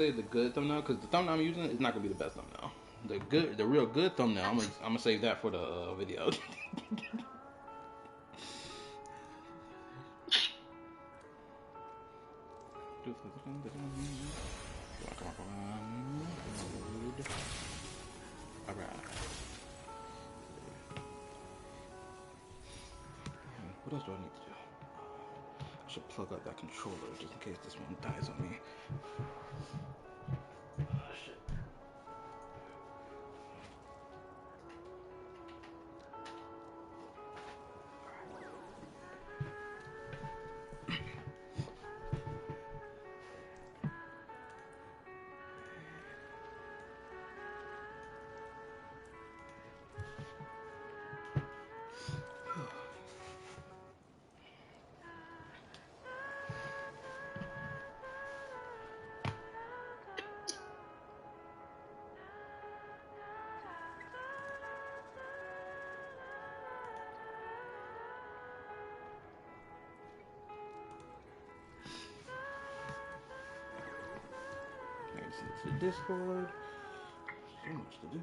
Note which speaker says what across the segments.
Speaker 1: Say the good thumbnail because the thumbnail I'm using is not gonna be the best thumbnail. The real good thumbnail. I'm gonna save that for the video. All right. What else do I need to do? I should plug up that controller just in case this one dies on me. Oh, shit. It's the Discord. So much to do.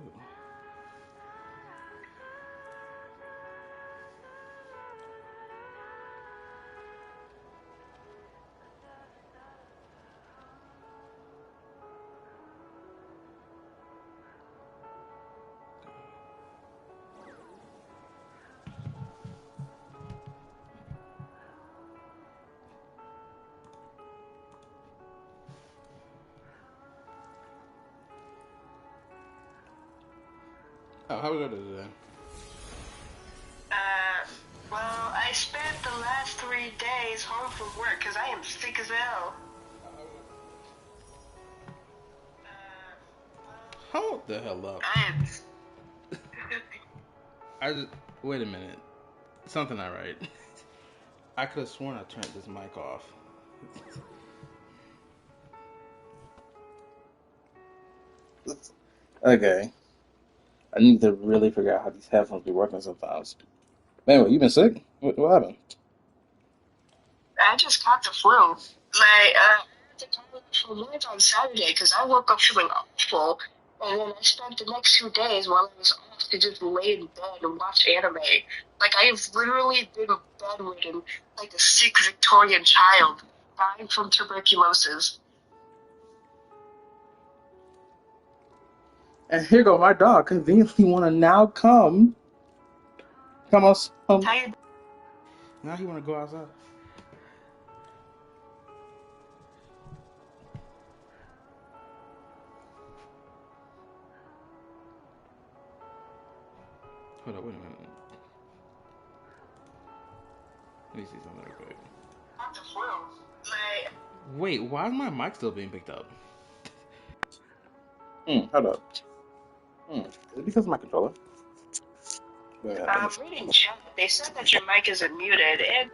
Speaker 1: Oh, how was that today?
Speaker 2: Well, I spent the last 3 days home from work because I am sick as hell.
Speaker 1: Hold the hell up.
Speaker 2: I am.
Speaker 1: I just wait a minute. Something not right. I could have sworn I turned this mic off. Okay. I need to really figure out how these headphones be working sometimes. Anyway, you been sick? What happened?
Speaker 2: I just caught the flu. I had to call for lunch on Saturday because I woke up feeling awful, and then I spent the next 2 days while I was off to just lay in bed and watch anime. Like I have literally been bedridden like a sick Victorian child, dying from tuberculosis.
Speaker 1: And here go my dog conveniently want to now come us home. Now he want to go outside. Hold on, wait a minute. Let me see something real quick.
Speaker 2: Caught the flu.
Speaker 1: Wait, why is my mic still being picked up? Hold up. Is it because of my controller?
Speaker 2: Reading chat, they said that your mic isn't muted, and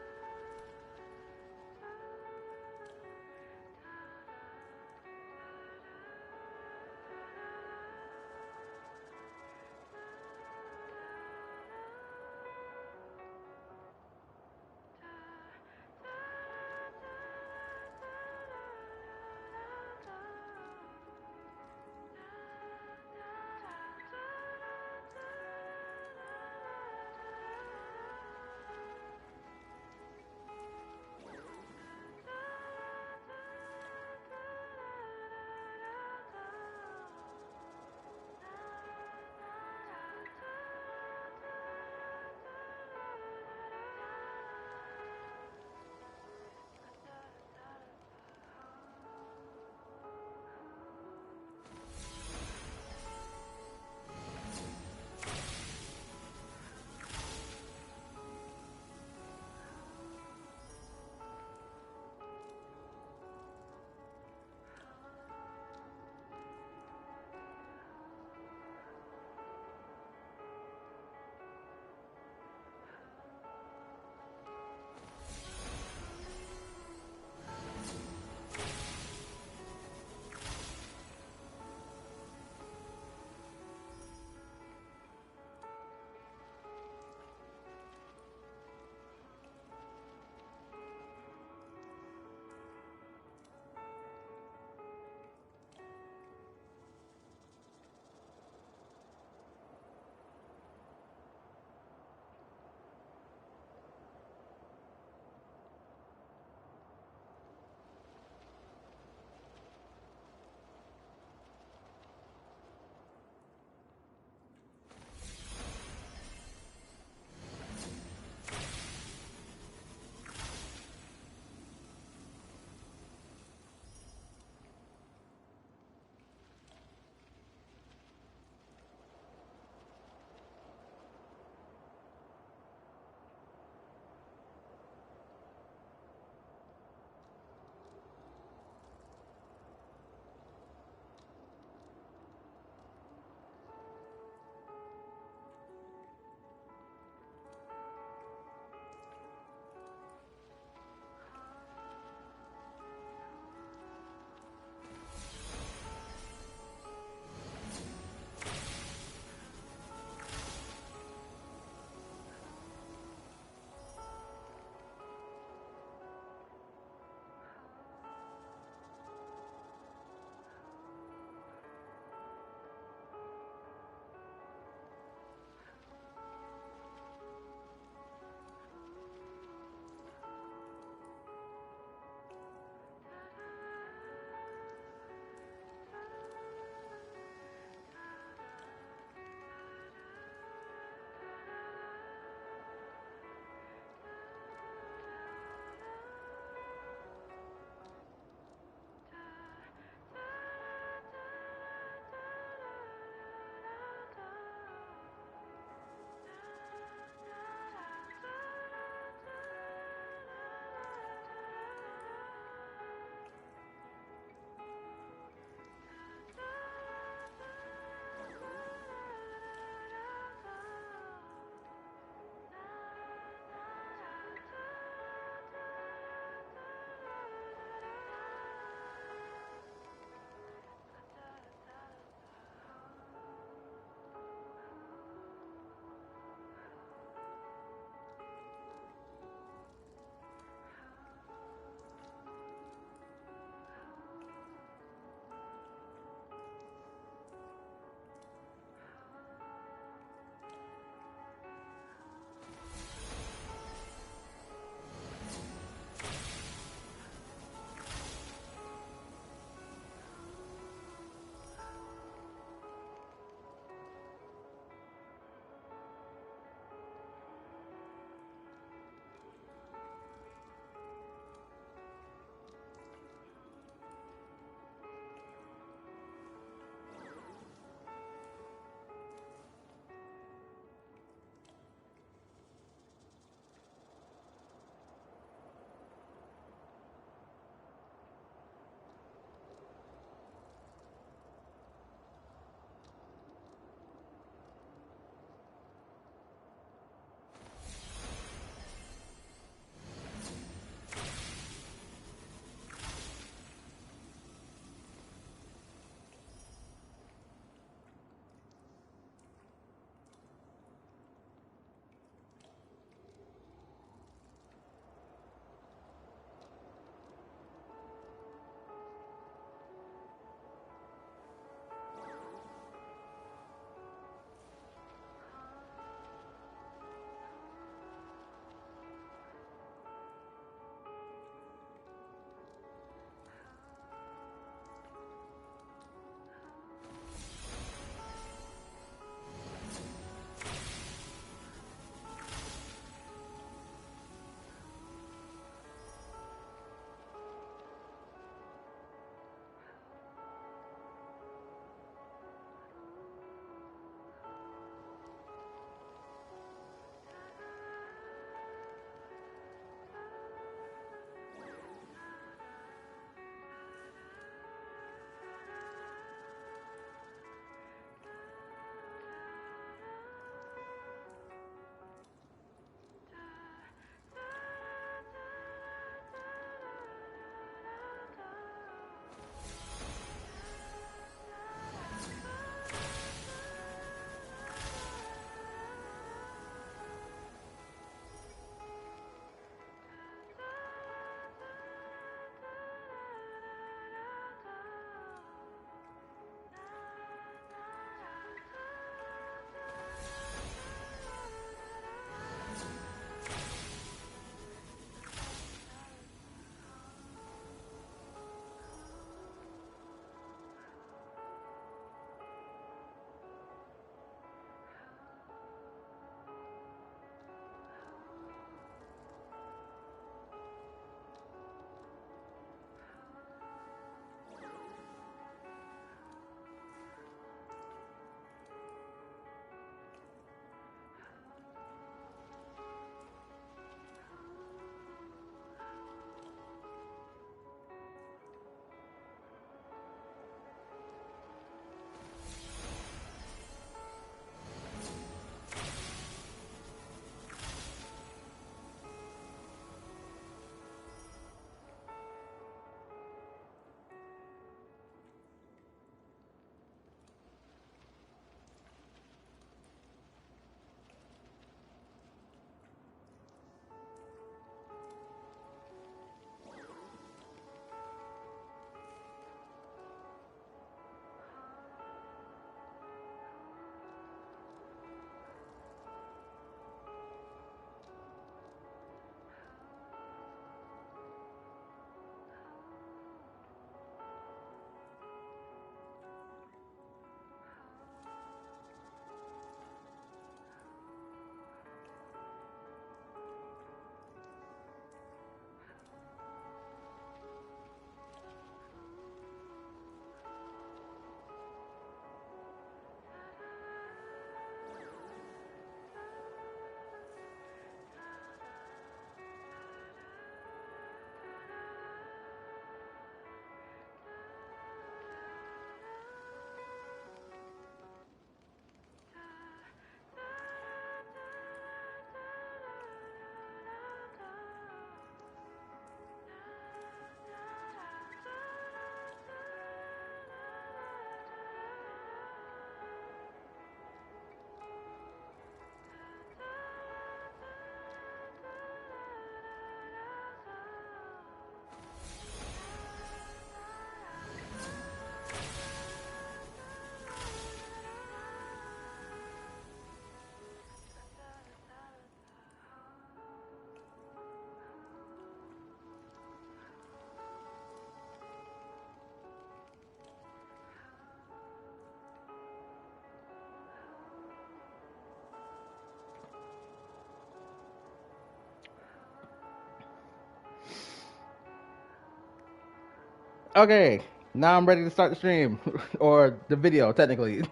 Speaker 1: Okay, now I'm ready to start the stream or the video, technically.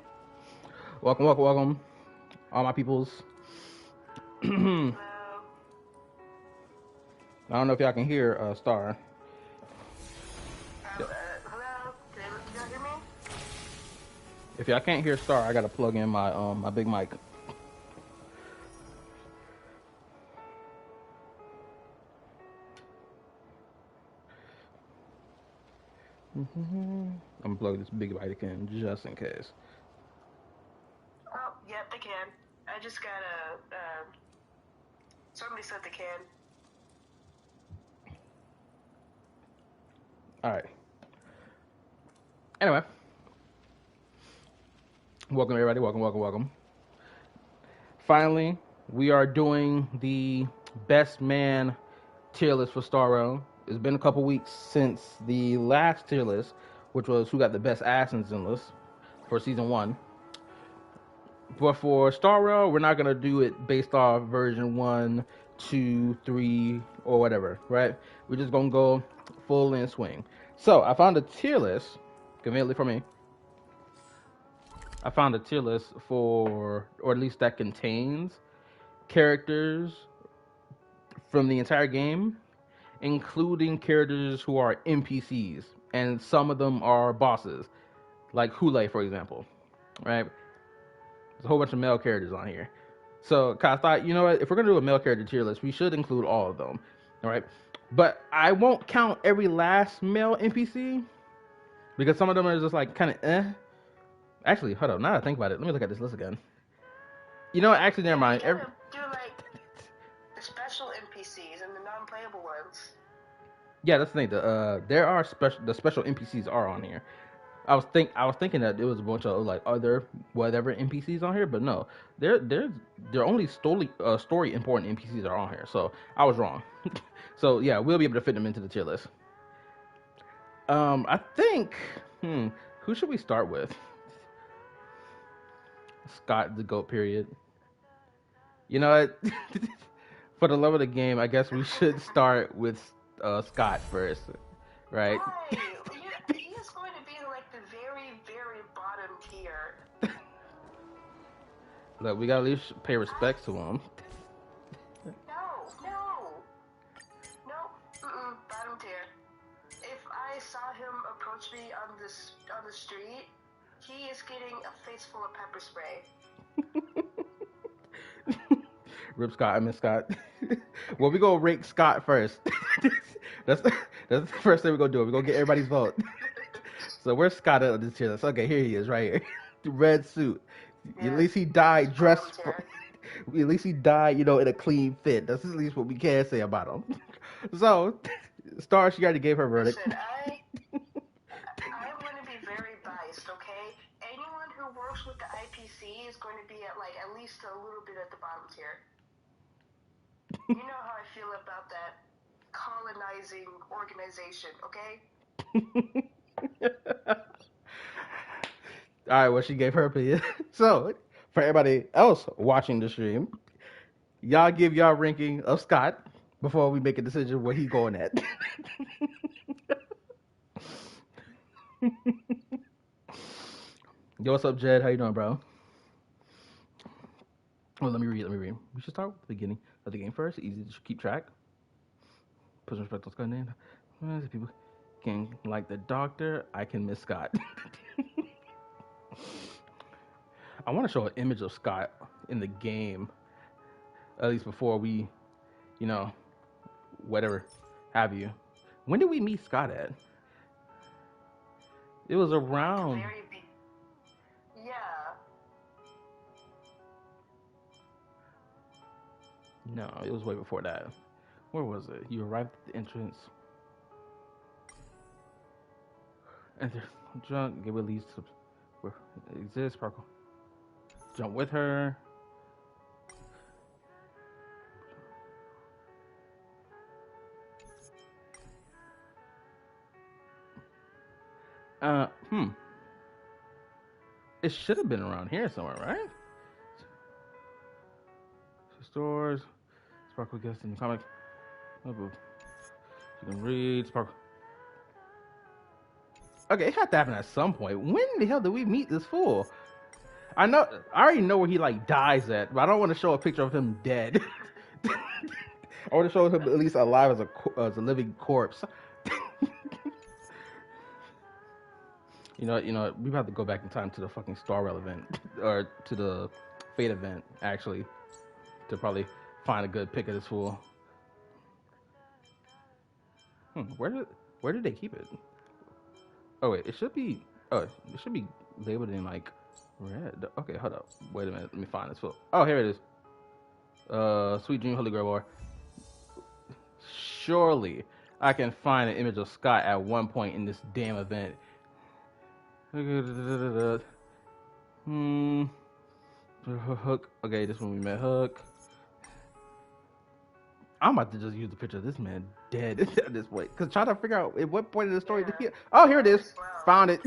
Speaker 1: Welcome, welcome, welcome, all my peoples. I don't know if y'all can hear Star.
Speaker 2: Hello? Can y'all hear me?
Speaker 1: If y'all can't hear Star, I gotta plug in my my big mic. I'm gonna plug this big mic in just in case.
Speaker 2: Oh, yep, they can. I just got a. Somebody said they can.
Speaker 1: All right. Anyway, welcome everybody. Welcome, welcome, welcome. Finally, we are doing the best man tier list for Star Rail. It's been a couple weeks since the last tier list, which was who got the best ass in Zenless for season 1. But for Star Rail, we're not gonna do it based off version 1, 2, 3, or whatever, right? We're just gonna go full in swing. So I found a tier list, conveniently for me. I found a tier list for, or at least that contains characters from the entire game, including characters who are NPCs, and some of them are bosses, like Hule, for example, right? There's a whole bunch of male characters on here. So I thought, you know what, if we're going to do a male character tier list, we should include all of them, all right? But I won't count every last male NPC, because some of them are just like kind of Actually, hold up, now that I think about it, let me look at this list again. You know what, actually, never mind.
Speaker 2: Do like the special NPCs and the non-playable ones.
Speaker 1: Yeah, that's the thing. The special NPCs are on here. I was thinking that there was a bunch of like other whatever NPCs on here, but no, they're only story important NPCs are on here. So I was wrong. So yeah, we'll be able to fit them into the tier list. I think who should we start with? Scott the GOAT period. You know what? For the love of the game, I guess we should start with Scott first, right?
Speaker 2: Why? He is going to be like the very, very bottom tier.
Speaker 1: Look, we gotta at least pay respects to him.
Speaker 2: No, bottom tier. If I saw him approach me on the street, he is getting a face full of pepper spray.
Speaker 1: Rip Scott, I miss Scott. Well, we gonna rank Scott first. that's the first thing we're gonna do. We're gonna get everybody's vote. So where's Scott at this tier list? Okay, here he is, right here. Red suit. Yeah. At least he died dressed. At least he died, you know, in a clean fit. That's at least what we can say about him. So, Star, she already gave her verdict.
Speaker 2: Listen, I'm going to be very biased, okay? Anyone who works with the IPC is going to be at least a little bit at the bottom tier. You know how I feel about that colonizing organization, okay?
Speaker 1: All right, well, she gave her opinion. So, for everybody else watching the stream, y'all give y'all ranking of Scott before we make a decision where he's going at. Yo, what's up, Jed? How you doing, bro? Well, let me read. We should start with the beginning of the game first. Easy to keep track. Put some respect on Scott's name. People can like the doctor. I can miss Scott. I want to show an image of Scott in the game, at least before we, you know, whatever have you. When did we meet Scott at? It was around.
Speaker 2: Yeah.
Speaker 1: No, it was way before that. Where was it? You arrived at the entrance. Enter. Drunk. Get released. Where exists. Sparkle. Jump with her. It should have been around here somewhere, right? Stores. Sparkle guest in the comic. Oh, you can read Sparkle. Okay, it had to happen at some point. When the hell did we meet this fool? I already know where he like dies at, but I don't want to show a picture of him dead. I want to show him at least alive as a living corpse. We have to go back in time to the fucking Star Rail event, or to the Fate event, actually, to probably find a good pick of this fool. Where did they keep it? Oh wait, it should be. Oh, it should be labeled in like red. Okay, hold up. Wait a minute. Let me find this fool. Oh, here it is. Sweet Dream Holy Grail War. Surely I can find an image of Scott at one point in this damn event. Hook. Okay, this one we met Hook. I'm about to just use the picture of this man dead at this point. Because trying to figure out at what point in the story did he... Oh, here it is. Found it.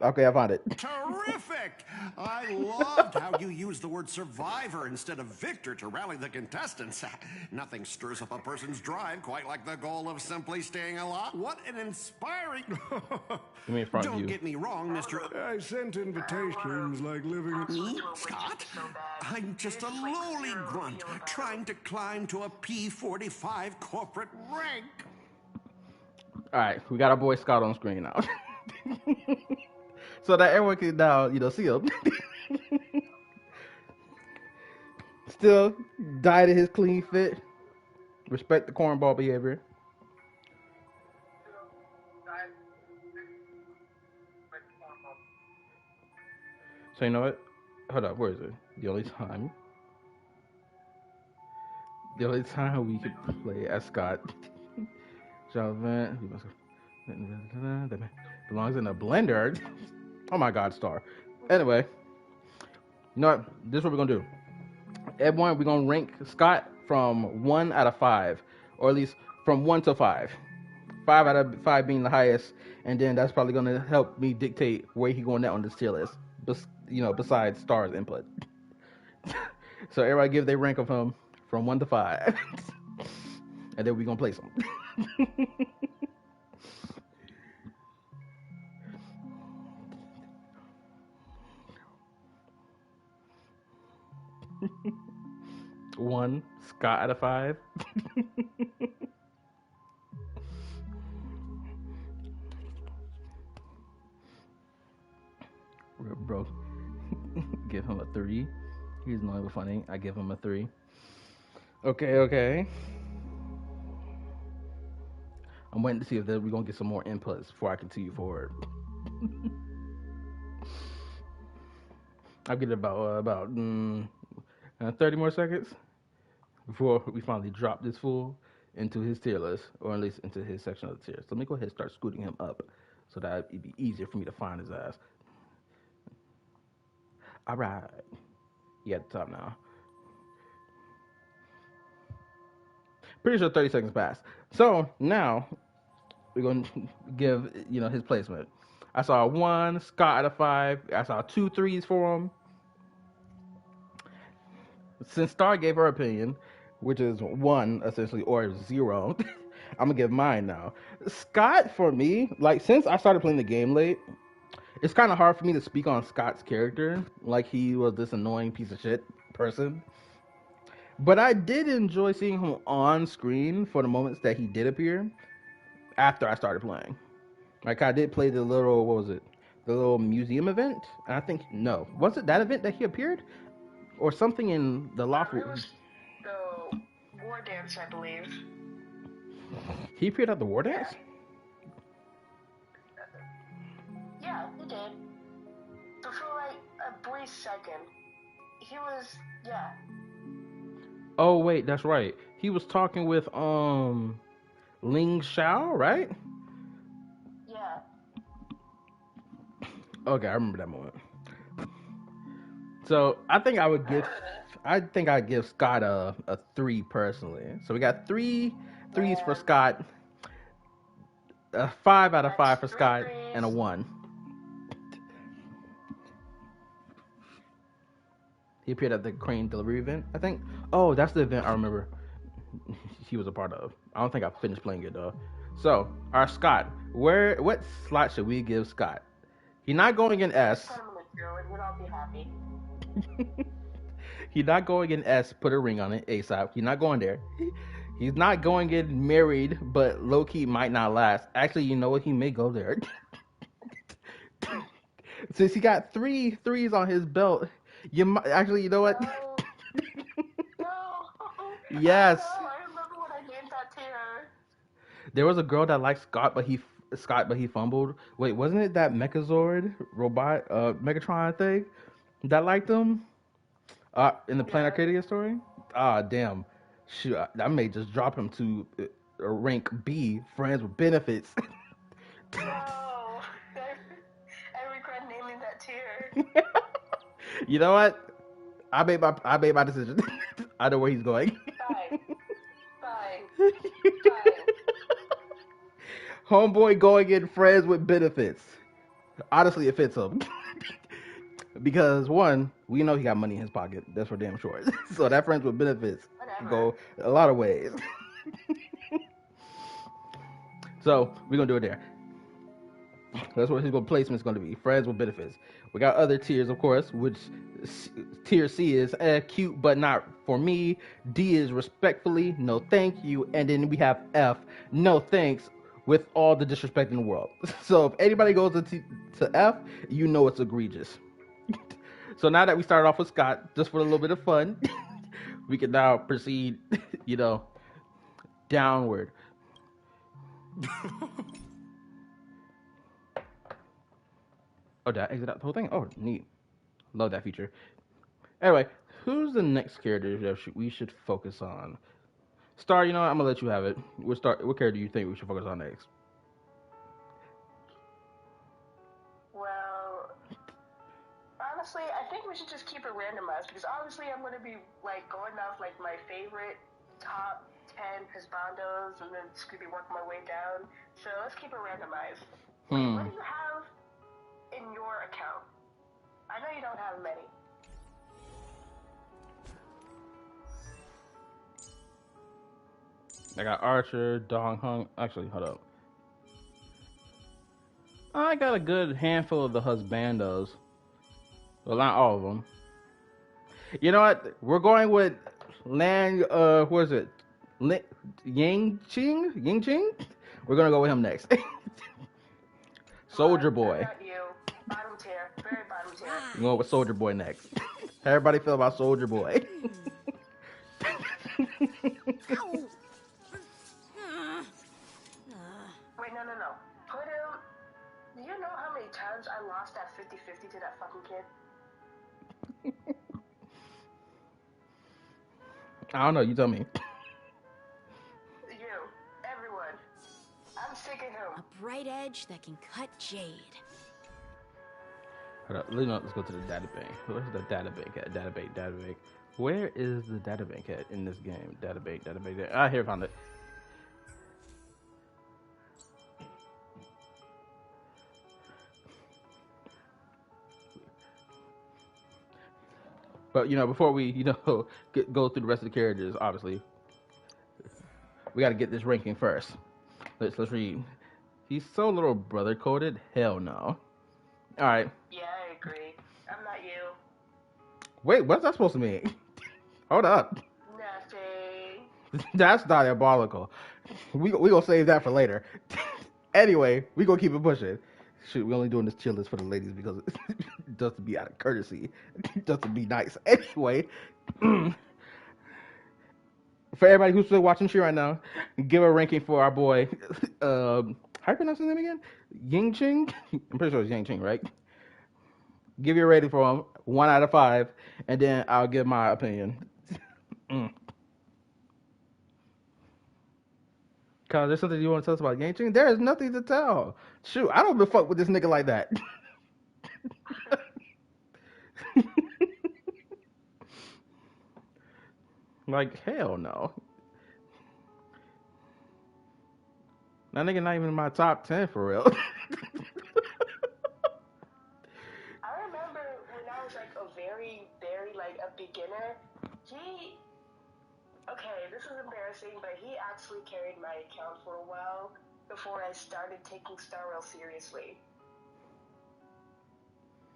Speaker 1: Okay, I found it.
Speaker 3: Terrific! I loved how you used the word survivor instead of victor to rally the contestants. Nothing stirs up a person's drive quite like the goal of simply staying alive. What an inspiring... Don't get me wrong, Mr.
Speaker 4: I sent invitations like living...
Speaker 3: Me, Scott? I'm just a lowly grunt trying to climb to a P45 corporate rank.
Speaker 1: All right, we got our boy Scott on screen now. So that everyone can now, see him. Still dyed in his clean fit. Respect the cornball behavior. So you know what? Hold up, where is it? The only time we could play as Scott. Javin, belongs in a blender. Oh my God, Star. Anyway, you know what? This is what we're gonna do. Everyone, we're gonna rank Scott from 1 out of 5, or at least from 1 to 5. 5 out of 5 being the highest, and then that's probably gonna help me dictate where he going at on this tier list. Besides Star's input. So everybody give their rank of him from 1 to 5, and then we're gonna place him. One Scott out of 5. Bro, give him a 3. He's not even funny. I give him a 3. Okay. I'm waiting to see if we're gonna get some more inputs before I continue forward. I'll get about 30 more seconds before we finally drop this fool into his tier list, or at least into his section of the tier. So let me go ahead and start scooting him up so that it'd be easier for me to find his ass. All right. He at the top now. Pretty sure 30 seconds passed. So now we're going to give, his placement. I saw 1 Scott out of 5. I saw 2 3s for him. Since Star gave her opinion, which is 1 essentially, or 0, I'm gonna give mine now. Scott, for me, since I started playing the game late, it's kind of hard for me to speak on Scott's character like he was this annoying piece of shit person. But I did enjoy seeing him on screen for the moments that he did appear after I started playing. I did play the little, what was it? The little museum event? And I think, no. Was it that event that he appeared? Or something in the loft?
Speaker 2: It was the war dance, I believe.
Speaker 1: He appeared at the war dance?
Speaker 2: Yeah, he did. But for a brief second, he was, yeah.
Speaker 1: Oh wait, that's right. He was talking with Ling Xiao, right?
Speaker 2: Yeah.
Speaker 1: Okay, I remember that moment. So I think I'd give Scott a 3 personally. So we got 3 threes for Scott, a 5 out of 5 for Scott, and a 1. He appeared at the crane delivery event, I think. Oh, that's the event I remember he was a part of. I don't think I finished playing it though. So, our Scott, what slot should we give Scott? He's not going in S.
Speaker 2: Put him in the two, and we'd all be happy.
Speaker 1: He's not going in S. Put a ring on it ASAP. He's not going there. He's not going in married, but low key might not last. Actually, you know what? He may go there. Since he got three threes on his belt, you might, actually, you know what?
Speaker 2: No. No.
Speaker 1: Yes.
Speaker 2: No, I remember when I named that tier.
Speaker 1: There was a girl that liked Scott, but he fumbled. Wait, wasn't it that Megazord robot, Megatron thing that liked him? In the Planet
Speaker 2: Yeah.
Speaker 1: Arcadia story. Ah, damn. Shoot, I may just drop him to rank B, friends with benefits.
Speaker 2: No. I regret naming that tier.
Speaker 1: You know what? I made my decision. I know where he's going.
Speaker 2: Fine. Fine. Fine.
Speaker 1: Homeboy going in friends with benefits. Honestly, it fits him. Because one, we know he got money in his pocket. That's for damn sure. So that friends with benefits can
Speaker 2: Whatever.
Speaker 1: go a lot of ways. So we're gonna do it there. That's what his placement's going to be. Friends with benefits. We got other tiers, of course, which tier C is cute but not for me. D is respectfully, no thank you. And then we have F, no thanks, with all the disrespect in the world. So if anybody goes to F, you know it's egregious. So now that we started off with Scott, just for a little bit of fun, we can now proceed, downward. Oh, did I exit out the whole thing? Oh, neat. Love that feature. Anyway, who's the next character that we should focus on? Star, you know what? I'm gonna let you have it. What character do you think we should focus on next?
Speaker 2: Well, honestly, I think we should just keep it randomized because obviously I'm going to be like going off like my favorite top 10 husbandos and then just going to be working my way down. So let's keep it randomized. Wait, what do you have in your account? I know you don't have many.
Speaker 1: I got Archer, Dong Hung. Actually, hold up. I got a good handful of the husbandos. Well, not all of them. You know what? We're going with Lan. What is it? Yang Ching. Ying Ching. We're gonna go with him next. Soldier Boy.
Speaker 2: Not you. Bottom tier. Very bottom tier.
Speaker 1: We're going with Soldier Boy next. How everybody feel about Soldier Boy?
Speaker 2: Wait, no. Put him. Do you know how many times I lost that 50-50 to that fucking kid?
Speaker 1: I don't know. You tell me.
Speaker 2: You. Everyone. I'm sick of him.
Speaker 5: A bright edge that can cut jade.
Speaker 1: Hold up. Let's go to the data bank. Where's the data bank at? Data bank. Where is the data bank at in this game? Data bank. Ah, here, found it. But before we go through the rest of the characters, obviously we got to get this ranking first. Let's read. He's so little brother coded. Hell no. All right.
Speaker 2: Yeah, I agree. I'm not you.
Speaker 1: Wait, what's that supposed to mean? Hold up.
Speaker 2: Nothing.
Speaker 1: That's diabolical. We gonna save that for later. Anyway, we gonna keep it pushing. Shoot, we only doing this chill list for the ladies because just to be out of courtesy, just to be nice. Anyway, for everybody who's still watching shit right now, give a ranking for our boy. How do you pronounce his name again? Ying Ching. I'm pretty sure it's Yang Ching, right? Give your rating for him, 1 out of 5, and then I'll give my opinion. Cause there's something you want to tell us about Yang Ching? There is nothing to tell. Shoot, I don't give a fuck with this nigga like that. Like, hell no. That nigga not even in my top 10 for real.
Speaker 2: I remember when I was like a very, very like a beginner, okay, this is embarrassing, but he actually carried my account for a while. before I started taking Star Rail seriously.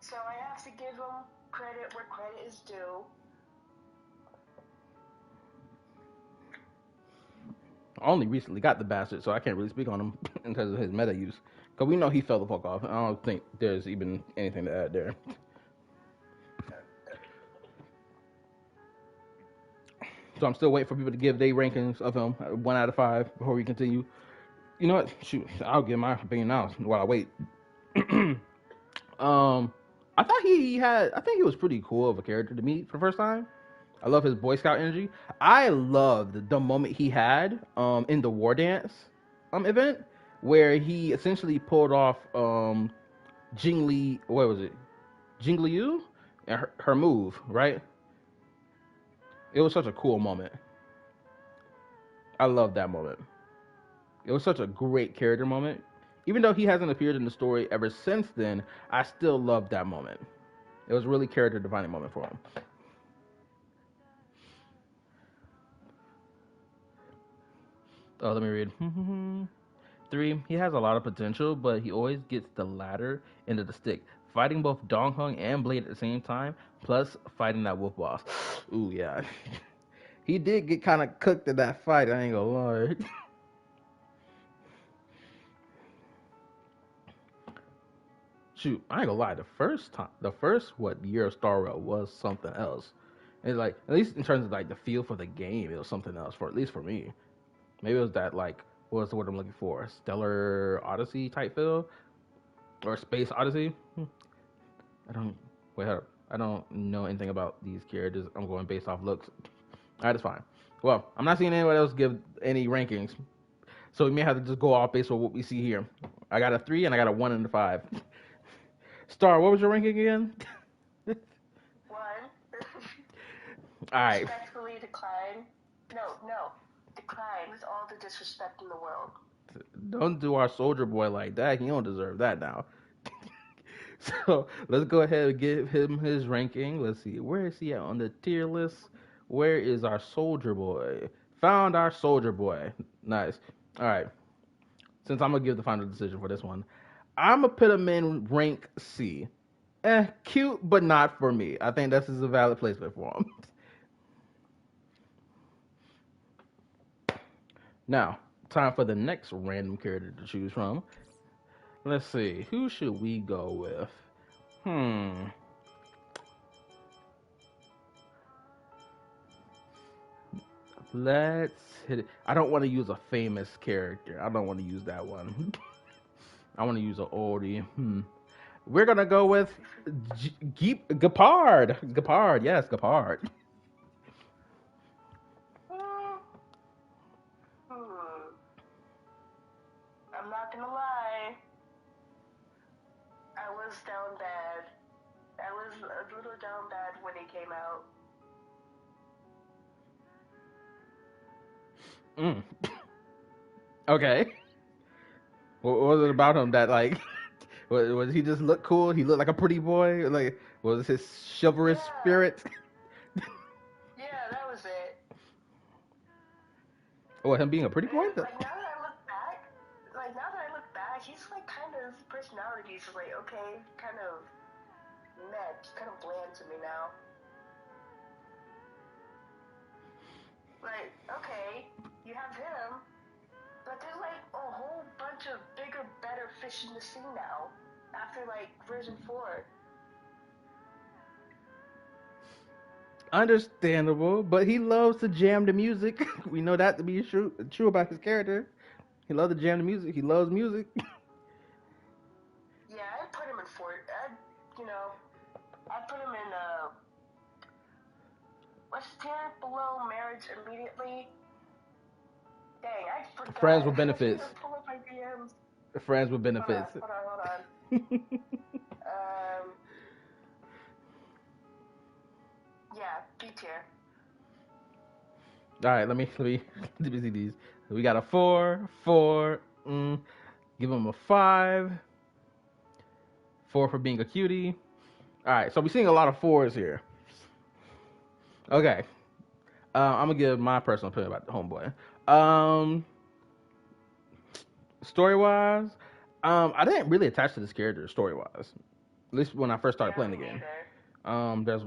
Speaker 2: So I have to give him credit where credit is due.
Speaker 1: I only recently got the bastard, so I can't really speak on him in terms of his meta use. Because we know he fell the fuck off. I don't think there's even anything to add there. So I'm still waiting for people to give their rankings of him, 1 out of 5, before we continue. You know what? Shoot, I'll give my opinion now while I wait. I thought I think he was pretty cool of a character to meet for the first time. I love his Boy Scout energy. I loved the moment he had in the War Dance event where he essentially pulled off Jing Li, what was it? Jing Liu and her move, right? It was such a cool moment. I love that moment. It was such a great character moment. Even though he hasn't appeared in the story ever since then, I still love that moment. It was really character defining moment for him. Oh, let me read. 3, he has a lot of potential, but he always gets the ladder into the stick. Fighting both Dong Hung and Blade at the same time, plus fighting that wolf boss. Ooh, yeah. He did get kind of cooked in that fight, I ain't gonna lie. Shoot, I ain't gonna lie. The first year of Star Rail was something else. And like, at least in terms of like the feel for the game, it was something else. For at least for me, maybe it was that like, what was the word I'm looking for? Stellar Odyssey type feel, or Space Odyssey. I don't wait. Hold up. I don't know anything about these characters. I'm going based off looks. All right, that's fine. Well, I'm not seeing anyone else give any rankings, so we may have to just go off based on what we see here. I got a 3 and I got a 1 and a 5. Star, what was your ranking again?
Speaker 2: 1.
Speaker 1: All right.
Speaker 2: Respectfully decline. No. Decline with all the disrespect in the world.
Speaker 1: Don't do our soldier boy like that. He don't deserve that now. So let's go ahead and give him his ranking. Let's see. Where is he at on the tier list? Where is our soldier boy? Found our soldier boy. Nice. All right. Since I'm going to give the final decision for this one, I'm going to put him in rank C. Cute, but not for me. I think this is a valid placement for him. Now, time for the next random character to choose from. Let's see. Who should we go with? Let's hit it. I don't want to use a famous character. I don't want to use that one. I want to use an oldie. We're gonna go with Gepard. Gepard, yes, Gepard.
Speaker 2: I'm not gonna lie. I was down bad. I was a little down bad when he came out.
Speaker 1: Okay. What was it about him that like? Was he just look cool? He looked like a pretty boy. Like, was his chivalrous spirit?
Speaker 2: Yeah, that was it.
Speaker 1: Oh, him being a pretty boy?
Speaker 2: Like now that I look back, he's like kind of his personality is like okay, kind of meh, kind of bland to me now. Like okay, you have him, but there's like a whole bunch of bigger, better fish in the sea now. After like version 4.
Speaker 1: Understandable, but he loves to jam the music. We know that to be true about his character. He loves to jam the music. He loves music.
Speaker 2: Yeah, I'd put him in 4. I'd put him in what's tier below marriage immediately? Dang, I forgot.
Speaker 1: Friends with benefits.
Speaker 2: Pull up my DMs.
Speaker 1: Friends with benefits.
Speaker 2: Hold on. Yeah, B tier.
Speaker 1: All right, let me see these. We got a 4. Give him a 5. 4 for being a cutie. All right, so we're seeing a lot of 4s here. Okay, I'm gonna give my personal opinion about the homeboy. Story wise, I didn't really attach to this character story wise. At least when I first started
Speaker 2: Yeah,
Speaker 1: playing the
Speaker 2: me
Speaker 1: game.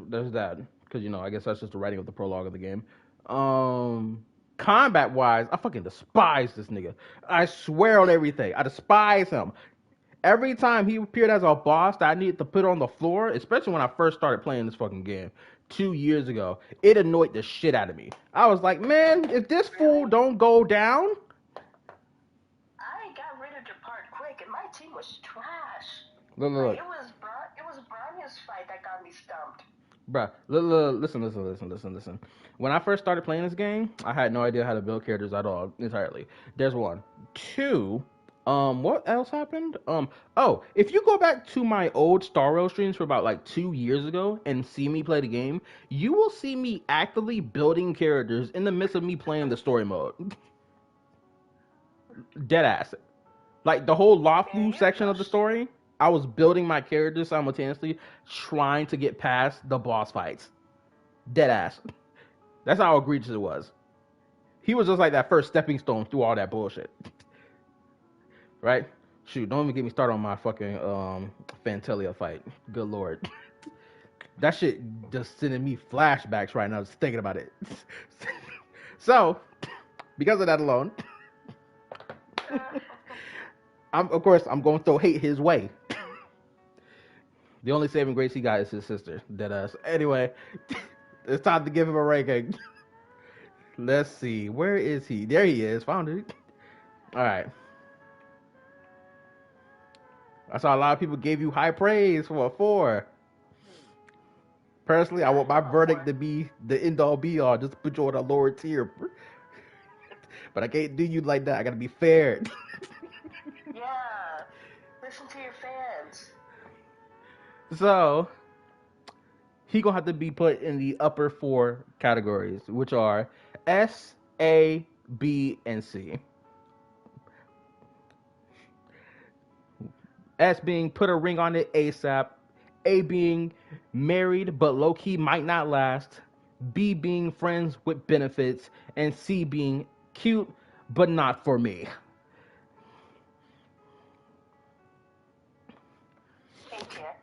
Speaker 1: There's that because I guess that's just the writing of the prologue of the game. Um, Combat wise, I fucking despise this nigga. I swear on everything, I despise him. Every time he appeared as a boss that I needed to put on the floor, especially when I first started playing this fucking game 2 years ago, it annoyed the shit out of me. I was like, man, if this fool don't go down,
Speaker 2: I got rid of the part quick, and my team was trash.
Speaker 1: look, look,
Speaker 2: Like,
Speaker 1: look.
Speaker 2: it was Branya's fight that got me stumped.
Speaker 1: Bruh, listen. When I first started playing this game, I had no idea how to build characters at all entirely. There's one. Two, what else happened? Oh, if you go back to my old Star Rail streams for about like 2 years ago and see me play the game, you will see me actively building characters in the midst of me playing the story mode. Deadass. Like the whole Lawfu section of the story, I was building my characters simultaneously, trying to get past the boss fights. Deadass. That's how egregious it was. He was just like that first stepping stone through all that bullshit. Right? Shoot, don't even get me started on my fucking Fantelia fight. Good lord. That shit just sending me flashbacks right now, just thinking about it. So, because of that alone, of course I'm going to throw hate his way. The only saving grace he got is his sister. Deadass. Anyway, it's time to give him a ranking. Let's see. Where is he? There he is. Found it. Alright. I saw a lot of people gave you high praise for a 4. Personally, I want my verdict to be the end all be all, just to put you on a lower tier. But I can't do you like that. I gotta be fair.
Speaker 2: Yeah, listen to your fans.
Speaker 1: So, he gonna have to be put in the upper 4 categories, which are S, A, B, and C. S being put a ring on it ASAP. A being married but low key might not last. B being friends with benefits. And C being cute but not for me.
Speaker 2: A tier.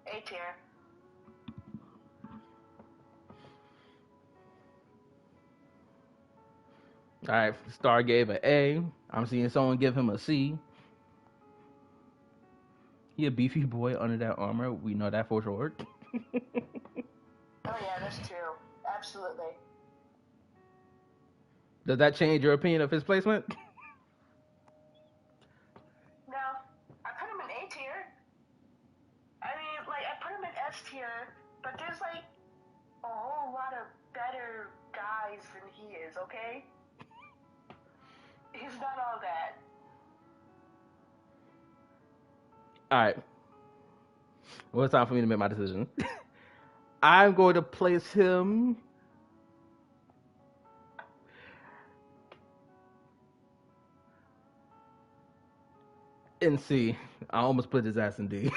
Speaker 2: A tier.
Speaker 1: Alright, Star gave an A. I'm seeing someone give him a C. He a beefy boy under that armor. We know that for sure.
Speaker 2: Oh yeah, that's true. Absolutely.
Speaker 1: Does that change your opinion of his placement?
Speaker 2: No, I put him in A tier. I mean, like, I put him in S tier, but there's like a whole lot of better guys than he is, okay? He's not all that.
Speaker 1: Alright. Well, it's time for me to make my decision. I'm going to place him in C. I almost put his ass in D.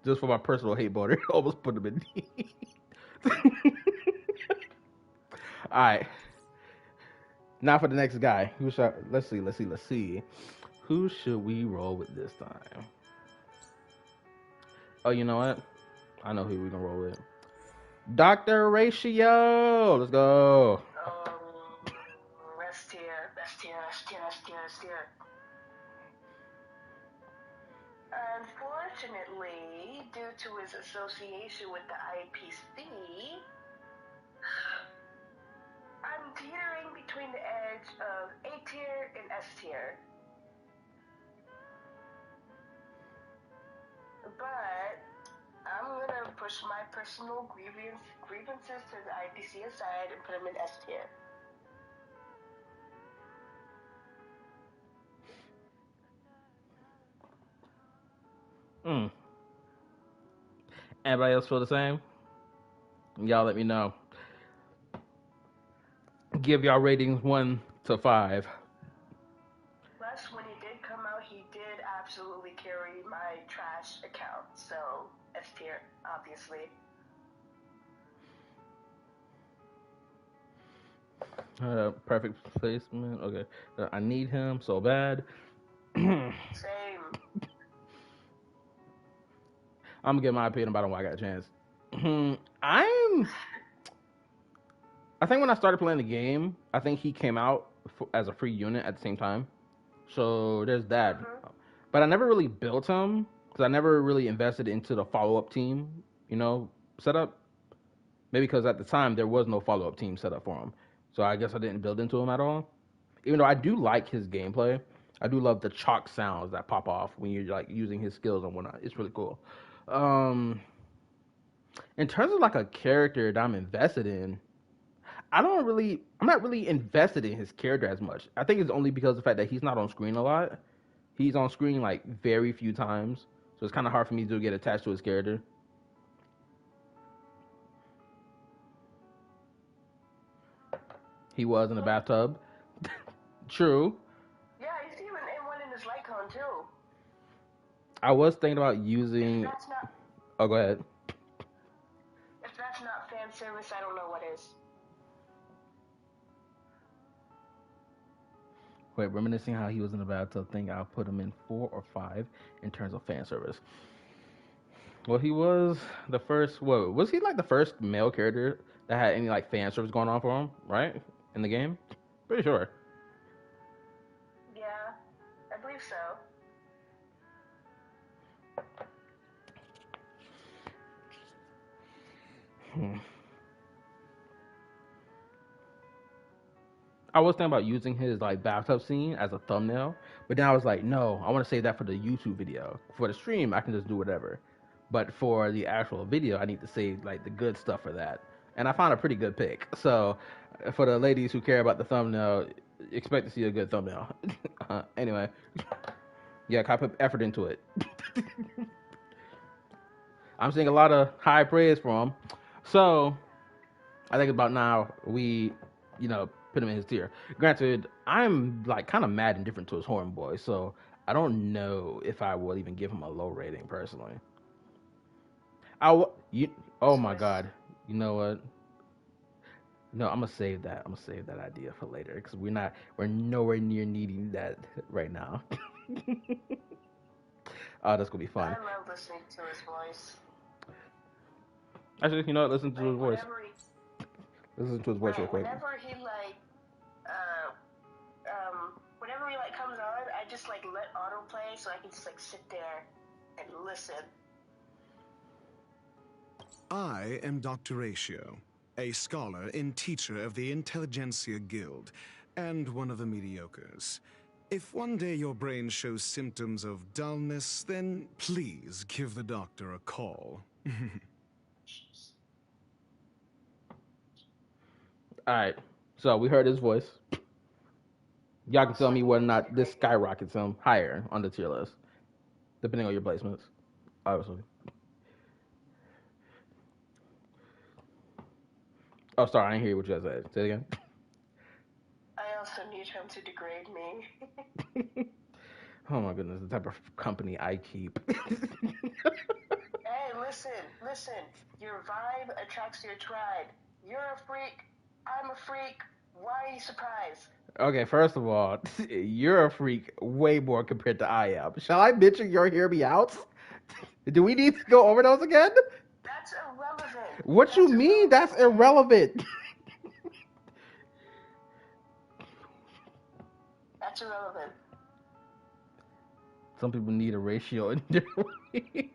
Speaker 1: Just for my personal hate border. Almost put him in D. Alright. Now for the next guy. Who shall let's see. Who should we roll with this time? Oh, you know what? I know who we can roll with. Dr. Ratio. Let's go.
Speaker 2: S tier, S tier, S tier, S tier, S tier. Unfortunately, due to his association with the IPC, I'm teetering between the edge of A tier and S tier. But I'm gonna push my personal grievances to the IPC aside and put him in S tier.
Speaker 1: Anybody else feel the same? Y'all let me know. Give y'all ratings 1 to 5.
Speaker 2: Plus, when he did come out, he did absolutely carry my trash account. So, S tier, obviously.
Speaker 1: Perfect placement. Okay. I need him so bad. I'm
Speaker 2: Same.
Speaker 1: gonna get my opinion about him while I got a chance. I'm. I think when I started playing the game, I think he came out as a free unit at the same time. So there's that. But I never really built him because I never really invested into the follow up team, setup. Maybe because at the time there was no follow up team set up for him. So I guess I didn't build into him at all. Even though I do like his gameplay, I do love the chalk sounds that pop off when you're like using his skills and whatnot. It's really cool. Um, in terms of like a character that I'm invested in, I'm not really invested in his character as much. I think it's only because of the fact that he's not on screen a lot. He's on screen like very few times, so it's kind of hard for me to get attached to his character. He was in the bathtub. True.
Speaker 2: Yeah, you see him in one in his Lycon too.
Speaker 1: I was thinking about using.
Speaker 2: If that's not,
Speaker 1: Oh, go ahead.
Speaker 2: if that's not fan service, I don't know what is.
Speaker 1: Wait, reminiscing how he was in the bathtub thing, I'll put him in 4 or 5 in terms of fan service. Well, he was the first. Whoa, was he like the first male character that had any like fan service going on for him, right? In the game? Pretty sure.
Speaker 2: Yeah, I believe so.
Speaker 1: I was thinking about using his like bathtub scene as a thumbnail, but then I was like, no, I want to save that for the YouTube video. For the stream, I can just do whatever. But for the actual video, I need to save like the good stuff for that. And I found a pretty good pick. So for the ladies who care about the thumbnail, expect to see a good thumbnail. Anyway, yeah, I put effort into it. I'm seeing a lot of high praise from him. So I think about now we, put him in his tier. Granted, I'm like kind of mad and different to his horn boy, so I don't know if I would even give him a low rating personally. Oh my god, you know what? No, I'm gonna save that. I'm gonna save that idea for later because we're nowhere near needing that right now. Oh, that's gonna be fun.
Speaker 2: I love listening to his voice.
Speaker 1: Actually, you know what? Listen to
Speaker 2: Like,
Speaker 1: his voice. Listen to his voice real quick.
Speaker 2: Whenever he whenever he like comes on, I just like let autoplay so I can just like sit there and listen.
Speaker 4: I am Dr. Ratio, a scholar and teacher of the Intelligentsia Guild, and one of the mediocres. If one day your brain shows symptoms of dullness, then please give the doctor a call.
Speaker 1: Alright, so we heard his voice. Y'all can tell me whether or not this skyrockets him higher on the tier list, depending on your placements, obviously. Oh, sorry, I didn't hear what you guys said. Say it again.
Speaker 2: I also need him to degrade me.
Speaker 1: Oh my goodness, the type of company I keep.
Speaker 2: Hey, listen. Your vibe attracts your tribe. You're a freak. I'm a freak. Why are you surprised?
Speaker 1: Okay, first of all, you're a freak way more compared to I am. Shall I mention your hear me out? Do we need to go over those again?
Speaker 2: That's irrelevant.
Speaker 1: What you mean that's irrelevant?
Speaker 2: That's irrelevant.
Speaker 1: Some people need a ratio in their lives.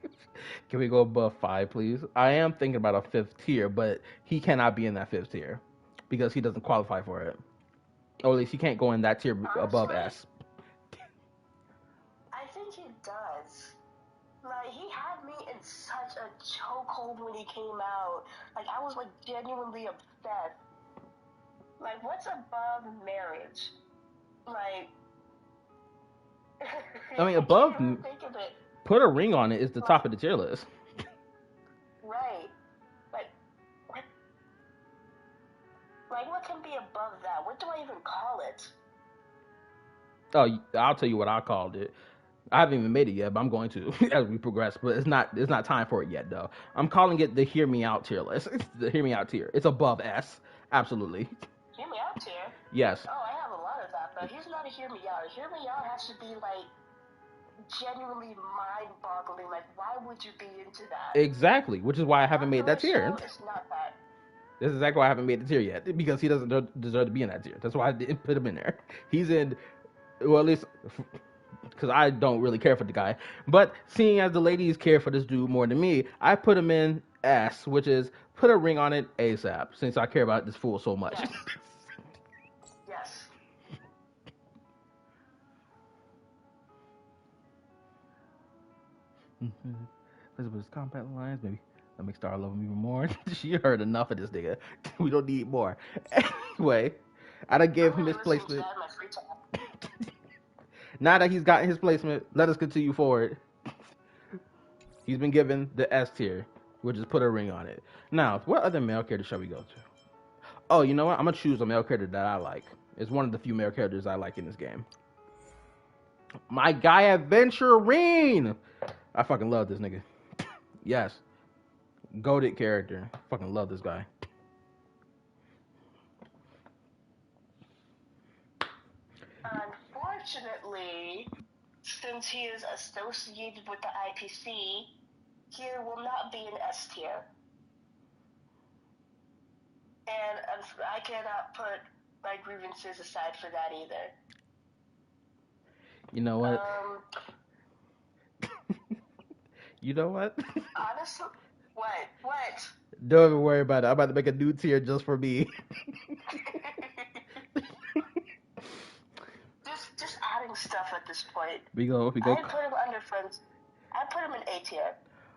Speaker 1: Can we go above 5, please? I am thinking about a 5th tier, but he cannot be in that 5th tier because he doesn't qualify for it. Or at least he can't go in that tier above S.
Speaker 2: I think he does. Like, he had me in such a chokehold when he came out. Like, I was, like, genuinely obsessed. Like, what's above marriage? Like...
Speaker 1: I mean, above...
Speaker 2: think of it.
Speaker 1: Put a ring on it is the top of the tier list.
Speaker 2: Right. Like, what can be above that? What do I even call it?
Speaker 1: Oh, I'll tell you what I called it. I haven't even made it yet, but I'm going to as we progress. But it's not time for it yet, though. I'm calling it the Hear Me Out tier list. It's the Hear Me Out tier. It's above S, absolutely.
Speaker 2: Hear me out, tier.
Speaker 1: Yes.
Speaker 2: Oh, I have a lot of that, but he's not a hear me out. A hear me out has to be like genuinely mind-boggling. Like, why would you be into that?
Speaker 1: Exactly, which is why I haven't made that tier.
Speaker 2: Controversial is not that.
Speaker 1: This is exactly why I haven't made the tier yet, because he doesn't deserve to be in that tier. That's why I didn't put him in there. He's in, well, at least because I don't really care for the guy. But seeing as the ladies care for this dude more than me, I put him in S, which is put a ring on it ASAP, since I care about this fool so much.
Speaker 2: Yes. Yes.
Speaker 1: Elizabeth's compact lines, maybe. Let me start loving him even more. She heard enough of this nigga. We don't need more. Anyway, I done gave him his placement. Now that he's gotten his placement, let us continue forward. He's been given the S tier, which is put a ring on it. Now, what other male character shall we go to? Oh, you know what? I'm gonna choose a male character that I like. It's one of the few male characters I like in this game. My guy Adventurine. I fucking love this nigga. Yes, goated character. Fucking love this guy.
Speaker 2: Unfortunately, since he is associated with the IPC, he will not be an S tier. And I cannot put my grievances aside for that either.
Speaker 1: You know what? You know what?
Speaker 2: Honestly, what?
Speaker 1: Don't even worry about it. I'm about to make a new tier just for me.
Speaker 2: just adding stuff at this point.
Speaker 1: We go.
Speaker 2: I put him under friends. I put him in A tier.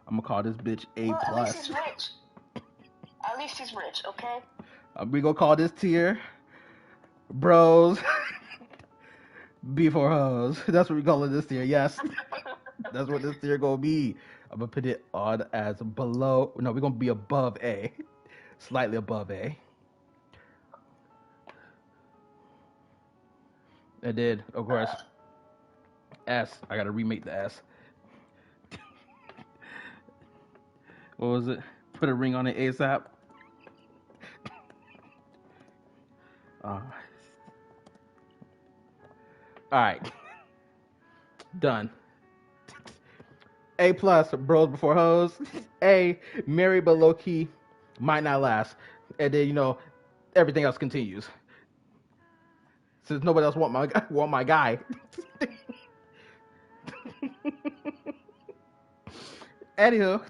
Speaker 1: I'm gonna call this bitch A
Speaker 2: Well,
Speaker 1: plus.
Speaker 2: at least he's rich. At least he's rich, okay?
Speaker 1: We gonna call this tier bros before hoes. That's what we calling this tier. Yes, that's what this tier gonna be. I'm gonna put it on as below. No, we're gonna be above A, slightly above A. I did, of course. S. I gotta remake the S. What was it? Put a ring on it ASAP. All right. Done. A plus, bros before hoes. A, married but low key, might not last. And then, you know, everything else continues. Since nobody else want my guy. Anywho,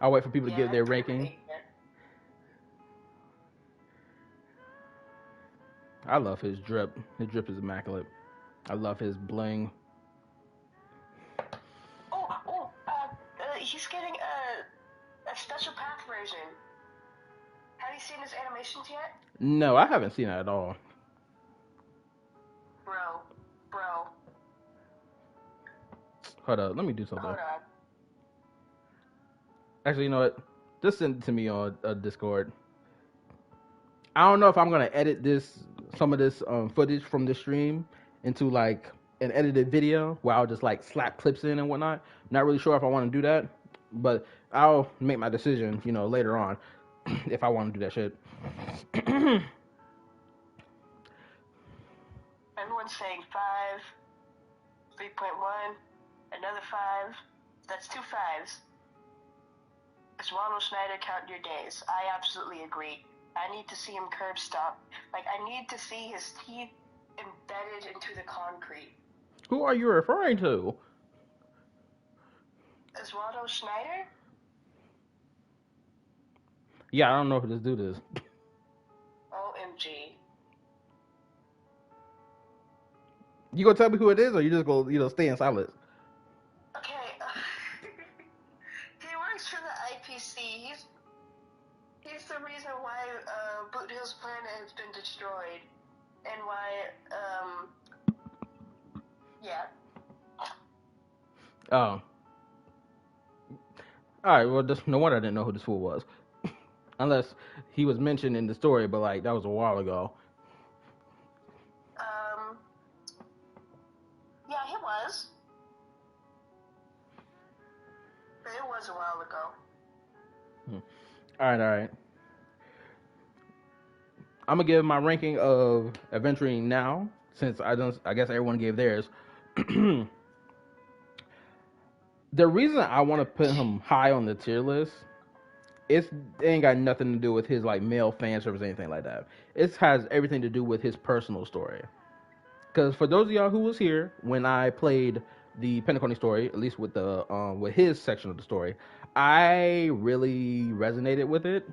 Speaker 1: I'll wait for people to give their ranking. I love his drip. His drip is immaculate. I love his bling.
Speaker 2: He's getting a special path version. Have you seen his animations yet?
Speaker 1: No, I haven't seen that at all.
Speaker 2: Bro.
Speaker 1: Hold up, let me do something.
Speaker 2: Hold on.
Speaker 1: Actually, you know what? Just send it to me on Discord. I don't know if I'm gonna edit some of this footage from the stream into like an edited video where I'll just like slap clips in and whatnot. Not really sure if I want to do that, but I'll make my decision, you know, later on if I want to do that shit.
Speaker 2: Everyone's saying 5, 3.1, another 5. That's 2 5s. Is Ronald Schneider counting your days? I absolutely agree. I need to see him curb stomp. Like, I need to see his teeth embedded into the concrete.
Speaker 1: Who are you referring to?
Speaker 2: Is Ronald Schneider?
Speaker 1: Yeah, I don't know who this dude is.
Speaker 2: OMG.
Speaker 1: You gonna tell me who it is, or you just go, you know, stay in silence?
Speaker 2: Okay. He works for the IPC. He's the reason why Boot Hill's planet has been destroyed, and why yeah.
Speaker 1: Oh. Alright, well, just no wonder I didn't know who this fool was. Unless he was mentioned in the story, but like that was a while ago.
Speaker 2: Yeah, he was. But it was a while ago.
Speaker 1: Alright. I'm gonna give my ranking of adventuring now, since I guess everyone gave theirs. The reason I want to put him high on the tier list, it ain't got nothing to do with his like male fan service or anything like that. It has everything to do with his personal story. Because for those of y'all who was here when I played the Penacony story, at least with his section of the story, I really resonated with it.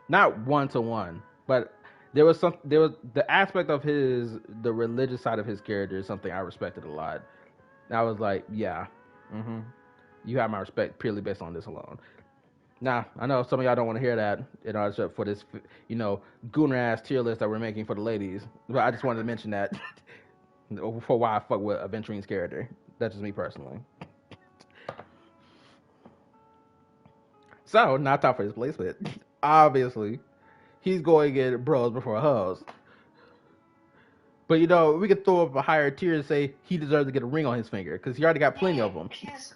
Speaker 1: Not one to one, but there was the aspect of the religious side of his character is something I respected a lot. And I was like, yeah, hmm you have my respect purely based on this alone. Now I know some of y'all don't want to hear that, for this, gooner ass tier list that we're making for the ladies. But I just wanted to mention that for why I fuck with Aventuring's character. That's just me personally. So, not top for his placement. Obviously, he's going to get bros before hoes. But we could throw up a higher tier and say he deserves to get a ring on his finger because he already got plenty of them.
Speaker 2: He's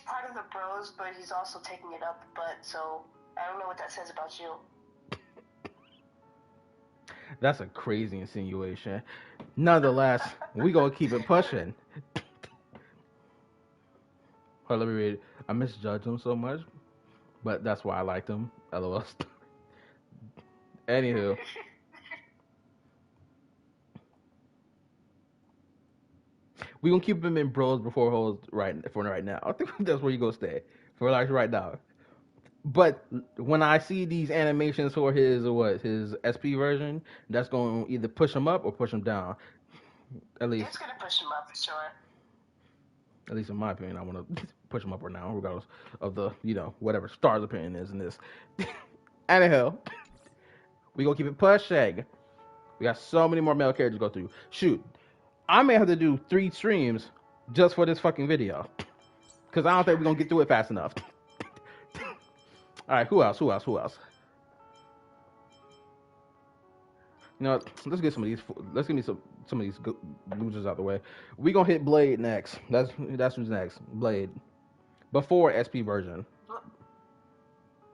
Speaker 2: part of the bros, but he's also taking it up. But so I don't know what that says about you.
Speaker 1: That's a crazy insinuation. Nonetheless, we gonna keep it pushing. Hold on, let me read it. I misjudged him so much, but that's why I liked him. LOL. Anywho. We gonna keep him in bros before hoes right now. I think that's where you gonna stay for like right now. But when I see these animations for his SP version, that's going to either push him up or push him down. At least
Speaker 2: it's gonna push him up for sure.
Speaker 1: At least in my opinion, I want to push him up or down, regardless of the whatever Star's opinion is in this. Anyhow, we gonna keep it pushing. We got so many more male characters to go through. Shoot, I may have to do 3 streams just for this fucking video, because I don't think we're gonna get through it fast enough. All right, who else? Let's get some of these. Let's give me some of these losers out the way. We gonna hit Blade next. That's who's next. Blade, before SP version.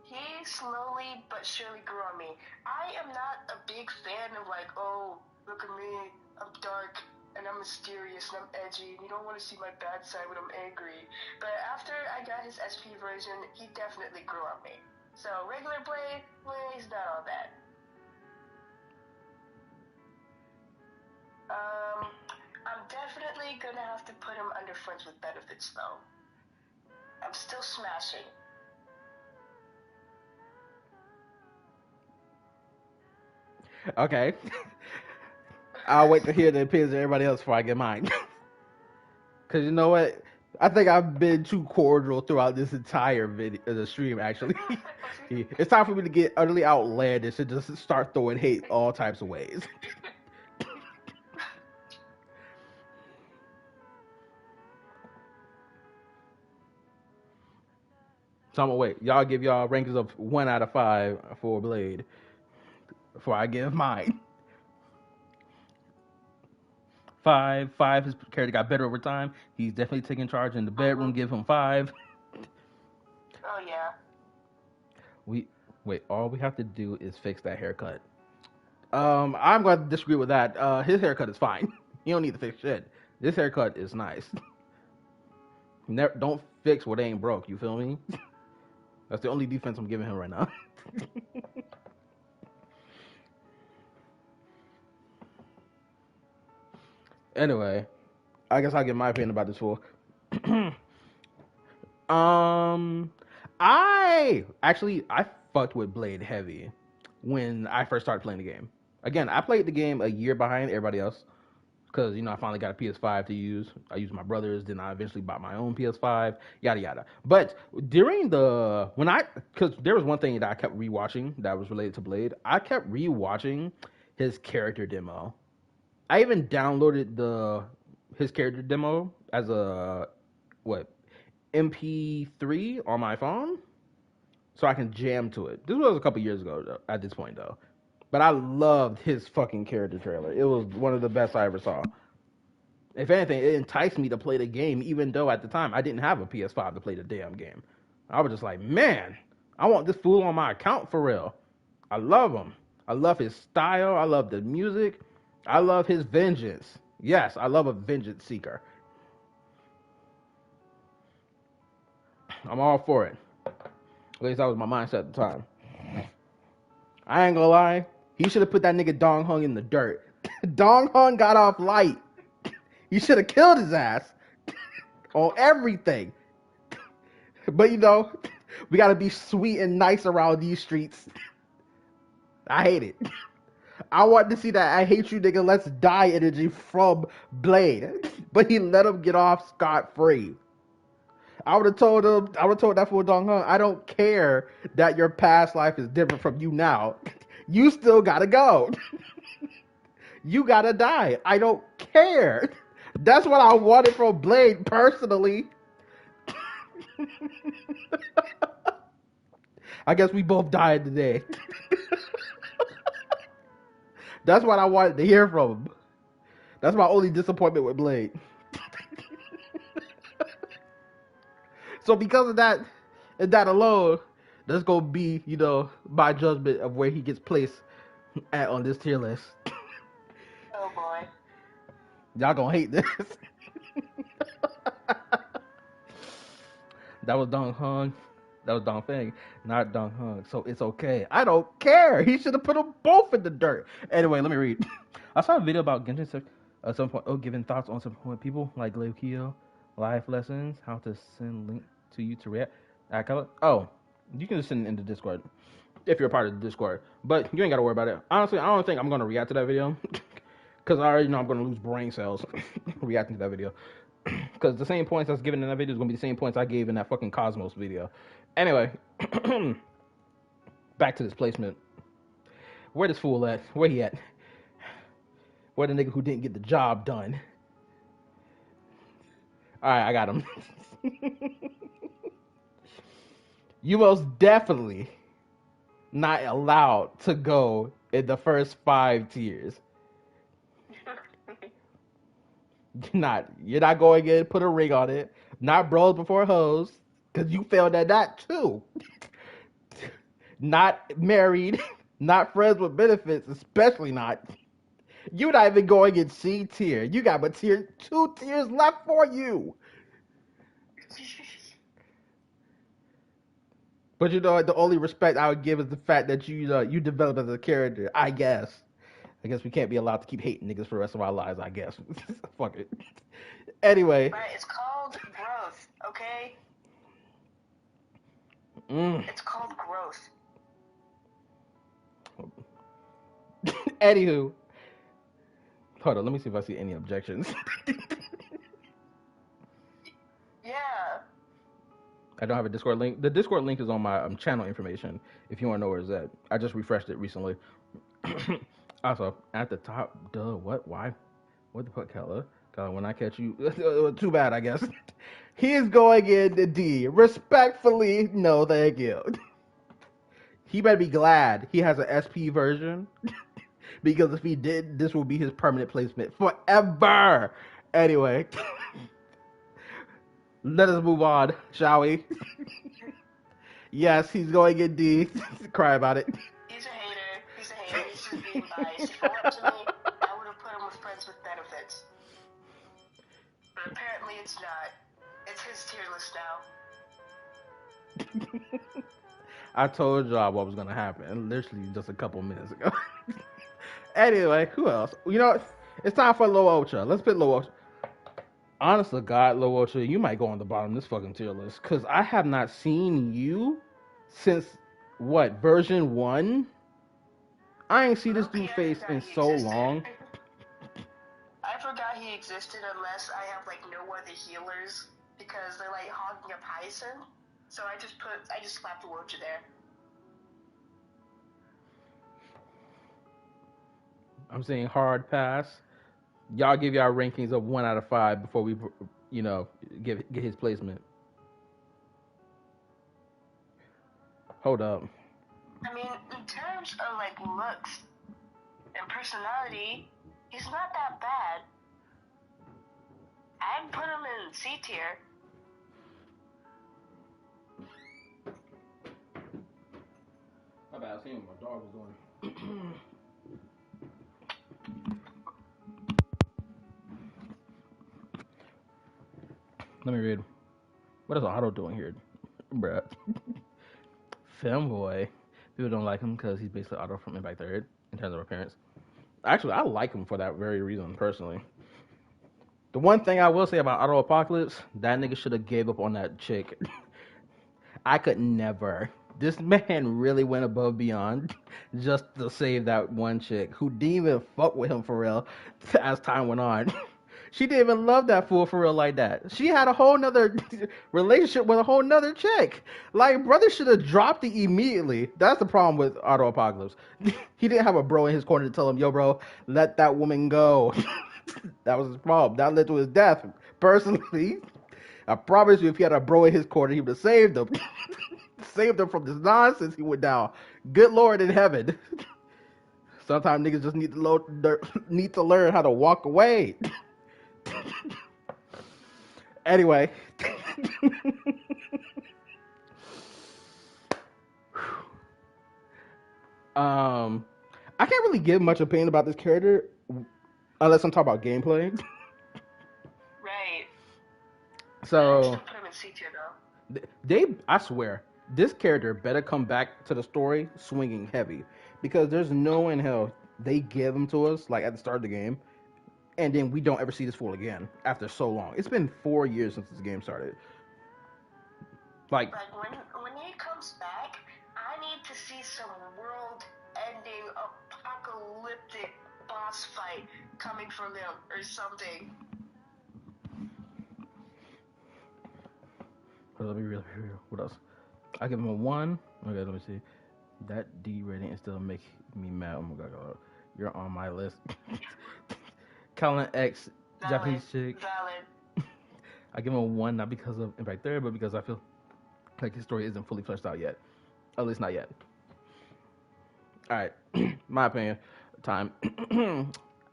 Speaker 2: He slowly but surely grew on me. I am not a big fan of like, oh, look at me, I'm dark and I'm mysterious and I'm edgy and you don't want to see my bad side when I'm angry. But after I got his SP version, he definitely grew on me. So regular Blade, well, he's not all that. I'm definitely gonna have to put him under friends with benefits though. I'm still smashing.
Speaker 1: Okay. I'll wait to hear the opinions of everybody else before I get mine. Because you know what? I think I've been too cordial throughout this entire the stream, actually. It's time for me to get utterly outlandish and just start throwing hate all types of ways. So I'm gonna wait. Y'all give y'all rankings of 1 out of 5 for Blade before I give mine. 5. His character got better over time. He's definitely taking charge in the bedroom. Give him 5.
Speaker 2: Oh yeah.
Speaker 1: All we have to do is fix that haircut. I'm going to disagree with that. His haircut is fine. You don't need to fix shit. This haircut is nice. Don't fix what ain't broke. You feel me? That's the only defense I'm giving him right now. Anyway, I guess I'll give my opinion about this fool. I fucked with Blade heavy when I first started playing the game. Again, I played the game a year behind everybody else because I finally got a PS5 to use. I used my brother's, then I eventually bought my own PS5, yada yada. But during because there was one thing that I kept rewatching that was related to Blade. I kept rewatching his character demo. I even downloaded his character demo as a MP3 on my phone, so I can jam to it. This was a couple years ago though, at this point though. But I loved his fucking character trailer. It was one of the best I ever saw. If anything, it enticed me to play the game, even though at the time I didn't have a PS5 to play the damn game. I was just like, man, I want this fool on my account for real. I love him. I love his style. I love the music. I love his vengeance. Yes, I love a vengeance seeker. I'm all for it. At least that was my mindset at the time. I ain't gonna lie. He should have put that nigga Dong Hung in the dirt. Dong Hung got off light. You should have killed his ass on everything. But you know, we gotta be sweet and nice around these streets. I hate it. I want to see that I hate you nigga, let's die energy from Blade. But he let him get off scot free. I would have told him, I would have told that fool Dong Hung, I don't care that your past life is different from you now. You still gotta go. You gotta die. I don't care. That's what I wanted from Blade personally. I guess we both died today. That's what I wanted to hear from him. That's my only disappointment with Blade. So because of that, and that alone, that's gonna be, you know, my judgment of where he gets placed at on this tier list.
Speaker 2: Oh boy.
Speaker 1: Y'all gonna hate this. That was Dong Hung. That was Dong Feng, not Dong Hung. So it's okay. I don't care. He should have put them both in the dirt. Anyway, let me read. I saw a video about Genshin at some point. Oh, giving thoughts on some point people like Leukio, life lessons, how to send link to you to react. Oh, you can just send it in the Discord if you're a part of the Discord. But you ain't gotta worry about it. Honestly, I don't think I'm gonna react to that video because I already know I'm gonna lose brain cells reacting to that video. Because the same points that's given in that video is gonna be the same points I gave in that fucking Cosmos video. Anyway, back to this placement. Where this fool at? Where he at? Where the nigga who didn't get the job done? All right, I got him. You most definitely not allowed to go in the first 5 tiers. You're not going in, put a ring on it. Not bros before hoes, because you failed at that too. Not married, not friends with benefits, especially not. You're not even going in C tier. You got but 2 tiers left for you. But you know, the only respect I would give is the fact that you develop as a character. I guess. We can't be allowed to keep hating niggas for the rest of our lives. I guess. Fuck it. Anyway.
Speaker 2: But it's called growth, okay? It's called growth.
Speaker 1: Anywho. Hold on, let me see if I see any objections.
Speaker 2: Yeah.
Speaker 1: I don't have a Discord link. The Discord link is on my channel information if you want to know where it's at. I just refreshed it recently. Also, at the top, what? Why? What the fuck, Kella? God, when I catch you, too bad, I guess. He is going in the D. Respectfully, no, thank you. He better be glad he has an SP version. Because if he did, this will be his permanent placement forever. Anyway, let us move on, shall we? Yes, he's going in D. Cry about it.
Speaker 2: He's a hater. He's just being biased. If it were up to me, I would have put him with friends with benefits. But apparently it's not. It's his tier list now.
Speaker 1: I told y'all what was gonna happen literally just a couple minutes ago. Anyway, who else? You know, it's time for Low Ultra. Let's put Low Ultra. Honest to God, Low Ultra, you might go on the bottom of this fucking tier list because I have not seen you since what version 1. I ain't see this dude face in so long.
Speaker 2: I forgot he existed unless I have like no other healers because they're like hogging up Hyacin. So I just slapped the Wocha there.
Speaker 1: I'm saying hard pass. Y'all give y'all rankings of 1 out of 5 before we, you know, get his placement. Hold up.
Speaker 2: I mean, in terms of like looks and personality, he's not that bad. I'd put him in C tier.
Speaker 1: My bad, I seen what my dog was doing. Let me read. What is Otto doing here, bruh? Femboy. People don't like him because he's basically Otto from Impact Third in terms of appearance. Actually, I like him for that very reason, personally. The one thing I will say about Auto Apocalypse, that nigga should have gave up on that chick. I could never. This man really went above beyond just to save that one chick who didn't even fuck with him for real as time went on. She didn't even love that fool for real like that. She had a whole nother relationship with a whole nother chick. Like, brother should have dropped it immediately. That's the problem with Auto Apocalypse. He didn't have a bro in his corner to tell him, yo, bro, let that woman go. That was his problem. That led to his death. Personally, I promise you, if he had a bro in his corner, he would have saved him. Saved him from this nonsense he went down. Good Lord in heaven. Sometimes niggas just need to learn how to walk away. Anyway. I can't really give much opinion about this character unless I'm talking about gameplay.
Speaker 2: Right.
Speaker 1: So
Speaker 2: I still put him in C tier though.
Speaker 1: I swear, this character better come back to the story swinging heavy, because there's no in hell they give him to us like at the start of the game, and then we don't ever see this fool again after so long. It's been 4 years since this game started. Like
Speaker 2: when he comes back, I need to see some world-ending apocalyptic boss fight coming from him or something.
Speaker 1: let me real. What else? I give him a 1. Okay, let me see. That D rating is still make me mad. Oh my god, you're on my list. Callan X,
Speaker 2: Valid.
Speaker 1: Japanese chick.
Speaker 2: Valid.
Speaker 1: I give him a 1, not because of Impact Third, but because I feel like his story isn't fully fleshed out yet. At least not yet. Alright, my opinion. Time.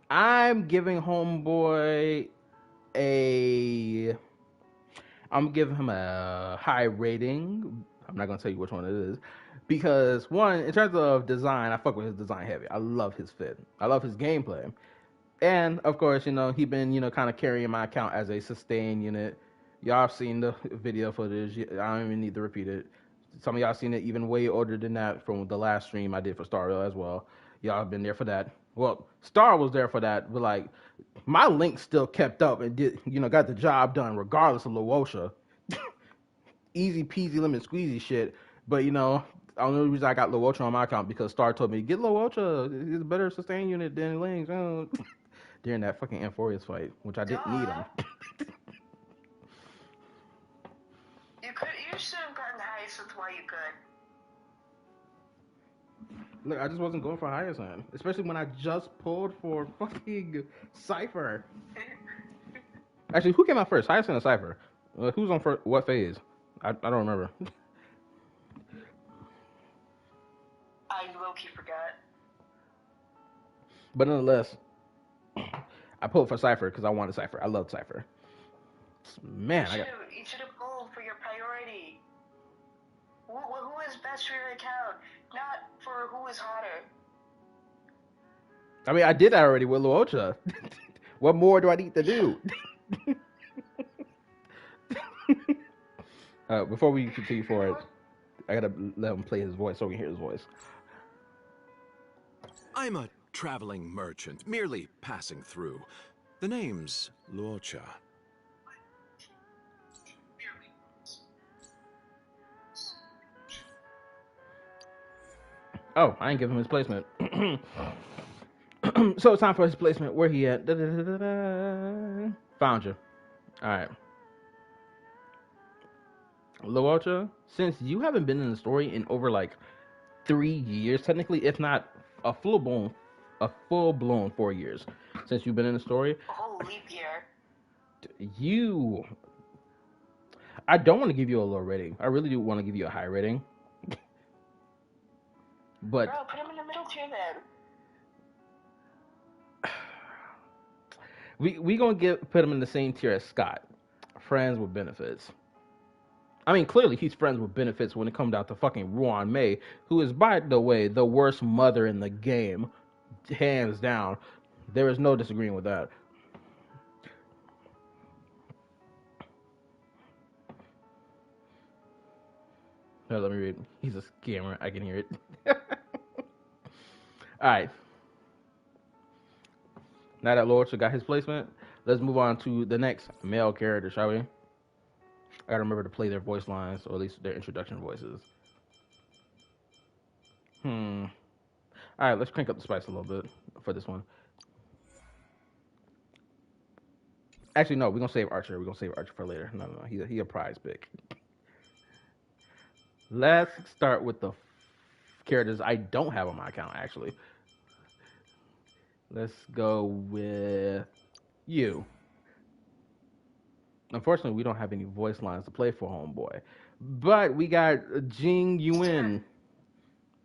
Speaker 1: I'm giving Homeboy I'm giving him a high rating. I'm not gonna tell you which one it is. Because one, in terms of design, I fuck with his design heavy. I love his fit. I love his gameplay. And of course, he been, kind of carrying my account as a sustain unit. Y'all have seen the video footage. I don't even need to repeat it. Some of y'all seen it even way older than that from the last stream I did for Star as well. Y'all have been there for that. Well, Star was there for that, but like my link still kept up and did, got the job done regardless of Luosha. Easy peasy lemon squeezy shit. But the only reason I got Luosha on my account because Star told me get Luosha. He's a better sustain unit than Link. During that fucking Amphorius fight, which I didn't need him.
Speaker 2: You should have gotten the Hyacinth while you could.
Speaker 1: Look, I just wasn't going for Hyacinth, especially when I just pulled for fucking Cypher. Actually, who came out first, Hyacinth or Cypher? Who's on what phase? I don't remember.
Speaker 2: I low-key forgot.
Speaker 1: But nonetheless, I pulled for Cypher because I wanted Cypher. I love Cypher. Man,
Speaker 2: you should have pulled for your priority. Who is best for your account, not for who is hotter.
Speaker 1: I mean, I did that already with Luocha. What more do I need to do? Before we continue forward, I gotta let him play his voice so we can hear his voice.
Speaker 6: I'm a traveling merchant, merely passing through. The name's Luocha.
Speaker 1: Oh, I ain't give him his placement. So it's time for his placement. Where he at? Found you. All right. Luocha, since you haven't been in the story in over like 3 years, technically, if not a full blown 4 years since you've been in the story.
Speaker 2: A whole leap year.
Speaker 1: I don't want to give you a low rating. I really do want to give you a high rating. But
Speaker 2: bro, put him in the middle tier
Speaker 1: then. we gonna put him in the same tier as Scott. Friends with benefits. I mean, clearly he's friends with benefits when it comes down to fucking Ruan Mei, who is, by the way, the worst mother in the game, hands down. There is no disagreeing with that. Here, let me read. He's a scammer. I can hear it. All right. Now that Lord got his placement, let's move on to the next male character, shall we? I gotta remember to play their voice lines, or at least their introduction voices. Hmm. All right, let's crank up the spice a little bit for this one. Actually, no, we're gonna save Archer. We're gonna save Archer for later. No, no, no. He a prize pick. Let's start with the characters I don't have on my account, actually. Let's go with you. Unfortunately, we don't have any voice lines to play for Homeboy. But we got Jing Yuan.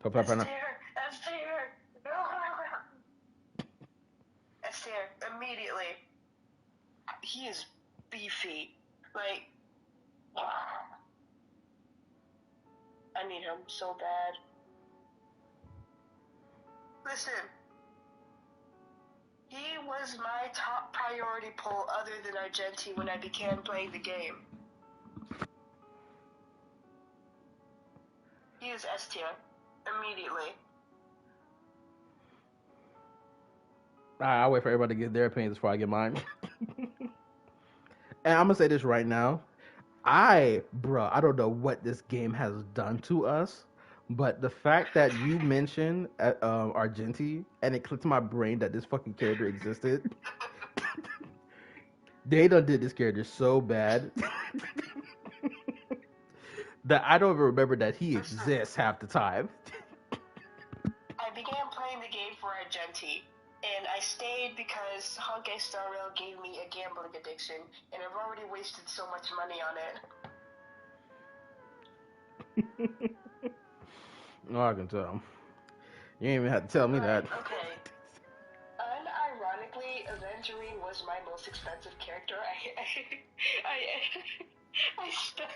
Speaker 2: S tier, immediately. He is beefy. Like, I need him so bad. Listen, he was my top priority pull other than Argenti when I began playing the game. He is S tier, immediately.
Speaker 1: I'll wait for everybody to get their opinions before I get mine. And I'm gonna say this right now. I don't know what this game has done to us, but the fact that you mentioned Argenti and it clicked in my brain that this fucking character existed, they done did this character so bad that I don't even remember that he exists half the time.
Speaker 2: I began playing the game for Argenti, and I stayed because Honkai Star Rail gave me a gambling addiction, and I've already wasted so much money on
Speaker 1: it. No, I can tell. You ain't even have to tell me that.
Speaker 2: Okay. Unironically, Avengerine was my most expensive character. I spent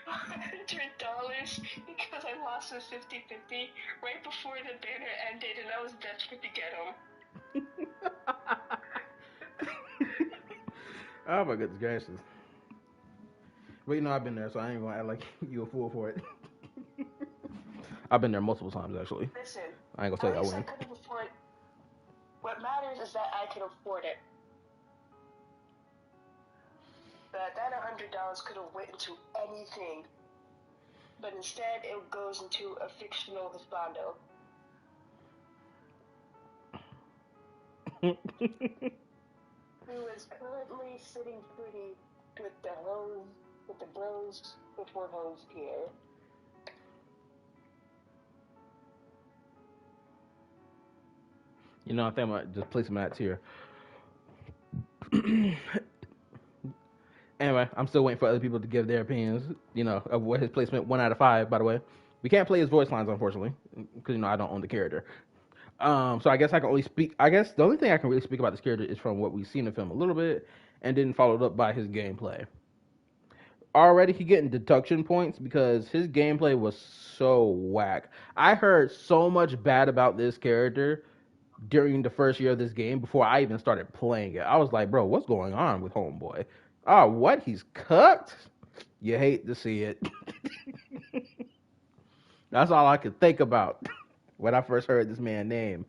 Speaker 2: $100 because I lost a 50-50 right before the banner ended, and I was desperate to get him.
Speaker 1: Oh my goodness gracious. But you know, I've been there, so I ain't gonna act like you a fool for it. I've been there multiple times, actually.
Speaker 2: Listen,
Speaker 1: I ain't gonna tell you I win.
Speaker 2: I couldn't afford. What matters is that I can afford it. That $100 could have went into anything, but instead it goes into a fictional husbando. Who is currently sitting pretty with the bros before hoes here.
Speaker 1: You know, I think I might just place him at tier. Anyway, I'm still waiting for other people to give their opinions, you know, of what his placement 1 out of 5, by the way. We can't play his voice lines, unfortunately, because, you know, I don't own the character. So I guess I can only speak, I guess the only thing I can really speak about this character is from what we've seen in the film a little bit, and then followed up by his gameplay. Already he getting deduction points because his gameplay was so whack. I heard so much bad about this character during the first year of this game before I even started playing it. I was like, bro, what's going on with Homeboy? Oh, what? He's cooked? You hate to see it. That's all I could think about when I first heard this man's name.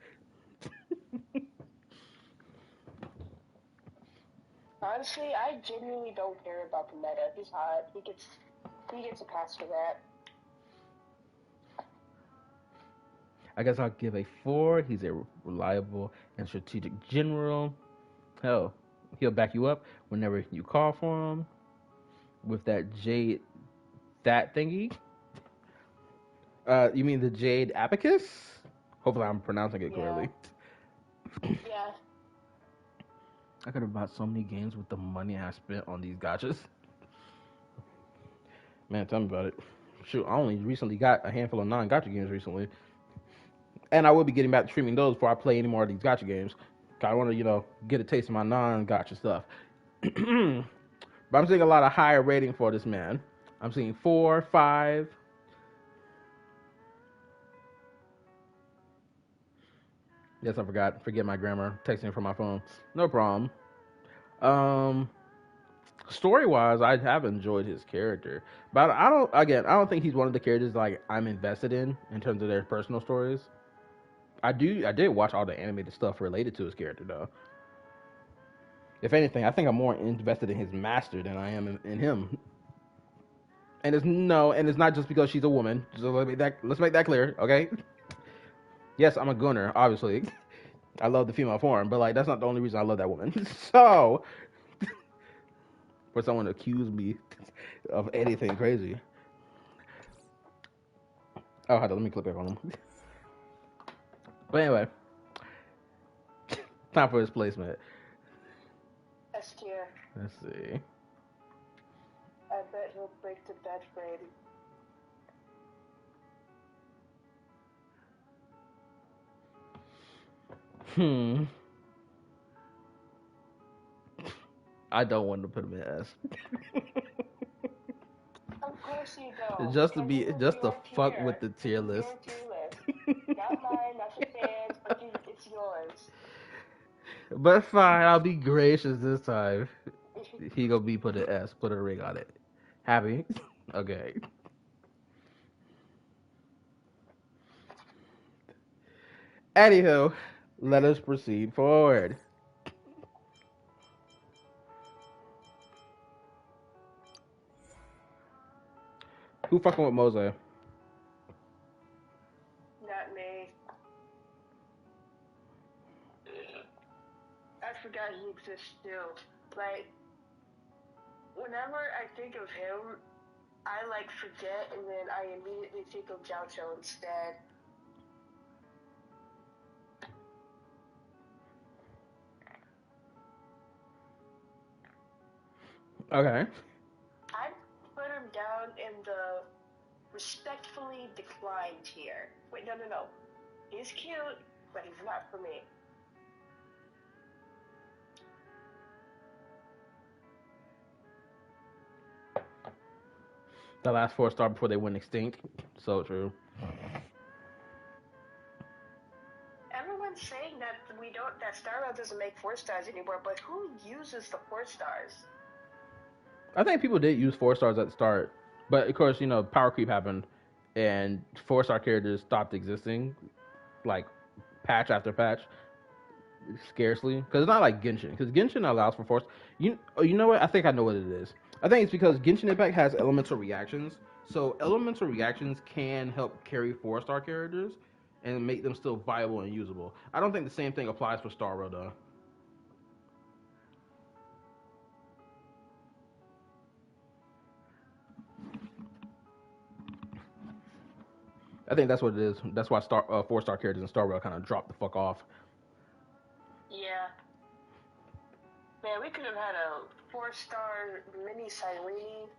Speaker 2: Honestly, I genuinely don't care about the meta. He's hot. He gets a pass for that.
Speaker 1: I guess I'll give a 4. He's a reliable and strategic general. Hell, he'll back you up whenever you call for him with that jade, that thingy. You mean the jade abacus? Hopefully, I'm pronouncing it clearly.
Speaker 2: Yeah.
Speaker 1: I could have bought so many games with the money I spent on these gachas. Man, tell me about it. Shoot, I only recently got a handful of non-gacha games recently. And I will be getting back to streaming those before I play any more of these gacha games. I want to, you know, get a taste of my non-gacha stuff. But I'm seeing a lot of higher rating for this man. I'm seeing 4, 5. Yes, I forgot. Forget my grammar. Texting from my phone. No problem. Um, Story wise, I have enjoyed his character, but I don't. Again, I don't think he's one of the characters like I'm invested in terms of their personal stories. I do. I did watch all the animated stuff related to his character though. If anything, I think I'm more invested in his master than I am in him. And it's no, and it's not just because she's a woman. So let's make that clear, okay? Yes, I'm a gunner, obviously. I love the female form, but like that's not the only reason I love that woman. So for someone to accuse me of anything crazy. Oh, hold on, let me click back on him. But anyway, time for his placement.
Speaker 2: S tier.
Speaker 1: Let's see.
Speaker 2: I bet he'll break the bed frame.
Speaker 1: I don't want to put him in S.
Speaker 2: Of course you don't.
Speaker 1: Just to
Speaker 2: Because
Speaker 1: be,
Speaker 2: it will
Speaker 1: just
Speaker 2: be
Speaker 1: to
Speaker 2: your
Speaker 1: fuck
Speaker 2: tier.
Speaker 1: with the tier list.
Speaker 2: Your tier list. Not mine, not the fans, but it's yours.
Speaker 1: But fine, I'll be gracious this time. He gonna be put an S, put a ring on it. Happy? Okay. Anywho, let us proceed forward. Who fucking with Mose?
Speaker 2: Not me. I forgot he exists too. Like, whenever I think of him, I like forget and then I immediately think of Jiaoqiu instead.
Speaker 1: Okay.
Speaker 2: I put him down in the respectfully declined tier. Wait, no. He's cute, but he's not for me.
Speaker 1: The last 4-star before they went extinct. So true.
Speaker 2: Everyone's saying that that Star Rail doesn't make 4 stars anymore, but who uses the 4 stars?
Speaker 1: I think people did use 4 stars at the start, but of course, power creep happened, and 4-star characters stopped existing, like patch after patch, scarcely. Because it's not like Genshin. Because Genshin allows for force. You know what? I think I know what it is. I think it's because Genshin Impact has elemental reactions, so elemental reactions can help carry 4-star characters and make them still viable and usable. I don't think the same thing applies for Star Rail though. I think that's what it is. That's why 4-star characters in Star Rail kind of drop the fuck off.
Speaker 2: Yeah. Man, we could have had a 4-star mini Cyrene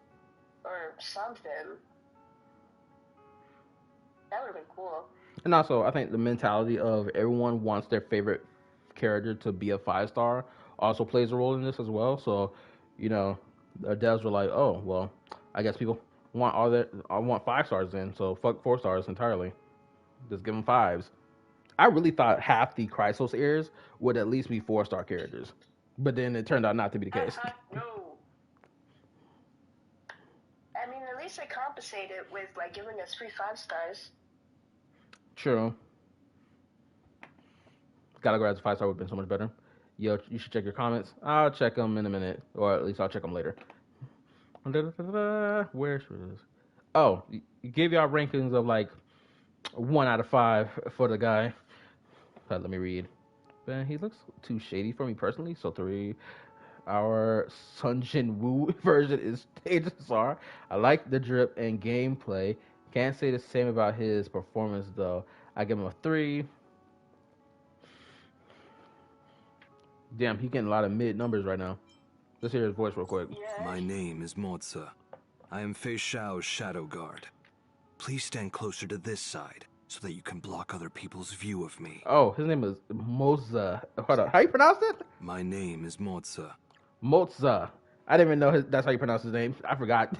Speaker 2: or something. That would have been cool.
Speaker 1: And also, I think the mentality of everyone wants their favorite character to be a 5-star also plays a role in this as well. So, the devs were like, oh, well, I guess people I want 5 stars then, so fuck 4 stars entirely. Just give them 5s. I really thought half the Chrysos heirs would at least be 4-star characters, but then it turned out not to be the case.
Speaker 2: No. I mean, at least they compensated with like giving us 3 5-stars.
Speaker 1: True. Gotta go as a 5-star would have been so much better. Yo, you should check your comments. I'll check them in a minute, or at least I'll check them later. Where is? Oh, you gave y'all rankings of like 1 out of 5 for the guy. Let me read. Man, he looks too shady for me personally. So 3. Our Sun Jin Woo version is HSR. I like the drip and gameplay. Can't say the same about his performance though. I give him a 3. Damn, he getting a lot of mid numbers right now. Let's hear his voice real quick.
Speaker 2: Yeah.
Speaker 6: My name is Moza. I am Fei Shao's shadow guard. Please stand closer to this side so that you can block other people's view of me.
Speaker 1: Oh, his name is Moza. Hold on, how you pronounce it?
Speaker 6: My name is Moza.
Speaker 1: Moza. I didn't even know that's how you pronounce his name. I forgot.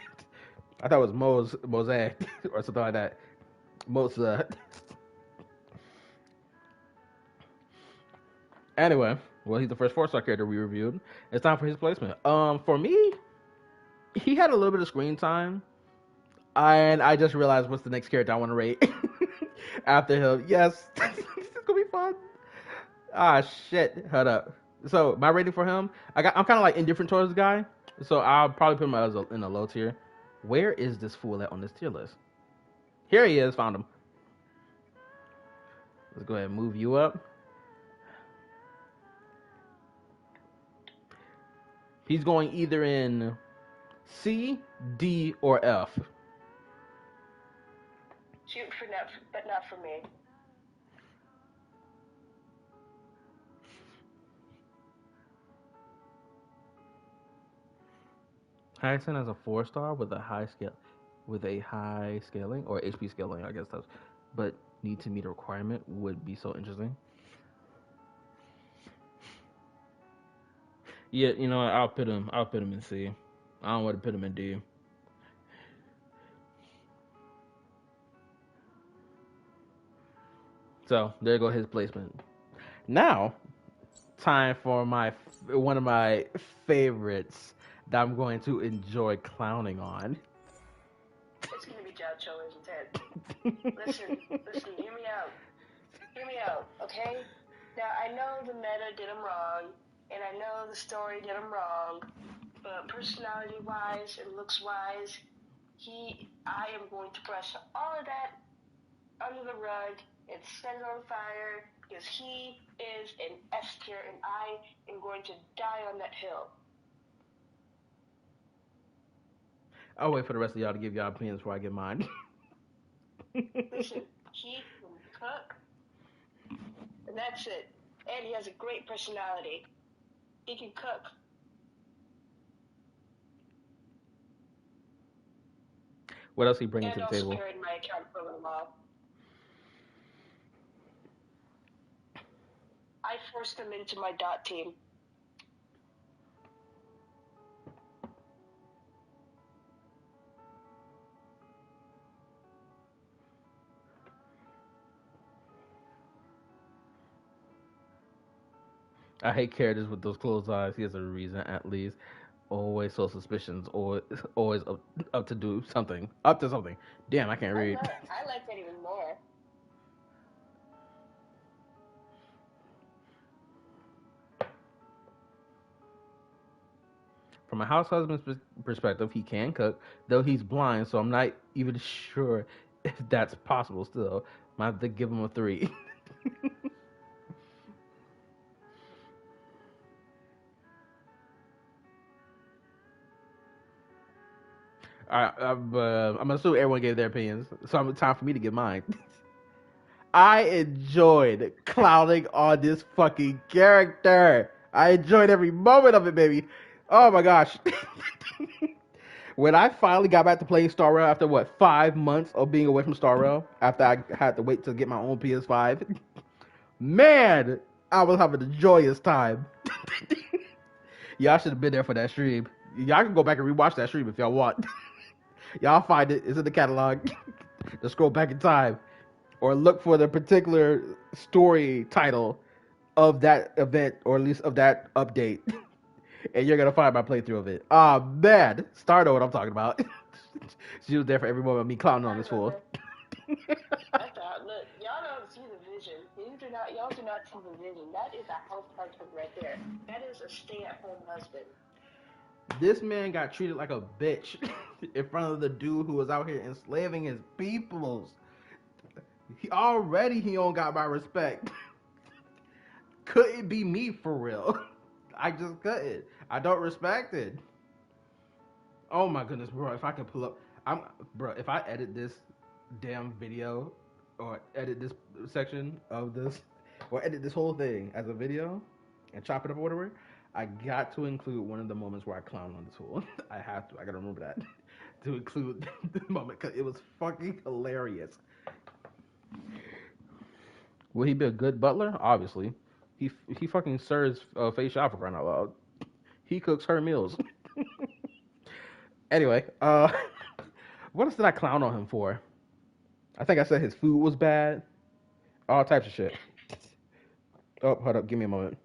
Speaker 1: I thought it was Mosaic or something like that. Moza. Anyway, well, he's the first 4-star character we reviewed. It's time for his placement. For me, he had a little bit of screen time, and I just realized what's the next character I want to rate after him. Yes, it's gonna be fun. Ah, shit. Hold up. So my rating for him, I'm kind of like indifferent towards the guy, so I'll probably put him as in a low tier. Where is this fool at on this tier list? Here he is. Found him. Let's go ahead and move you up. He's going either in C, D, or F.
Speaker 2: Shoot for net, but not for me.
Speaker 1: Hyacinth has a 4-star with a high scaling or HP scaling, I guess that's. But need to meet a requirement would be so interesting. Yeah, you know what? I'll put him. I'll put him in C. I don't want to put him in D. So there go his placement. Now, time for one of my favorites that I'm going to enjoy clowning on.
Speaker 2: It's gonna be Gaucho, isn't it? listen, hear me out, okay? Now, I know the meta did him wrong, and I know the story did him wrong, but personality-wise and looks-wise, I am going to brush all of that under the rug and set it on fire, because he is an S tier, and I am going to die on that hill.
Speaker 1: I'll wait for the rest of y'all to give y'all opinions before I give mine.
Speaker 2: Listen, he can cook, and that's it. And he has a great personality. He can cook.
Speaker 1: What else he bringing
Speaker 2: And
Speaker 1: to the
Speaker 2: also
Speaker 1: table?
Speaker 2: carried my account for a little while. I forced him into my dot team.
Speaker 1: I hate characters with those closed eyes. He has a reason, at least. Always so suspicions. Always up to do something. Up to something. Damn, I can't read.
Speaker 2: I like that even more.
Speaker 1: From a house husband's perspective, he can cook, though he's blind, so I'm not even sure if that's possible still. Might have to give him a 3. I'm gonna assume everyone gave their opinions, so it's time for me to give mine. I enjoyed clowning on this fucking character. I enjoyed every moment of it, baby. Oh my gosh. When I finally got back to playing Star Rail after what 5 months of being away from Star Rail, after I had to wait to get my own PS5, man, I was having a joyous time. Y'all should have been there for that stream. Y'all can go back and rewatch that stream if y'all want. Y'all find it. It's in the catalog. Just scroll back in time, or look for the particular story title of that event, or at least of that update, and you're gonna find my playthrough of it. Ah, man, Star know what I'm talking about. She was there for every moment of me clowning on this fool.
Speaker 2: I thought, look, y'all don't see the vision. Y'all do not see the vision. That is a house husband right there. That is a stay-at-home husband.
Speaker 1: This man got treated like a bitch in front of the dude who was out here enslaving his peoples. He don't got my respect. Couldn't be me for real. I just couldn't. I don't respect it. Oh my goodness, bro! If I could pull up, if I edit this damn video, or edit this section of this, or edit this whole thing as a video, and chop it up or whatever, I got to include one of the moments where I clown on this fool. I have to. I gotta remember that to include the moment because it was fucking hilarious. Will he be a good butler? Obviously. He fucking serves Faye Shaw for crying out loud. He cooks her meals. Anyway, What else did I clown on him for? I think I said his food was bad. All types of shit. Oh, hold up. Give me a moment.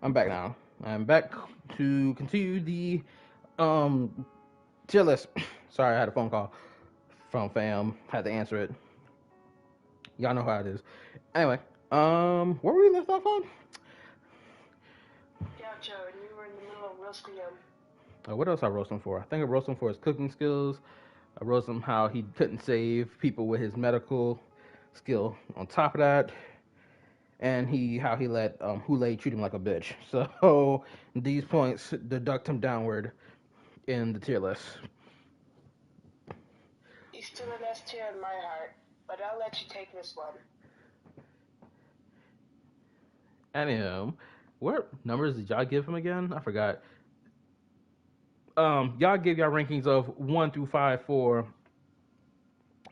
Speaker 1: I'm back now. I'm back to continue the tier list. Sorry, I had a phone call from fam. Had to answer it. Y'all know how it is. Anyway, where were we left off on?
Speaker 2: Yeah, Joe, and you were in the middle of roasting him.
Speaker 1: What else I roast him for? I think I roast him for his cooking skills. I roast him how he couldn't save people with his medical skill. On top of that, and how he let Hule treat him like a bitch. So these points deduct him downward in the tier list.
Speaker 2: He's still an S tier in my heart, but I'll let you take this one.
Speaker 1: Anyhow, what numbers did y'all give him again? I forgot. Y'all give y'all rankings of 1 through 5 for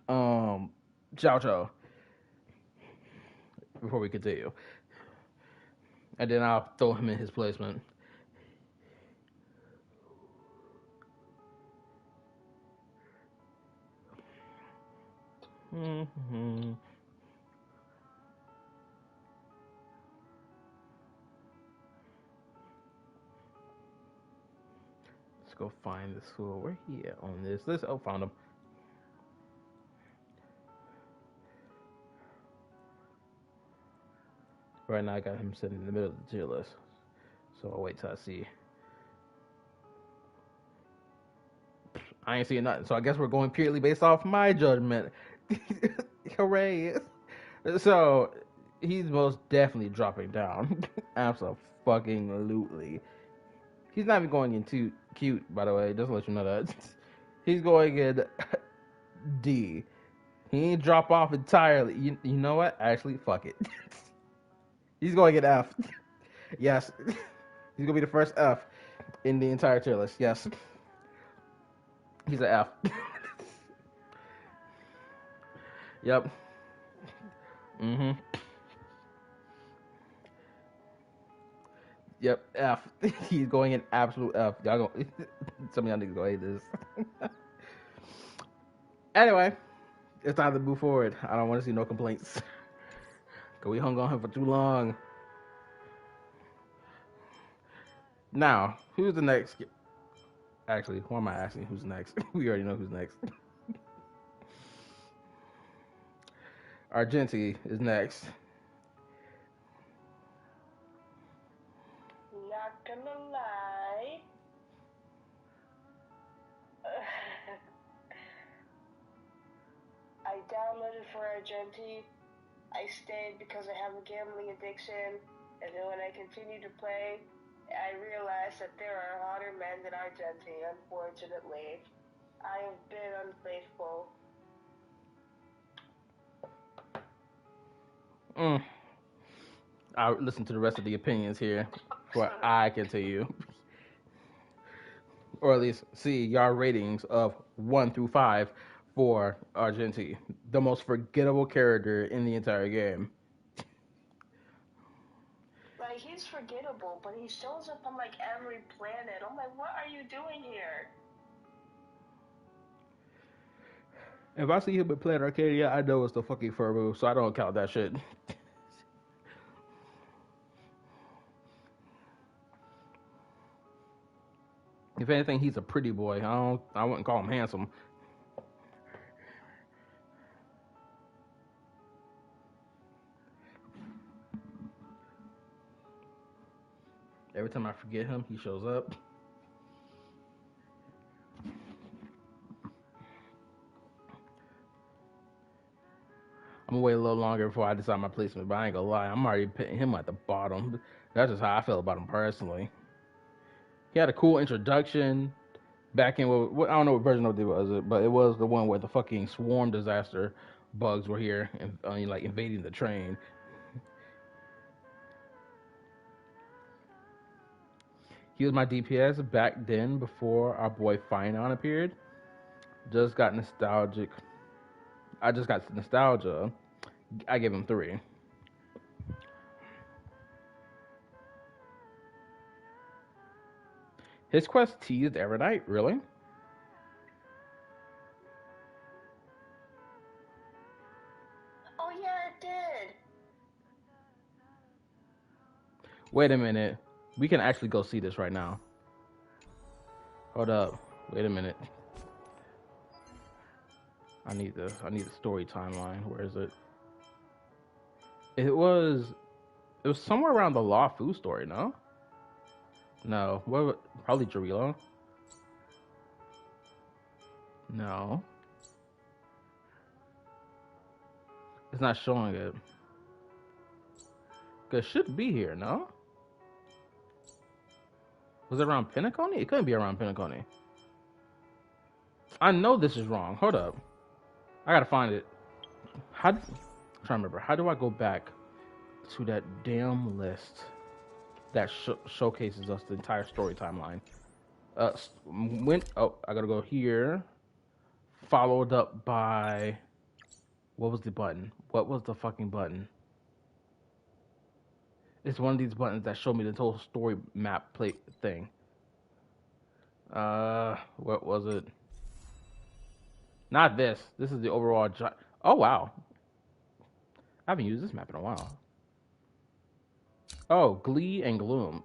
Speaker 1: Zhao Zhou before we continue, and then I'll throw him in his placement. Mm-hmm. Let's go find this fool. Where he at on this list? Oh, found him. Right now, I got him sitting in the middle of the tier list. So I'll wait till I see. I ain't seeing nothing. So I guess we're going purely based off my judgment. Hooray. So he's most definitely dropping down. Absolutely. He's not even going in too cute, by the way. Just to let you know that. He's going in D. He ain't drop off entirely. You know what? Actually, fuck it. He's going in F. Yes. He's going to be the first F in the entire tier list. Yes. He's an F. Yep. Mm-hmm. Yep. F. He's going in absolute F. Y'all go. Some of y'all niggas go hate this. Anyway, it's time to move forward. I don't want to see no complaints. Cause we hung on him for too long. Now, who's the next? Actually, why am I asking who's next? We already know who's next. Argenti is next.
Speaker 2: Not gonna lie. I downloaded for Argenti. I stayed because I have a gambling addiction, and then when I continue to play, I realized that there are hotter men than Argenti, unfortunately. I have been unfaithful.
Speaker 1: I'll listen to the rest of the opinions here, what I can tell you. Or at least see y'all ratings of 1 through 5 for Argenti, the most forgettable character in the entire game.
Speaker 2: Like, he's forgettable, but he shows up on, like, every planet. I'm like, what are you doing here?
Speaker 1: If I see him in Planet Arcadia, I know it's the fucking Furbo, so I don't count that shit. If anything, he's a pretty boy. I wouldn't call him handsome. Every time I forget him, he shows up. I'm gonna wait a little longer before I decide my placement, but I ain't gonna lie, I'm already putting him at the bottom. That's just how I feel about him personally. He had a cool introduction back in what I don't know what version of it was, but it was the one where the fucking swarm disaster bugs were here and like invading the train. He was my DPS back then before our boy Finon appeared. Just got nostalgic. I just got nostalgia. I gave him 3. His quest teased Erudite, really?
Speaker 2: Oh, yeah, it did.
Speaker 1: Wait a minute. We can actually go see this right now. Hold up. Wait a minute. I need the story timeline. Where is it? It was somewhere around the Law Fu story, no? No. What, probably Jarilo? No. It's not showing it. It should be here, no? Was it around Penacony? It couldn't be around Penacony. I know this is wrong. Hold up. I gotta find it. I'm trying to remember. How do I go back to that damn list that showcases us the entire story timeline? I gotta go here. Followed up by, what was the button? What was the fucking button? It's one of these buttons that show me the total story map plate thing. What was it? Not this. This is the overall. Oh wow, I haven't used this map in a while. Oh, Glee and Gloom,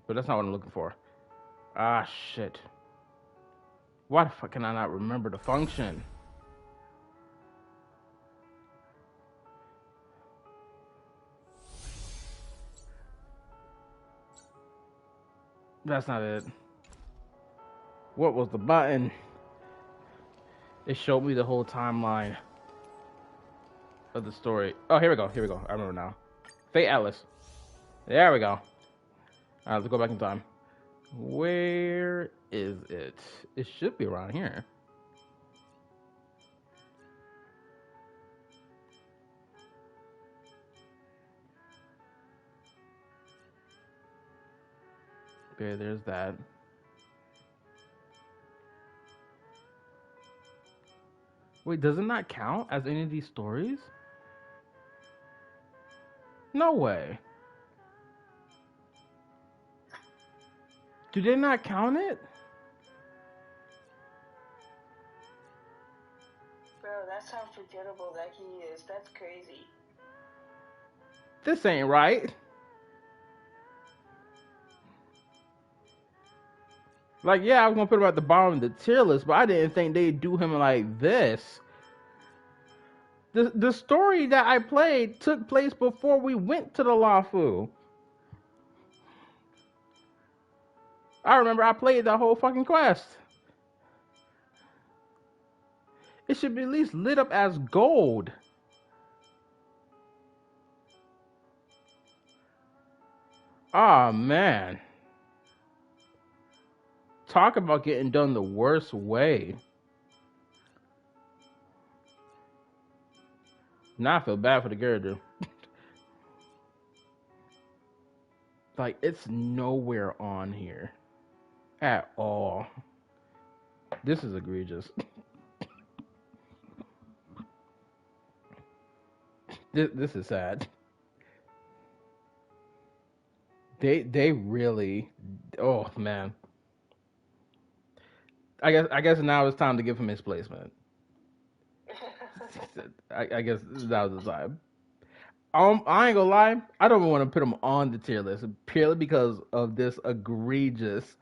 Speaker 1: but that's not what I'm looking for. Ah shit. Why the fuck can I not remember the function? That's not it. What was the button? It showed me the whole timeline of the story. Oh, here we go. Here we go. I remember now. Fate Atlas. There we go. Alright, let's go back in time. Where is it? It should be around here. Okay, there's that. Wait, does it not count as any of these stories? No way. Do they not count it?
Speaker 2: Bro, that's how forgettable that he is. That's crazy.
Speaker 1: This ain't right. Like, yeah, I was gonna put him at the bottom of the tier list, but I didn't think they'd do him like this. The story that I played took place before we went to the Lafu. I remember I played the whole fucking quest. It should be at least lit up as gold. Ah, man. Talk about getting done the worst way. Now I feel bad for the character. Like, it's nowhere on here at all. This is egregious. This is sad. They really, oh man. I guess now it's time to give him his placement. I guess that was the time. I ain't gonna lie, I don't even want to put him on the tier list purely because of this egregious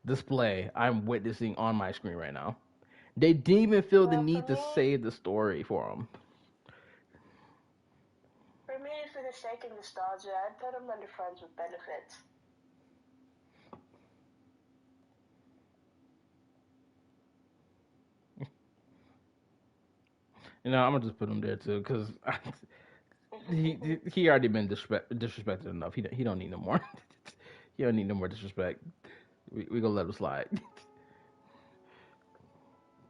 Speaker 1: display I'm witnessing on my screen right now. They didn't even feel the need to save the story for him.
Speaker 2: For me, for the sake of nostalgia, I'd put him under Friends with Benefits.
Speaker 1: You know, I'm gonna just put him there too, cause he already been disrespected enough. He don't need no more. He don't need no more disrespect. We gonna let him slide.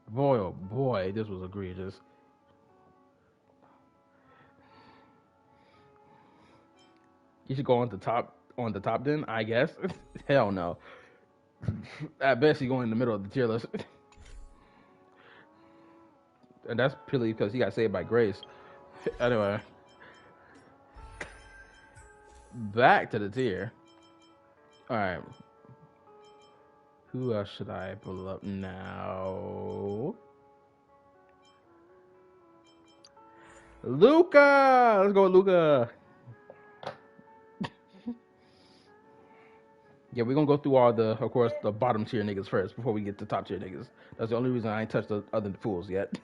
Speaker 1: Boy, oh boy, this was egregious. You should go on the top then, I guess. Hell no. At best, you go in the middle of the tier list. And that's purely because he got saved by grace. Anyway. Back to the tier. Alright. Who else should I pull up now? Luca! Let's go with Luca. Yeah, we're gonna go through all the, of course, the bottom tier niggas first before we get to top tier niggas. That's the only reason I ain't touched the other fools yet.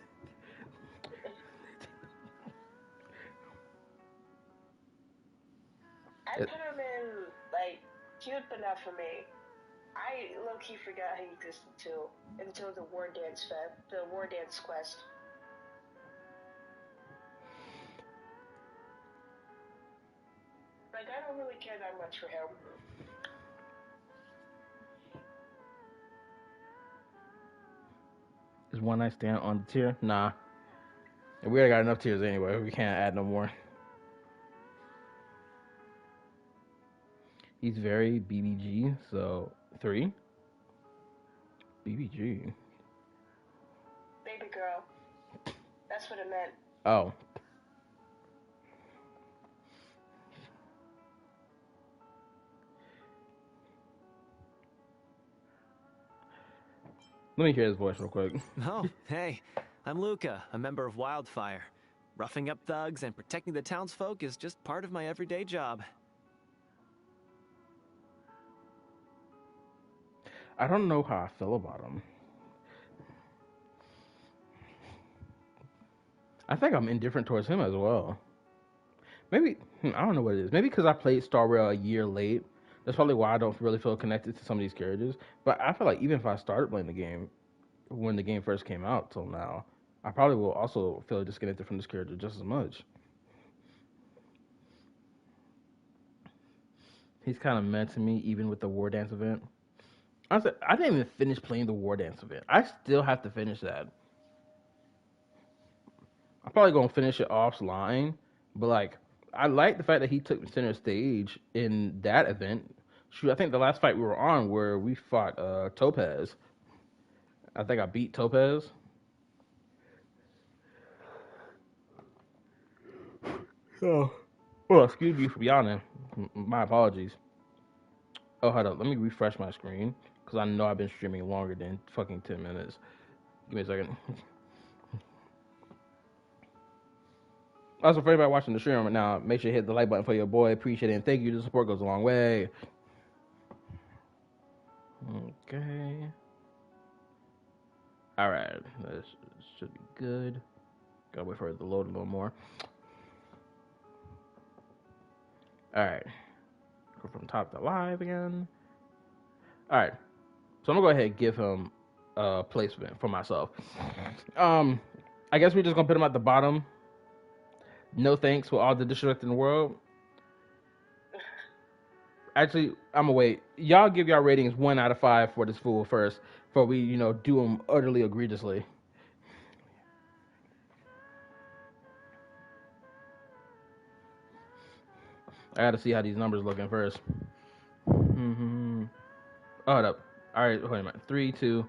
Speaker 2: I put him in, like, cute, but not for me. I low-key forgot he existed too until the War Dance quest. Like, I don't really care that much for him.
Speaker 1: Is one night stand on the tier? Nah. We already got enough tiers anyway. We can't add no more. He's very BBG, so 3. BBG.
Speaker 2: Baby girl. That's what it meant.
Speaker 1: Oh. Let me hear his voice real quick.
Speaker 7: Oh, hey, I'm Luca, a member of Wildfire. Roughing up thugs and protecting the townsfolk is just part of my everyday job.
Speaker 1: I don't know how I feel about him. I think I'm indifferent towards him as well. Maybe, I don't know what it is. Maybe because I played Star Rail a year late. That's probably why I don't really feel connected to some of these characters. But I feel like even if I started playing the game when the game first came out till now, I probably will also feel disconnected from this character just as much. He's kind of meant to me, even with the War Dance event. Honestly, I didn't even finish playing the War Dance event. I still have to finish that. I'm probably gonna finish it offline, but like, I like the fact that he took center stage in that event. Shoot, I think the last fight we were on where we fought Topaz. I think I beat Topaz. Oh, well, excuse me for yawning. My apologies. Oh, hold up. Let me refresh my screen because I know I've been streaming longer than fucking 10 minutes. Give me a second. Also, for everybody watching the stream right now, make sure you hit the like button for your boy. Appreciate it. And thank you. The support goes a long way. Okay. All right. This should be good. Gotta wait for it to load a little more. All right. Go from top to live again. All right. So I'm gonna go ahead and give him a placement for myself. I guess we're just gonna put him at the bottom. No thanks for all the disrespect in the world. Actually, I'm gonna wait. Y'all give y'all ratings 1 out of 5 for this fool first, before we, do him utterly egregiously. I gotta see how these numbers looking first. Mm-hmm. Oh, hold up. All right, wait a minute. 3, 2.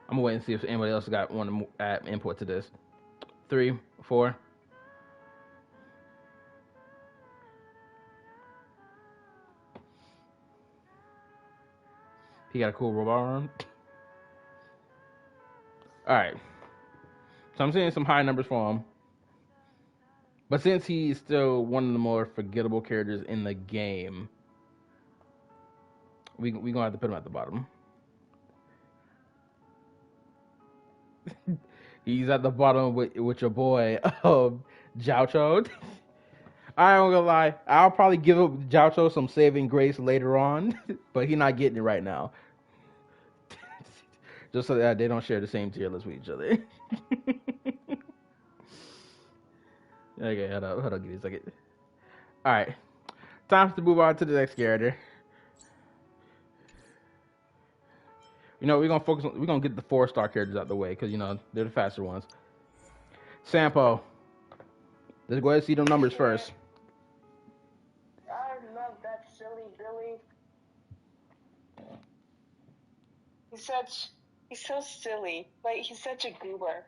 Speaker 1: I'm gonna wait and see if anybody else got one to add input to this. 3, 4. He got a cool robot arm. All right. So I'm seeing some high numbers for him. But since he's still one of the more forgettable characters in the game, we gonna have to put him at the bottom. He's at the bottom with your boy, Jiao. I ain't gonna lie. I'll probably give Jiao some saving grace later on, but he's not getting it right now. Just so that they don't share the same tier list with each other. Okay, hold on, give me a second. All right, time to move on to the next character. We're gonna focus on, we're gonna get the 4-star characters out the way because they're the faster ones. Sampo, let's go ahead and see them numbers first.
Speaker 2: I love that silly Billy. He's so silly. Like, he's such a goober.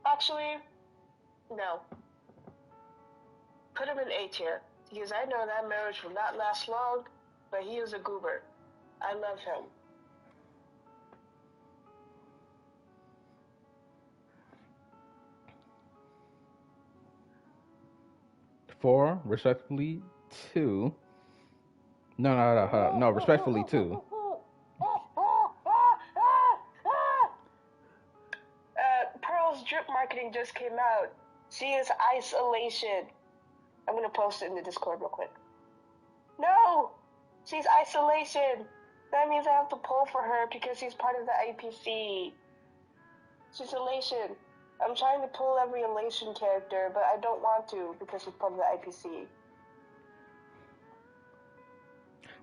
Speaker 2: Actually, no. Put him in A tier, because I know that marriage will not last long, but he is a goober. I love him.
Speaker 1: 4, respectively 2. No, respectfully too.
Speaker 2: Pearl's drip marketing just came out. She is isolation. I'm gonna post it in the Discord real quick. No! She's isolation. That means I have to pull for her because she's part of the IPC. She's elation. I'm trying to pull every elation character, but I don't want to because she's part of the IPC.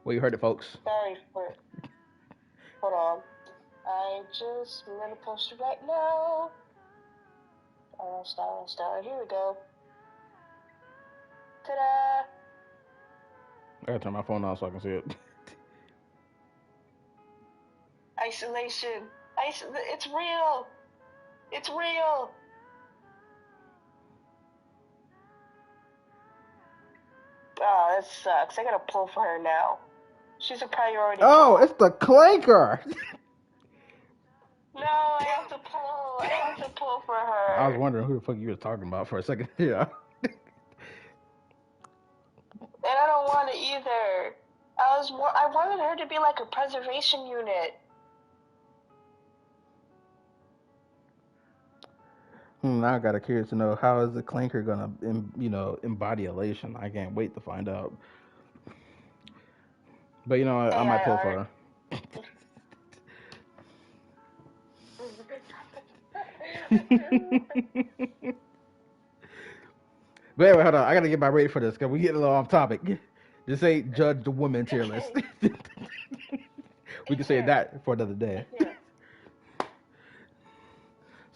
Speaker 1: Well, you heard it, folks.
Speaker 2: Sorry for it. Hold on. I'm gonna post it right now. Star. Here we go. Ta-da!
Speaker 1: I gotta turn my phone on so I can see it.
Speaker 2: Isolation. It's real. It's real. Oh, that sucks. I gotta pull for her now. She's a priority.
Speaker 1: Oh, it's the clanker.
Speaker 2: No, I have to pull. I have to pull for her.
Speaker 1: I was wondering who the fuck you were talking about for a second. Yeah.
Speaker 2: And I don't want it either. I wanted her to be like a preservation unit.
Speaker 1: Now I got curious to know how is the clanker gonna, embody elation. I can't wait to find out. But I might pull for her. But anyway, hold on. I gotta get my ready for this because we get a little off topic. Just say judge the woman tier list. We can say that for another day.
Speaker 2: Yeah.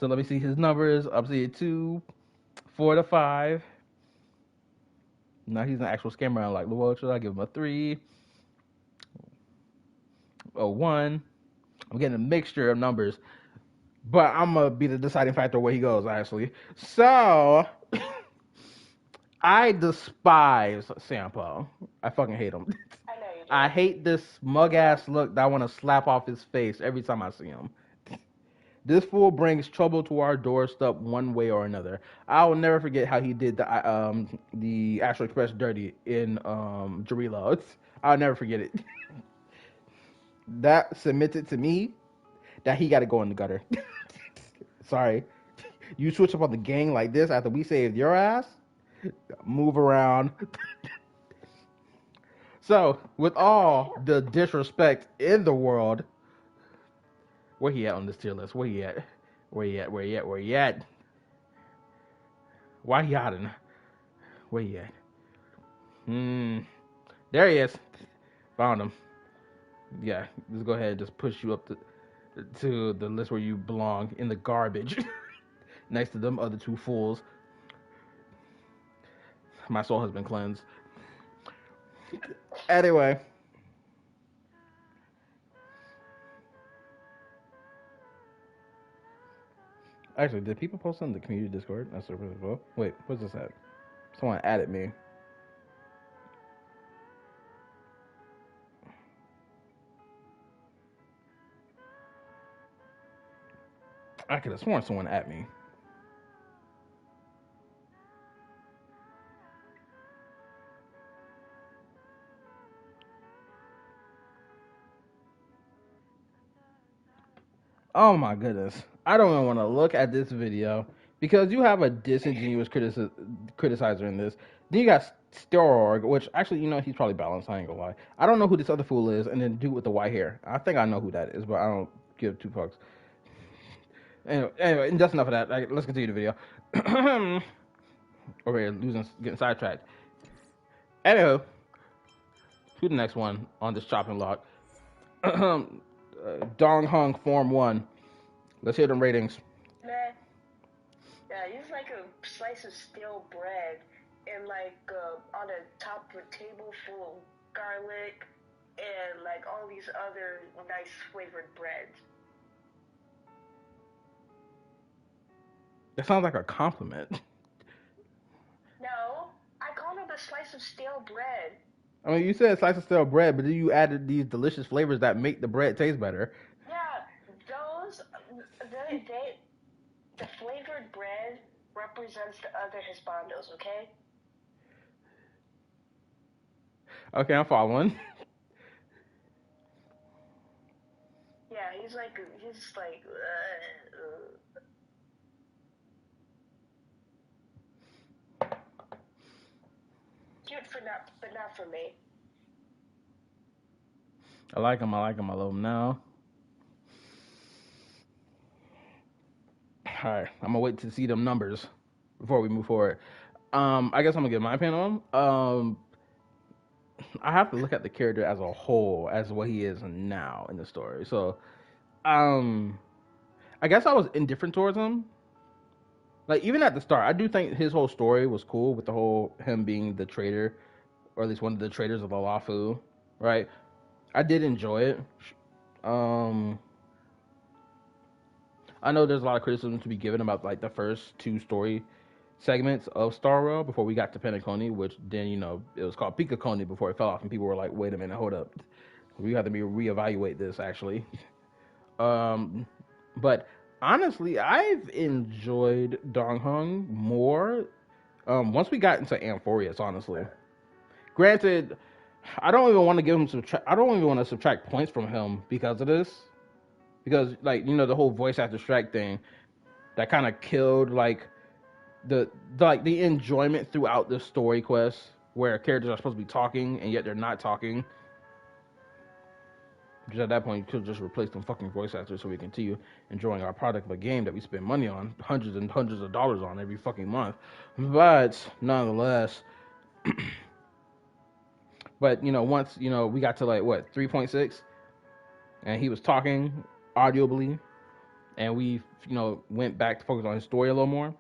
Speaker 1: So let me see his numbers. I'm seeing 2, 4 to 5. Now he's an actual scammer like Luocha. I give him a 3, a 1. I'm getting a mixture of numbers, but I'm gonna be the deciding factor where he goes. Actually, so I despise Sampo. I fucking hate him.
Speaker 2: I know you do.
Speaker 1: I hate this mug ass look that I want to slap off his face every time I see him. This fool brings trouble to our doorstep one way or another. I will never forget how he did the Astral Express dirty in Jarilo. I'll never forget it. That cemented to me that he got to go in the gutter. Sorry, you switch up on the gang like this after we saved your ass. Move around. So, with all the disrespect in the world, where he at on this tier list? Where he at? Where he at? Where he at? Where he at? Why he hiding? Where he at? There he is. Found him. Yeah, let's go ahead and just push you up to the list where you belong, in the garbage. Next to them other two fools. My soul has been cleansed. Anyway. Actually, did people post on the community Discord? That's super as well. Wait, what's this at? Someone added me. I could have sworn someone at me. Oh my goodness. I don't even want to look at this video because you have a disingenuous criticizer in this. Then you got Stororg, which actually, he's probably balanced. I ain't gonna lie. I don't know who this other fool is, and then dude with the white hair. I think I know who that is, but I don't give two fucks. Anyway, that's enough of that. Let's continue the video. Okay, getting sidetracked. Anywho, who the next one on this chopping block? Dong Hung Form 1. Let's hear them ratings.
Speaker 2: Man. Yeah, he's like a slice of stale bread and like on a top of a table full of garlic and like all these other nice flavored breads.
Speaker 1: That sounds like a compliment.
Speaker 2: No, I called him a slice of stale bread.
Speaker 1: I mean, you said slice of stale bread, but then you added these delicious flavors that make the bread taste better.
Speaker 2: Yeah, the flavored bread represents the other Hispandos, okay?
Speaker 1: Okay, I'm following.
Speaker 2: he's just like. Cute but not for me.
Speaker 1: I like him. I love him now. All right, I'm gonna wait to see them numbers before we move forward. I guess I'm gonna give my opinion on him. I have to look at the character as a whole, as what he is now in the story. So, um, I guess I was indifferent towards him. Like even at the start, I do think his whole story was cool with the whole him being the traitor, or at least one of the traitors of the Lafu, right? I did enjoy it. Um, I know there's a lot of criticism to be given about like the first two story segments of Star Rail before we got to Penacony, which then it was called Pikacony before it fell off, and people were like, "Wait a minute, hold up, we have to reevaluate this." Actually, um, but honestly, I've enjoyed Dong Hung more once we got into Amphorius. Honestly, granted, I don't even want to give him I don't even want to subtract points from him because of this, because like the whole voice actor strike thing that kind of killed like the enjoyment throughout the story quest where characters are supposed to be talking and yet they're not talking. Because at that point, you could just replace them fucking voice actors so we continue enjoying our product of a game that we spend money on, hundreds and hundreds of dollars on every fucking month. But nonetheless, but once we got to like what 3.6, and he was talking audibly, and we went back to focus on his story a little more.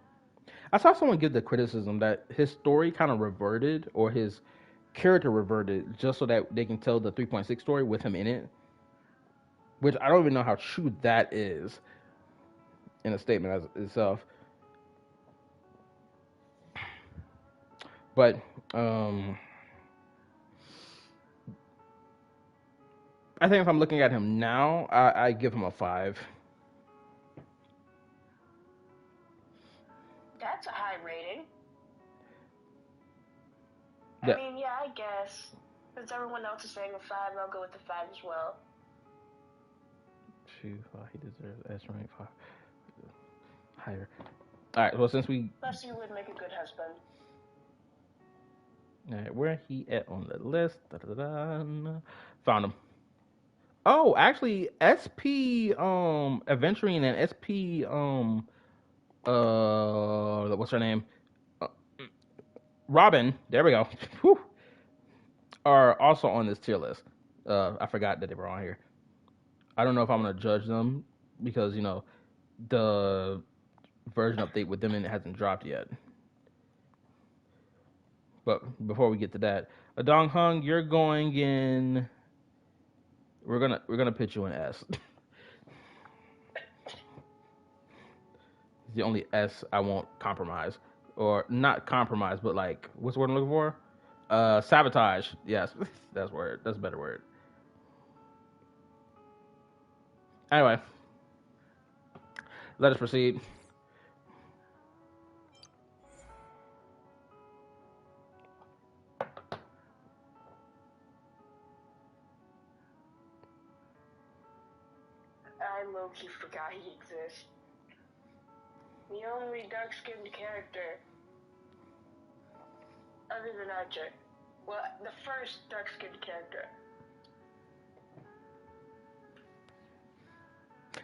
Speaker 1: I saw someone give the criticism that his story kind of reverted, or his character reverted, just so that they can tell the 3.6 story with him in it. Which I don't even know how true that is in a statement as itself. But I think if I'm looking at him now, I give him a 5.
Speaker 2: That's a high rating.
Speaker 1: Yeah.
Speaker 2: I mean, yeah, I guess. Since everyone else is saying a 5, I'll go with the 5 as well.
Speaker 1: He deserves S rank 5. Higher. All right. Well, since we.
Speaker 2: Plus, you would make a good husband.
Speaker 1: All right, where he at on the list? Da-da-da-da. Found him. Oh, actually, SP Adventuring and SP what's her name? Uh, Robin. There we go. Whew. Are also on this tier list. I forgot that they were on here. I don't know if I'm gonna judge them because the version update with them in it hasn't dropped yet. But before we get to that, Dong Hung, you're going in. We're gonna pitch you an S. It's the only S I won't compromise, or not compromise, but like what's the word I'm looking for? Sabotage. Yes, that's word. That's a better word. Anyway, let us proceed.
Speaker 2: I low-key forgot he exists. The only dark-skinned character, other than Archer. Well, the first dark-skinned character.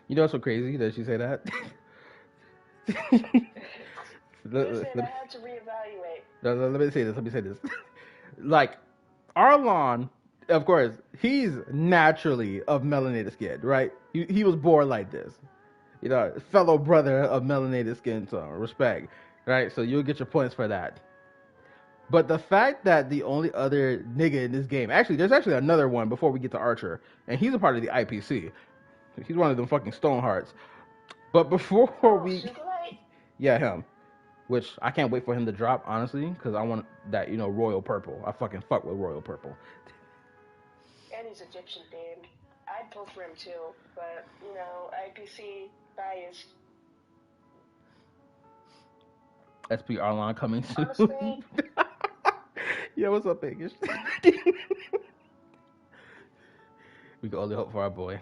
Speaker 1: You know what's so crazy that she say that?
Speaker 2: Listen, I had to reevaluate.
Speaker 1: Let me say this. Let me say this. Like Arlon, of course, he's naturally of melanated skin, right? He was born like this. Fellow brother of melanated skin tone. Respect, right? So you'll get your points for that. But the fact that the only other nigga in this game, actually, there's actually another one before we get to Archer, and he's a part of the IPC. He's one of them fucking Stonehearts. But before we,
Speaker 2: Superlight?
Speaker 1: yeah, him. Which I can't wait for him to drop, honestly, because I want that royal purple. I fucking fuck with royal purple.
Speaker 2: And he's Egyptian themed. I'd pull for him too, but IPC biased.
Speaker 1: SP Arlon coming soon.
Speaker 2: Honestly,
Speaker 1: Yeah, what's up, Vegas? We can only hope for our boy.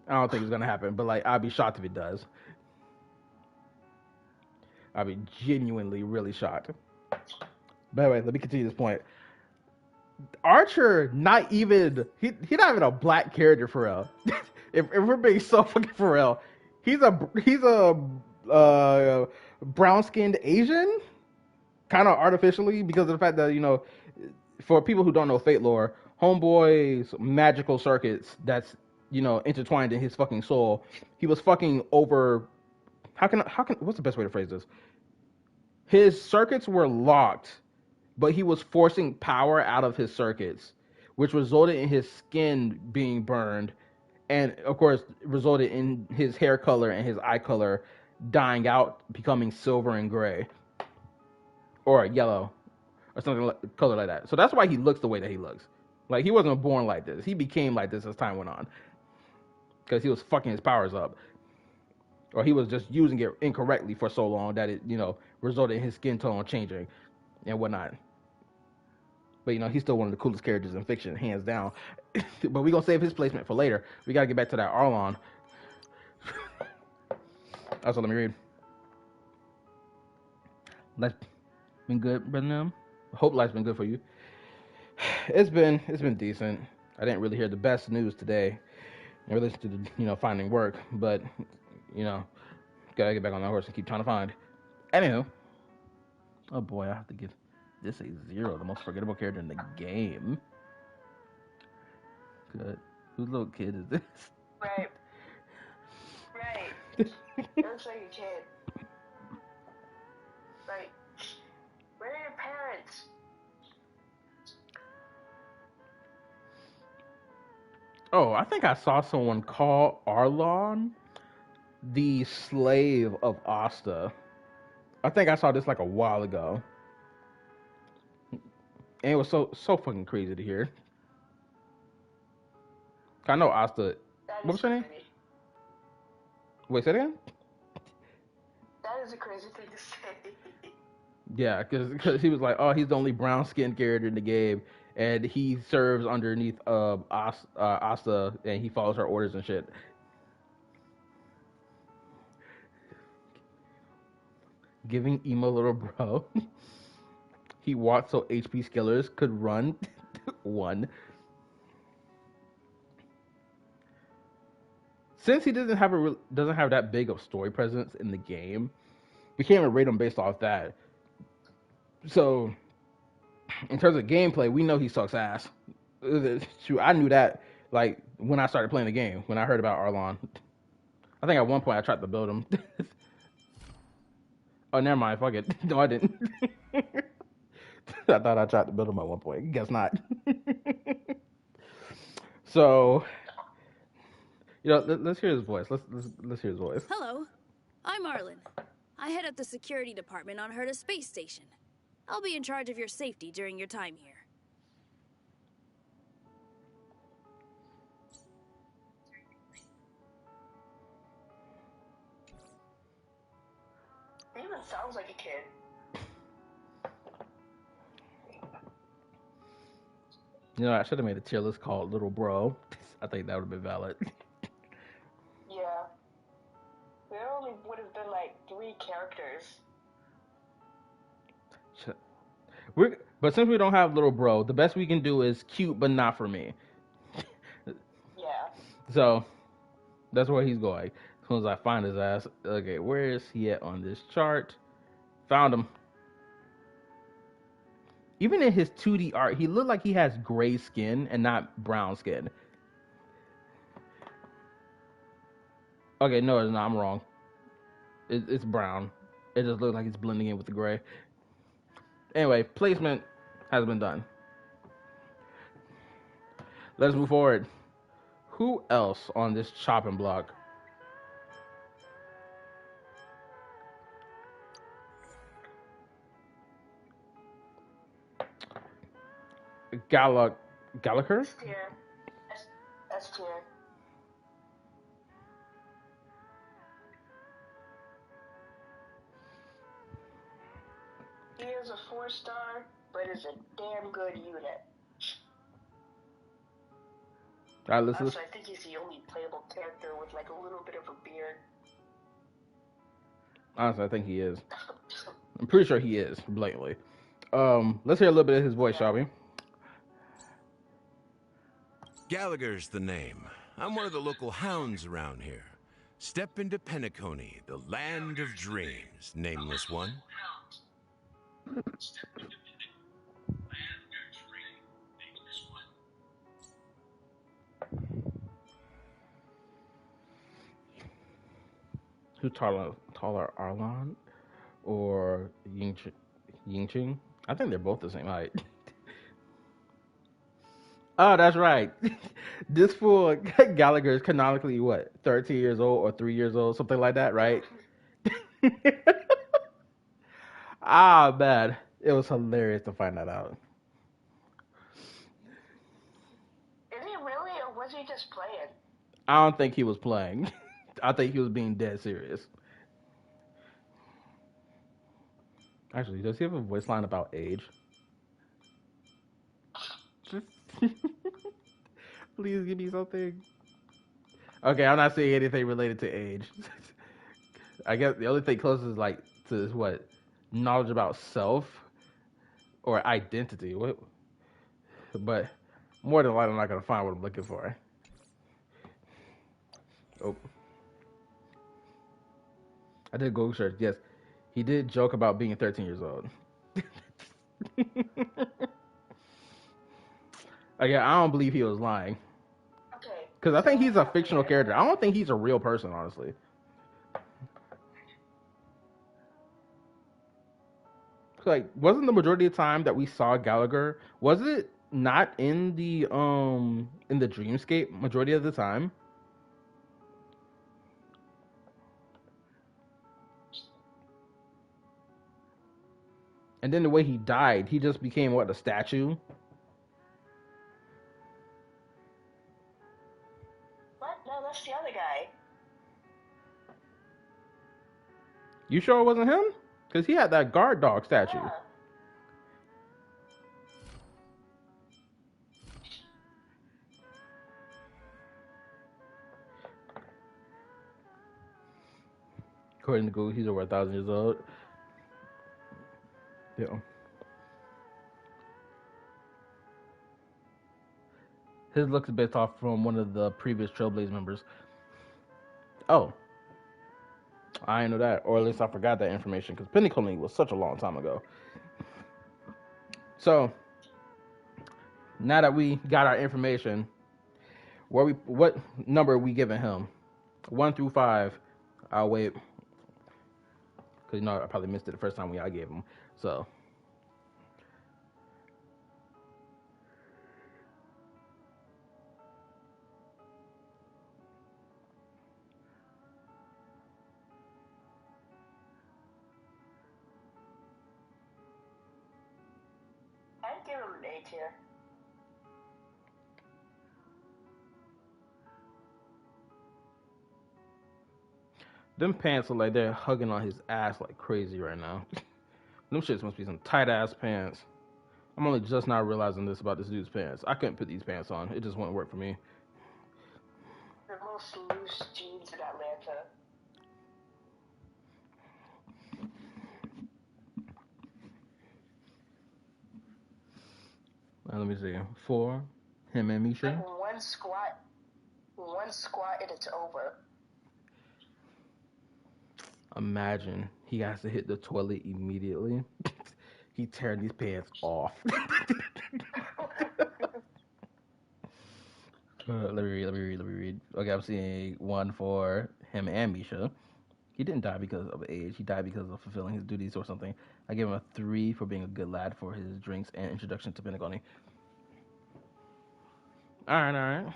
Speaker 1: I don't think it's gonna happen, but like I'd be shocked if it does. I'd be genuinely really shocked. But anyway, let me continue this point. Archer, not even he not even a black character for real. If we're being so fucking for real, he's a brown skinned Asian, kind of artificially because of the fact that for people who don't know Fate lore, Homeboy's magical circuits that's intertwined in his fucking soul. He was fucking over. How can what's the best way to phrase this? His circuits were locked, but he was forcing power out of his circuits, which resulted in his skin being burned, and of course resulted in his hair color and his eye color dying out, becoming silver and gray or yellow or something like, color like that. So that's why he looks the way that he looks. Like he wasn't born like this. He became like this as time went on because he was fucking his powers up, or he was just using it incorrectly for so long that it resulted in his skin tone changing and whatnot. But he's still one of the coolest characters in fiction, hands down. But we're gonna save his placement for later. We gotta get back to that Arlon. Also, let me read. Life's been good, Brendan. Hope life's been good for you. It's been decent. I didn't really hear the best news today in relation to the finding work, but gotta get back on that horse and keep trying to find. Anywho, oh boy, I have to give this a 0, the most forgettable character in the game. Good. Whose little kid is this?
Speaker 2: Right. It looks like a kid. Like, where are your parents?
Speaker 1: Oh, I think I saw someone call Arlon the slave of Asta. I think I saw this like a while ago. And it was so fucking crazy to hear. I know Asta. What was her name? Wait, say it again?
Speaker 2: That is a crazy thing to say.
Speaker 1: Yeah, because he was like, oh, he's the only brown skinned character in the game, and he serves underneath Asta, and he follows her orders and shit. Giving emo little bro. He walked so HP skillers could run. One. Since he doesn't have that big of story presence in the game, we can't even rate him based off that. So, in terms of gameplay, we know he sucks ass. Shoot, I knew that like when I started playing the game, when I heard about Arlon. I think at one point I tried to build him. Oh, never mind. Fuck it. No, I didn't. I thought I tried to build him at one point. Guess not. So, let's hear his voice. Let's hear his voice.
Speaker 5: Hello, I'm Arlen. I head up the security department on Herta Space Station. I'll be in charge of your safety during your time here.
Speaker 2: He even sounds like a kid.
Speaker 1: I should have made a tier list called Little Bro. I think that would have been valid.
Speaker 2: Yeah. There only would have been like 3 characters.
Speaker 1: But since we don't have Little Bro, the best we can do is cute, but not for me.
Speaker 2: Yeah.
Speaker 1: So that's where he's going. As soon as I find his ass. Okay, where is he at on this chart? Found him. Even in his 2D art, he looked like he has gray skin and not brown skin. Okay, no, it's not. I'm wrong. It's brown. It just looks like it's blending in with the gray. Anyway, placement has been done. Let's move forward. Who else on this chopping block? Gallagher?
Speaker 2: S tier. S tier. He is a 4-star, but is a damn good unit.
Speaker 1: All right, listen.
Speaker 2: Also, I think he's the only playable character with like a little bit of a beard.
Speaker 1: Honestly, I think he is. I'm pretty sure he is, blatantly. Let's hear a little bit of his voice, shall we?
Speaker 8: Gallagher's the name. I'm one of the local hounds around here. Step into Penacony, the land of dreams, nameless one.
Speaker 1: Who's taller, Arlon or Yingqing? I think they're both the same height. Oh, that's right. This fool Gallagher is canonically what, 13 years old or 3 years old, something like that, right? Ah, man, it was hilarious to find that out.
Speaker 2: Is he really, or was he just playing?
Speaker 1: I don't think he was playing. I think he was being dead serious. Actually, does he have a voice line about age? Please give me something. Okay, I'm not saying anything related to age. I guess the only thing closest is like to what, knowledge about self or identity. What? But more than likely, I'm not gonna find what I'm looking for. Oh, I did Google search. Yes, he did joke about being 13 years old. Again, I don't believe he was lying.
Speaker 2: Okay.
Speaker 1: Because I think he's a fictional character. I don't think he's a real person, honestly. Like, wasn't the majority of the time that we saw Gallagher, was it not in the dreamscape majority of the time? And then the way he died, he just became what, a statue?
Speaker 2: What? No, that's the other guy.
Speaker 1: You sure it wasn't him? Because he had that guard dog statue.
Speaker 2: Yeah.
Speaker 1: According to Google, he's over 1,000 years old. Yeah. His looks is based off from one of the previous Trailblaze members. Oh, I didn't know that, or at least I forgot that information because Penacony was such a long time ago. So now that we got our information, what number are we giving him? 1 through 5. I'll wait because I probably missed it the first time I gave him. So
Speaker 2: I'd give him an A tier.
Speaker 1: them pants look like they're hugging on his ass like crazy right now. Them shits must be some tight ass pants. I'm only just now realizing this about this dude's pants. I couldn't put these pants on. It just wouldn't work for me.
Speaker 2: The most loose jeans in Atlanta.
Speaker 1: Let me see. 4, him and Misha.
Speaker 2: Like one squat and it's over.
Speaker 1: Imagine he has to hit the toilet immediately. He tearing these pants off. Let me read. Okay, I'm seeing 1 for him and Misha. He didn't die because of age. He died because of fulfilling his duties or something. I gave him a 3 for being a good lad for his drinks and introduction to Pentagony. All right.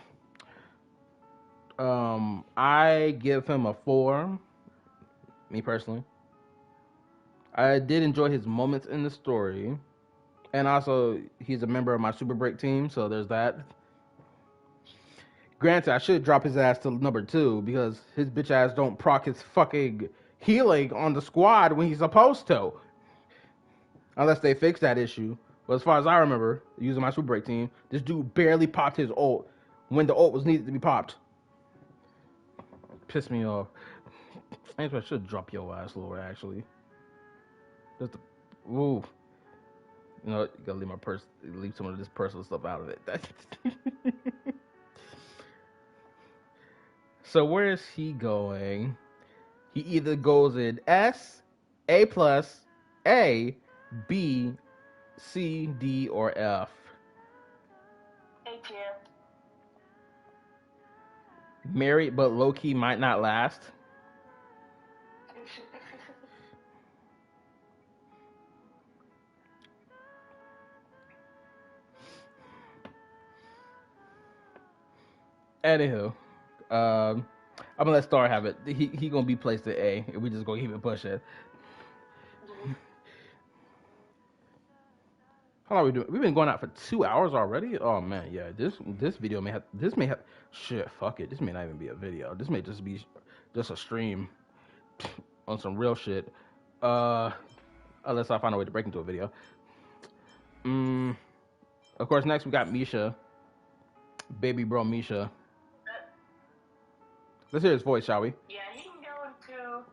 Speaker 1: I give him a 4. Me personally. I did enjoy his moments in the story. And also, he's a member of my Super Break team, so there's that. Granted, I should drop his ass to number 2 because his bitch ass don't proc his fucking healing on the squad when he's supposed to. Unless they fix that issue. But as far as I remember, using my Super Break team, this dude barely popped his ult when the ult was needed to be popped. Pissed me off. I should drop your ass lower, actually. Just the, ooh. You know, you gotta leave some of this personal stuff out of it. So where is he going? He either goes in S, A plus, A, B, C, D, or F.
Speaker 2: A tier.
Speaker 1: Married but low key might not last. Anywho, I'm gonna let Star have it. He gonna be placed at A, and we just gonna keep it pushing. How long are we doing? We've been going out for 2 hours already. Oh man, yeah. This video may have shit. Fuck it. This may not even be a video. This may just be just a stream on some real shit. Unless I find a way to break into a video. Of course, next we got Misha, baby bro Misha. Let's hear his voice, shall we?
Speaker 2: Yeah, he can go into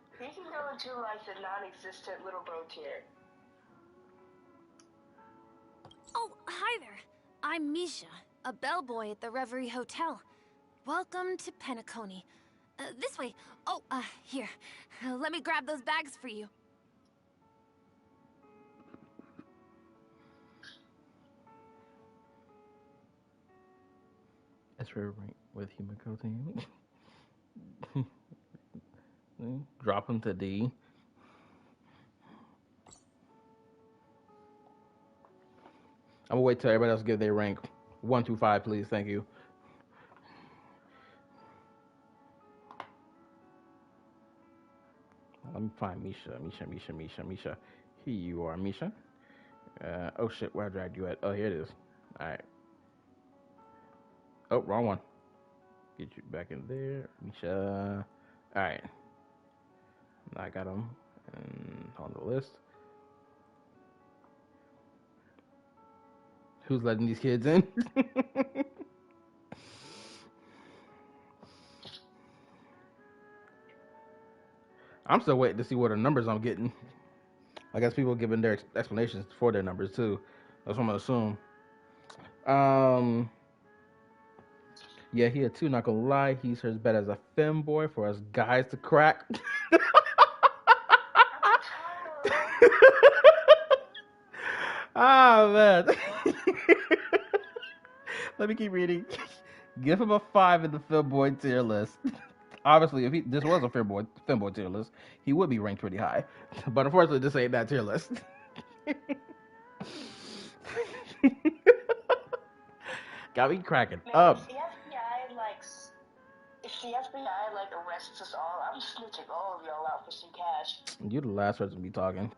Speaker 2: like the non-existent little bro tier.
Speaker 5: Oh, hi there. I'm Misha, a bellboy at the Reverie Hotel. Welcome to Penacony. This way. Oh, here. Let me grab those bags for you.
Speaker 1: That's right with human protein. Drop him to D. I'm gonna wait till everybody else give their rank. 1 through 5, please. Thank you. Let me find Misha. Here you are, Misha. Oh shit, where I dragged you at? Oh, here it is. Alright. Oh, wrong one. Get you back in there, Misha. Alright. I got him on the list. Who's letting these kids in? I'm still waiting to see what the numbers I'm getting. I guess people giving their explanations for their numbers too. That's what I'm gonna assume. Yeah, he a 2, not gonna lie. He's as bad as a femboy for us guys to crack. Ah, man. Let me keep reading. Give him a 5 in the femboy tier list. Obviously, if this was a femboy tier list, he would be ranked pretty high. But unfortunately, this ain't that tier list. Got me cracking up.
Speaker 2: If the FBI arrests us all, I'm snitching all of y'all out for some cash.
Speaker 1: You the last person to be talking.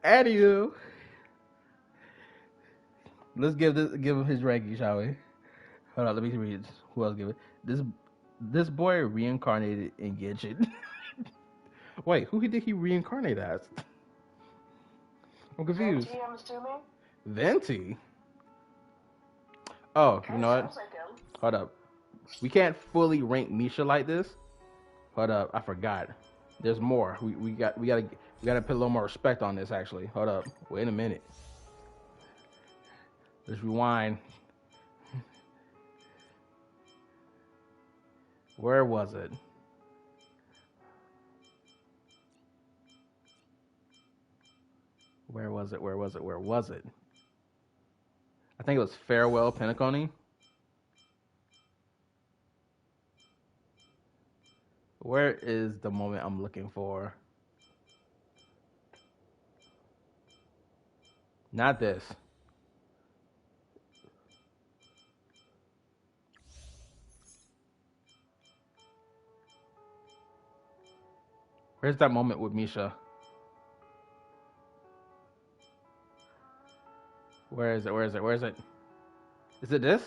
Speaker 1: Anywho, let's give him his ranking, shall we? Hold on, let me read who else give it. This boy reincarnated in Genshin. Wait, who did he reincarnate as? I'm confused.
Speaker 2: Venti, I'm assuming.
Speaker 1: Venti? Oh, you know what?
Speaker 2: Sounds like him.
Speaker 1: Hold up. We can't fully rank Misha like this. Hold up, I forgot. There's more. We gotta put a little more respect on this. Actually, hold up. Wait a minute. Let's rewind. Where was it? Where was it? I think it was Farewell Penacony. Where is the moment I'm looking for? Not this. Where's that moment with Misha? Where is it? Is it this?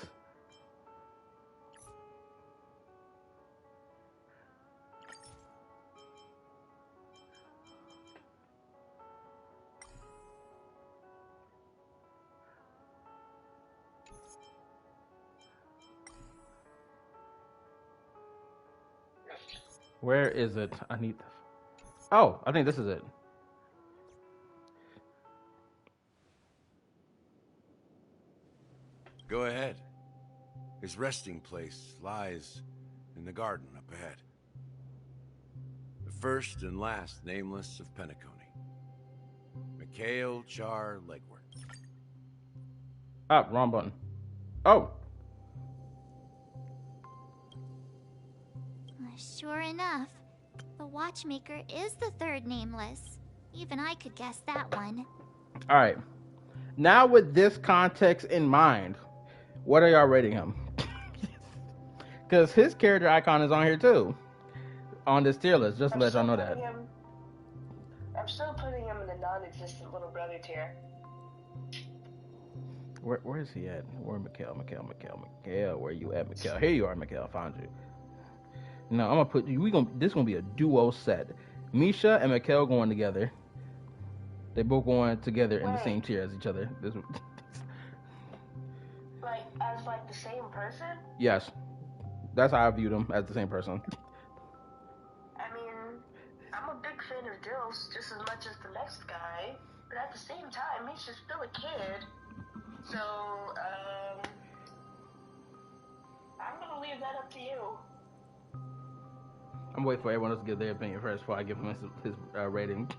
Speaker 1: Where is it? I need. Oh, I think this is it.
Speaker 8: Go ahead. His resting place lies in the garden up ahead. The first and last nameless of Penacony. Mikhail Char Legworth.
Speaker 1: Ah, wrong button. Oh,
Speaker 9: Sure enough, the watchmaker is the third nameless. Even I could guess that one.
Speaker 1: all right. Now with this context in mind, what are y'all rating him? Because his character icon is on here too, on this tier list. Just to let y'all know that.
Speaker 2: I'm still putting him in the non-existent little brother tier.
Speaker 1: Where is he at? Where Mikhail? Where you at, Mikhail? Here you are, Mikhail. Found you. No, I'm gonna put you. This gonna be a duo set. Misha and Mikhail going together. They both going together in the same tier as each other.
Speaker 2: Like as like the same person?
Speaker 1: Yes, that's how I view them, as the same person.
Speaker 2: I mean, I'm a big fan of Dills just as much as the next guy, but at the same time, he's just still a kid. So, I'm gonna leave that up to you.
Speaker 1: I'm waiting for everyone else to give their opinion first before I give him his rating.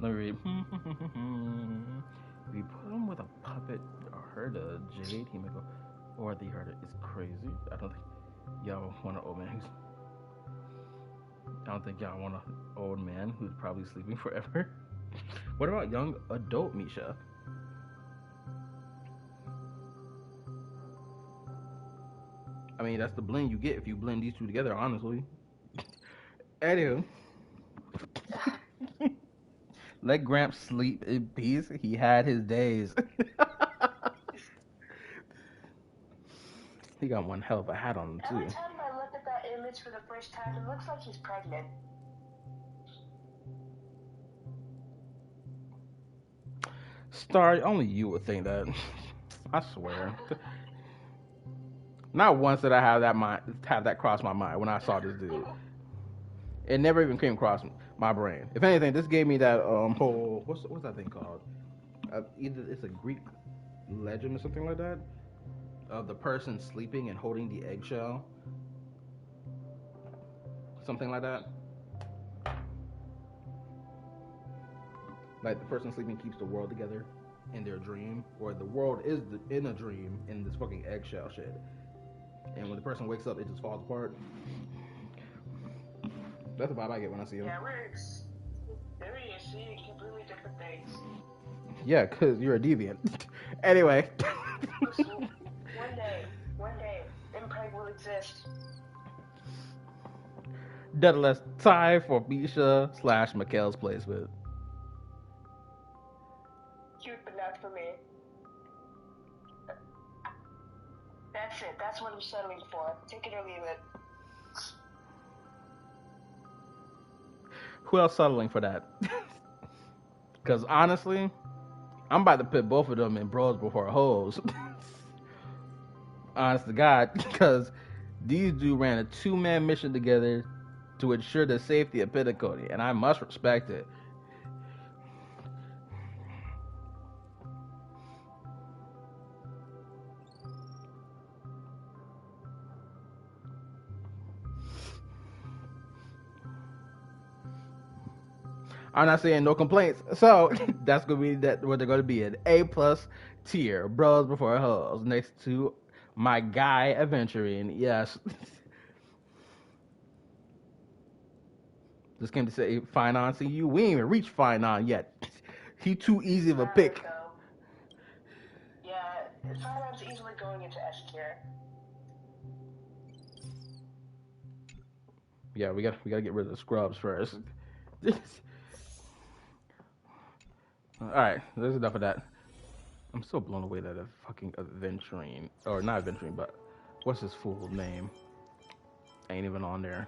Speaker 1: Let me read. If you put him with a puppet or herd a jade, he may go. Or the herder is crazy. I don't think y'all want an old man I don't think y'all want an old man who's probably sleeping forever. What about young adult Misha? I mean, that's the blend you get if you blend these two together, honestly. Anywho. Let Gramps sleep in peace. He had his days. He got one hell of a hat on, too.
Speaker 2: Every time I look at that image for the first time, it looks like he's pregnant.
Speaker 1: Star, only you would think that. I swear. Not once did I have that cross my mind when I saw this dude. It never even came across my brain. If anything, this gave me that whole what's that thing called? Either it's a Greek legend or something like that of the person sleeping and holding the eggshell, something like that. Like the person sleeping keeps the world together in their dream, or the world is in a dream in this fucking eggshell shit. And when the person wakes up, it just falls apart. That's the vibe I get when I see him.
Speaker 2: Yeah, we're seeing completely different things.
Speaker 1: Yeah, because you're a deviant. Anyway.
Speaker 2: One day, Impreg will exist.
Speaker 1: Nonetheless, time for Misha / Mikhail's placement.
Speaker 2: Cute, but not for me. That's it. That's what I'm settling for. Take it or leave it.
Speaker 1: Who else settling for that? Because honestly, I'm about to put both of them in bros before hoes. Honest to God, because these dudes ran a 2-man mission together to ensure the safety of Penacony, and I must respect it. I'm not saying no complaints, so that's gonna be what they're gonna be, an A+ tier, bros before hoes, next to my guy adventuring. Yes. Just came to say fine on see you. We ain't even reached fine on yet. He too easy of a pick.
Speaker 2: Yeah, Fineon's easily going into S tier.
Speaker 1: Yeah, we gotta get rid of the scrubs first. Alright, there's enough of that. I'm so blown away that a fucking adventuring, or not adventuring, but what's his full name? Ain't even on there.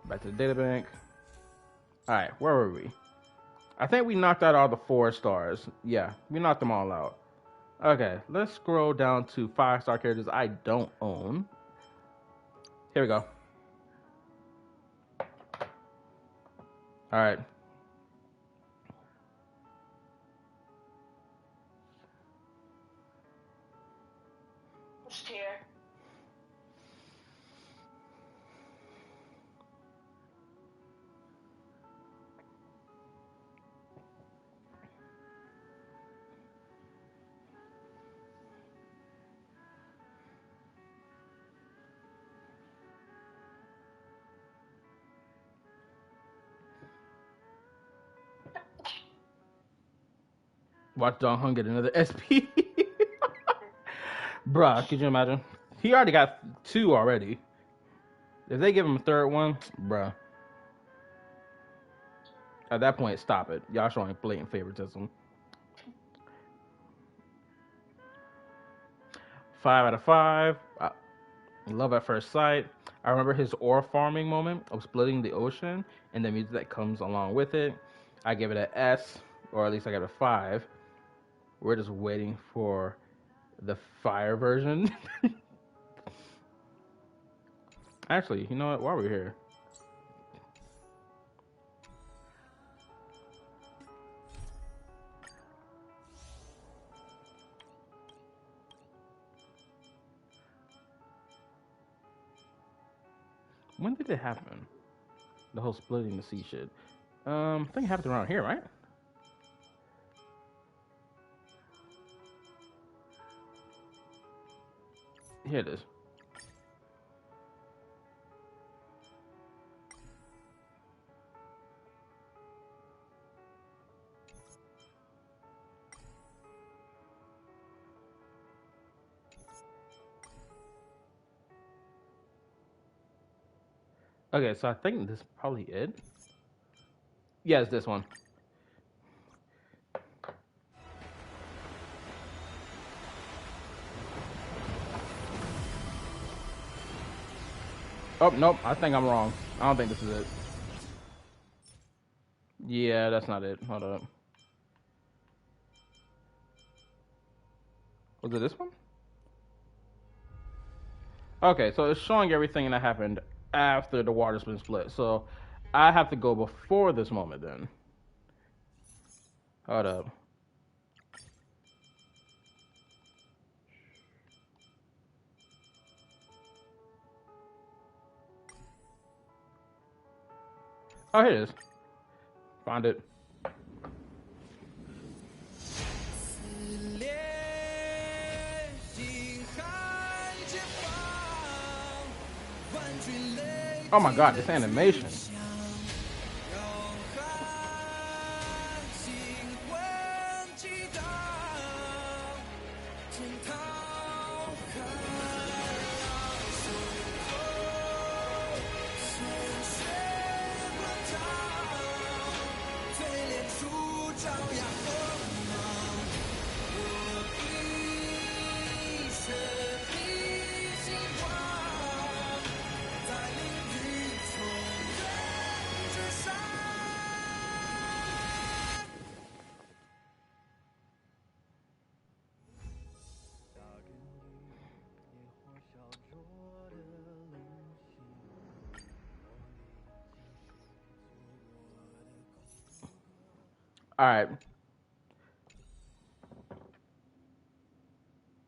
Speaker 1: Back to the databank. Alright, where were we? I think we knocked out all the 4 stars. Yeah, we knocked them all out. Okay, let's scroll down to 5-star characters I don't own. Here we go. All right.
Speaker 2: It's here.
Speaker 1: Watch Dong Hung get another SP. Bruh, could you imagine? He already got 2 already. If they give him a 3rd one, bruh. At that point, stop it. Y'all showing blatant favoritism. 5 out of 5. Love at first sight. I remember his ore farming moment of splitting the ocean and the music that comes along with it. I give it an S, or at least I give it a 5. We're just waiting for the fire version. Actually, you know what? While we're here, when did it happen? The whole splitting the sea shit. I think it happened around here, right? Here it is. Okay, so I think this is probably it. Yeah, it's this one. Oh, nope. I think I'm wrong. I don't think this is it. Yeah, that's not it. Hold up. Was it this one? Okay, so it's showing everything that happened after the water's been split. So I have to go before this moment then. Hold up. Oh, here it is. Found it. Oh my god, this animation. All right.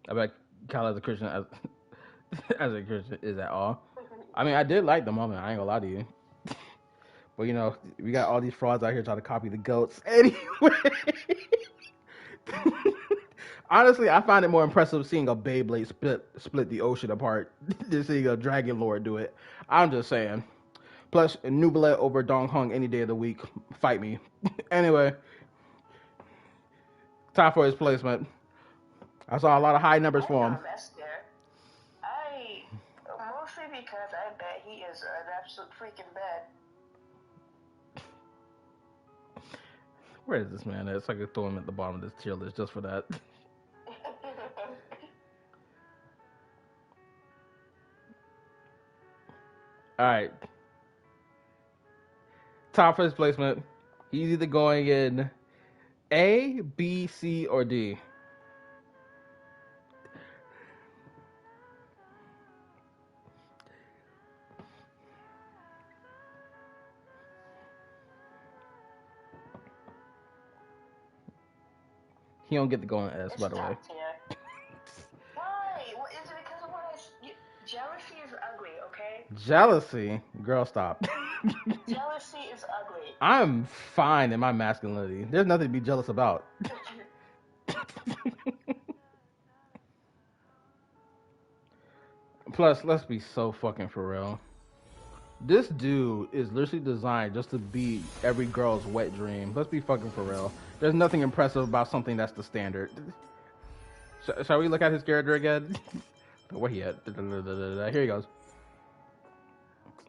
Speaker 1: I bet Kyle as a Christian as a Christian is at all. I mean, I did like the moment. I ain't gonna lie to you. But you know, we got all these frauds out here trying to copy the goats. Anyway, honestly, I find it more impressive seeing a Beyblade split the ocean apart than seeing a Dragon Lord do it. I'm just saying. Plus, Nubile over Dong Hung any day of the week. Fight me. Anyway, time for his placement. I saw a lot of high numbers for him.
Speaker 2: Mostly because I bet he is an absolute freaking bed.
Speaker 1: Where is this man at? So I could throw him at the bottom of this tier list just for that. All right. Top first placement. He's either going in A, B, C, or D. He don't get to go on S,
Speaker 2: It's
Speaker 1: by the way.
Speaker 2: top tier. Why? What, is it because of what jealousy is ugly, okay?
Speaker 1: Jealousy? Girl, stop.
Speaker 2: Jealousy is ugly.
Speaker 1: I'm fine in my masculinity. There's nothing to be jealous about. Plus, let's be so fucking for real. This dude is literally designed just to be every girl's wet dream. Let's be fucking for real. There's nothing impressive about something that's the standard. Shall we look at his character again? Where he at? Here he goes.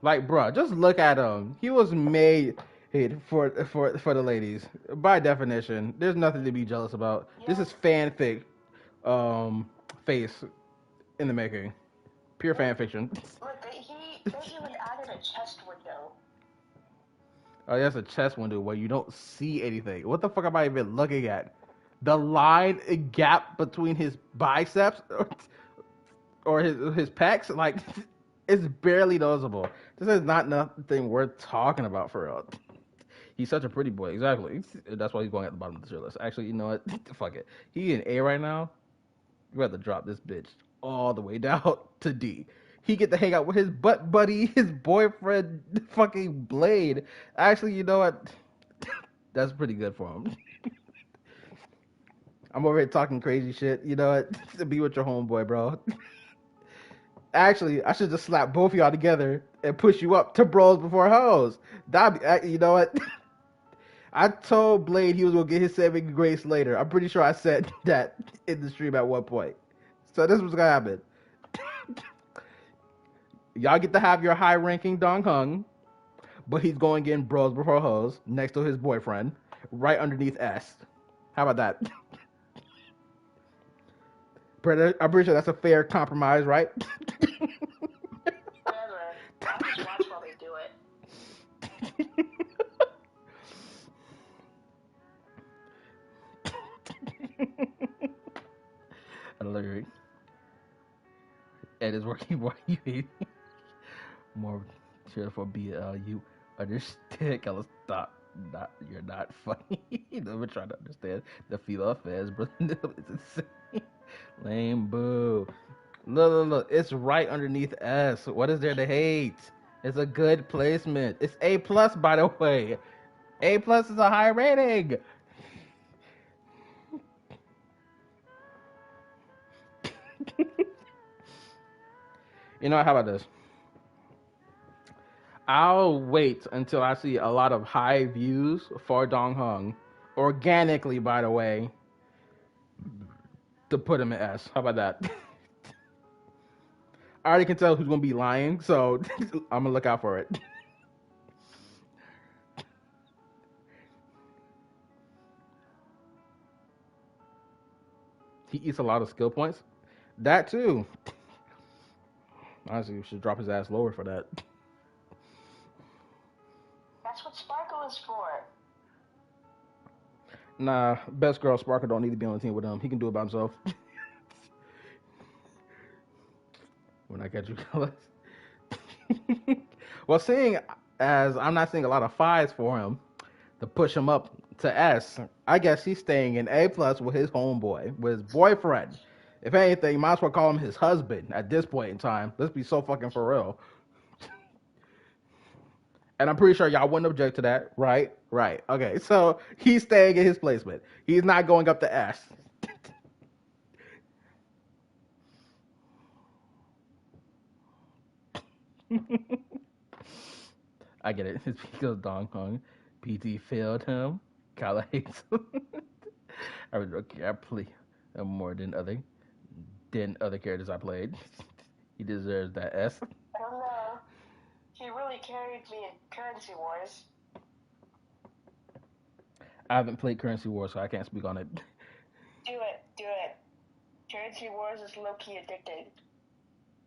Speaker 1: Like, bruh, just look at him. He was made for the ladies. By definition, there's nothing to be jealous about. Yeah. This is fanfic, face in the making. Pure fan fiction.
Speaker 2: Look, they even added a chest window.
Speaker 1: Oh, that's a chest window where you don't see anything. What the fuck am I even looking at? The line gap between his biceps or his pecs, like, it's barely noticeable. This is not nothing worth talking about for real. He's such a pretty boy, exactly. That's why he's going at the bottom of the tier list. Actually, you know what? Fuck it. He in A right now. You have to drop this bitch all the way down to D. He get to hang out with his butt buddy, his boyfriend, fucking Blade. Actually, you know what? That's pretty good for him. I'm over here talking crazy shit. You know what? To be with your homeboy, bro. Actually, I should just slap both of y'all together and push you up to bros before hoes. You know what? I told Blade he was gonna get his saving grace later. I'm pretty sure I said that in the stream at one point. So this was gonna happen. Y'all get to have your high-ranking Dong Hung, but he's going in bros before hoes next to his boyfriend, right underneath S. How about that? I'm pretty sure that's a fair compromise, right?
Speaker 2: Whatever. I'll just watch while they do it.
Speaker 1: Alert. Ed is working more you more cheerful BL. You understand? I'll stop. You're not funny. Never trying to understand the feel of feds, bro. It's insane. Lame boo. Look. It's right underneath S. What is there to hate? It's a good placement. It's A plus, by the way. A plus is a high rating. You know, how about this? I'll wait until I see a lot of high views for Dong Hung, organically, by the way, to put him in S. How about that? I already can tell who's gonna be lying, so I'm gonna look out for it. He eats a lot of skill points. That too. Honestly, we should drop his ass lower for that.
Speaker 2: That's what Sparkle is for.
Speaker 1: Nah, best girl Sparkle don't need to be on the team with him. He can do it by himself. When I catch you, colors. Well, seeing as I'm not seeing a lot of fives for him to push him up to S, I guess he's staying in A plus with his homeboy, with his boyfriend. If anything, you might as well call him his husband at this point in time. Let's be so fucking for real. And I'm pretty sure y'all wouldn't object to that, right? Right. Okay, so he's staying in his placement. He's not going up to S. I get it. It's because Dong Kong PT failed him. Kyle hates him. I was okay. I play more than other characters I played. He deserves that S.
Speaker 2: I don't know. He really carried me in Currency Wars.
Speaker 1: I haven't played Currency Wars, so I can't speak on it.
Speaker 2: Do it. Currency Wars is low-key addicting.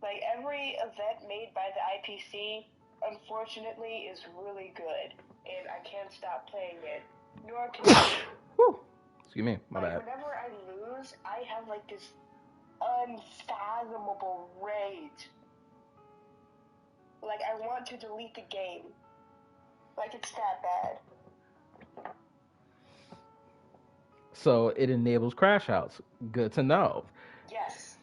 Speaker 2: Like, every event made by the IPC, unfortunately, is really good. And I can't stop playing it. Nor can you.
Speaker 1: Excuse me, my bad.
Speaker 2: Whenever I lose, I have, like, this unfathomable rage. Like, I want to delete the game. Like, it's that bad.
Speaker 1: So it enables crash outs. Good to know.
Speaker 2: Yes.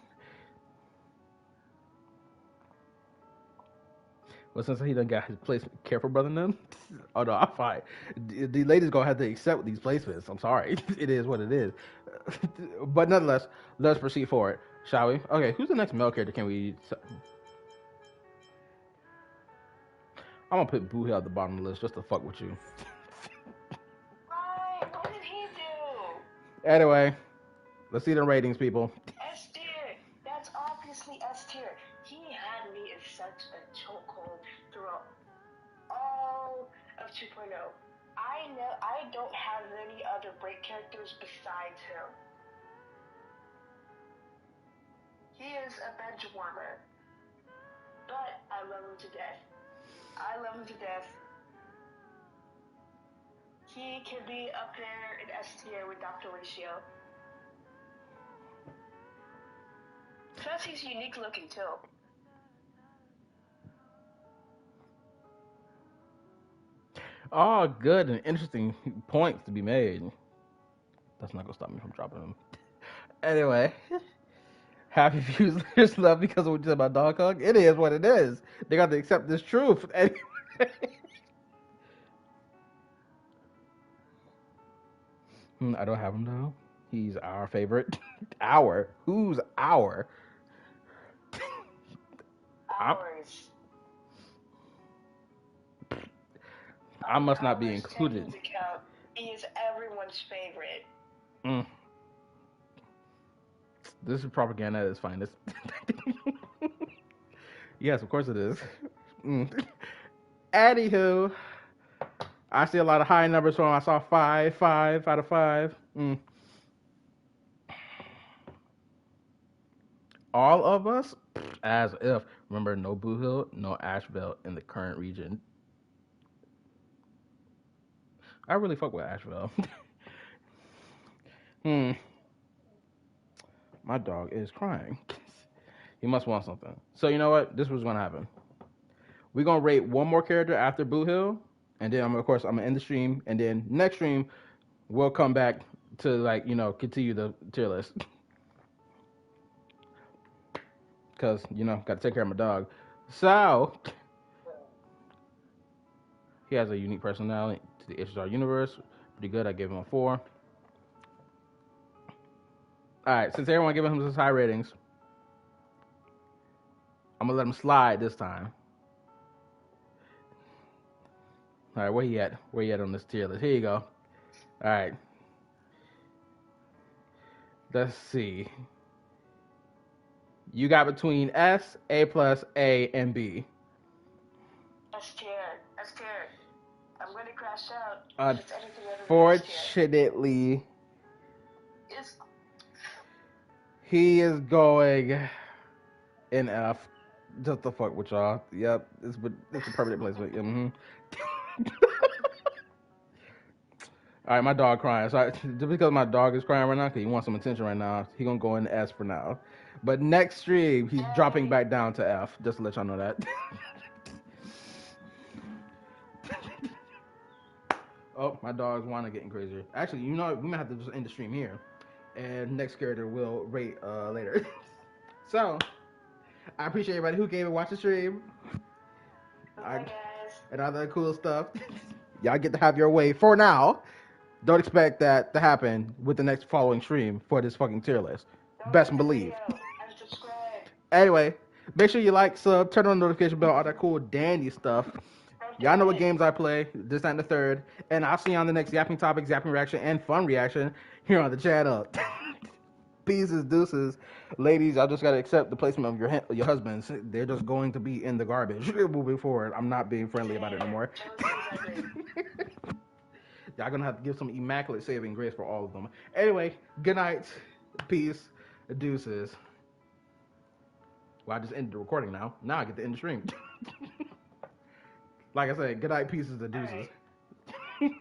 Speaker 1: Well, since he done got his placement, careful, brother. None. Oh no, I'm fine. The ladies gonna have to accept these placements. I'm sorry. It is what it is. But nonetheless, let's proceed forward, shall we? Okay, who's the next male character? Can we? I'm gonna put Boo Hill at the bottom of the list just to fuck with you.
Speaker 2: Why? What did he do?
Speaker 1: Anyway, let's see the ratings, people.
Speaker 2: S tier. That's obviously S tier. He had me in such a chokehold throughout all of 2.0. I don't have any other break characters besides him. He is a bench warmer, but I love him to death. I love him to death. He can be up there in S tier with Dr. Ratio. Plus, he's unique looking too.
Speaker 1: All good and interesting points to be made. That's not gonna stop me from dropping them. Anyway, happy views, there's love because of what you said about Dog Hug. It is what it is. They got to accept this truth. Anyway. I don't have him though. He's our favorite. Our? Who's our?
Speaker 2: Ours.
Speaker 1: I must not be
Speaker 2: Ours
Speaker 1: included.
Speaker 2: taking into account, he is everyone's favorite.
Speaker 1: This is propaganda at its finest. Yes, of course it is. Anywho, I see a lot of high numbers from him. I saw 5 out of 5. All of us, as if. Remember, no Boo Hill, no Asheville in the current region. I really fuck with Asheville. My dog is crying. He must want something. So you know what? This was gonna happen. We're gonna rate one more character after Boo Hill, and then of course I'm gonna end the stream, and then next stream we'll come back to continue the tier list. Cause gotta take care of my dog. So he has a unique personality to the HSR universe. Pretty good. I gave him a 4. All right, since everyone giving him such high ratings, I'm gonna let him slide this time. All right, where he at? Where he at on this tier list? Here you go. All right. Let's see. You got between S, A plus, A, and B.
Speaker 2: S tier. S tier. I'm gonna crash out.
Speaker 1: Unfortunately, he is going in F. Just to fuck with y'all. Yep, it's a permanent placement. All right, my dog crying. So just because my dog is crying right now, because he wants some attention right now, he gonna go in S for now. But next stream, he's dropping back down to F. Just to let y'all know that. Oh, my dog's wanna getting crazier. Actually, we might have to just end the stream here, and next character will rate later. So, I appreciate everybody who came and watched the stream. And all that cool stuff. Y'all get to have your way for now. Don't expect that to happen with the next following stream for this fucking tier list. Best believe. Anyway, make sure you like, sub, turn on the notification bell, all that cool dandy stuff. Y'all know what games I play, this, that, and the third. And I'll see you on the next Yapping Topic, Yapping Reaction, and Fun Reaction here on the channel. Pieces, deuces. Ladies, I just got to accept the placement of your husbands. They're just going to be in the garbage moving forward. I'm not being friendly about it no more. Y'all gonna have to give some immaculate saving grace for all of them. Anyway, good night, peace, deuces. Well, I just ended the recording now. Now I get to end the stream. Like I said, good night, pieces, the deuces. Right.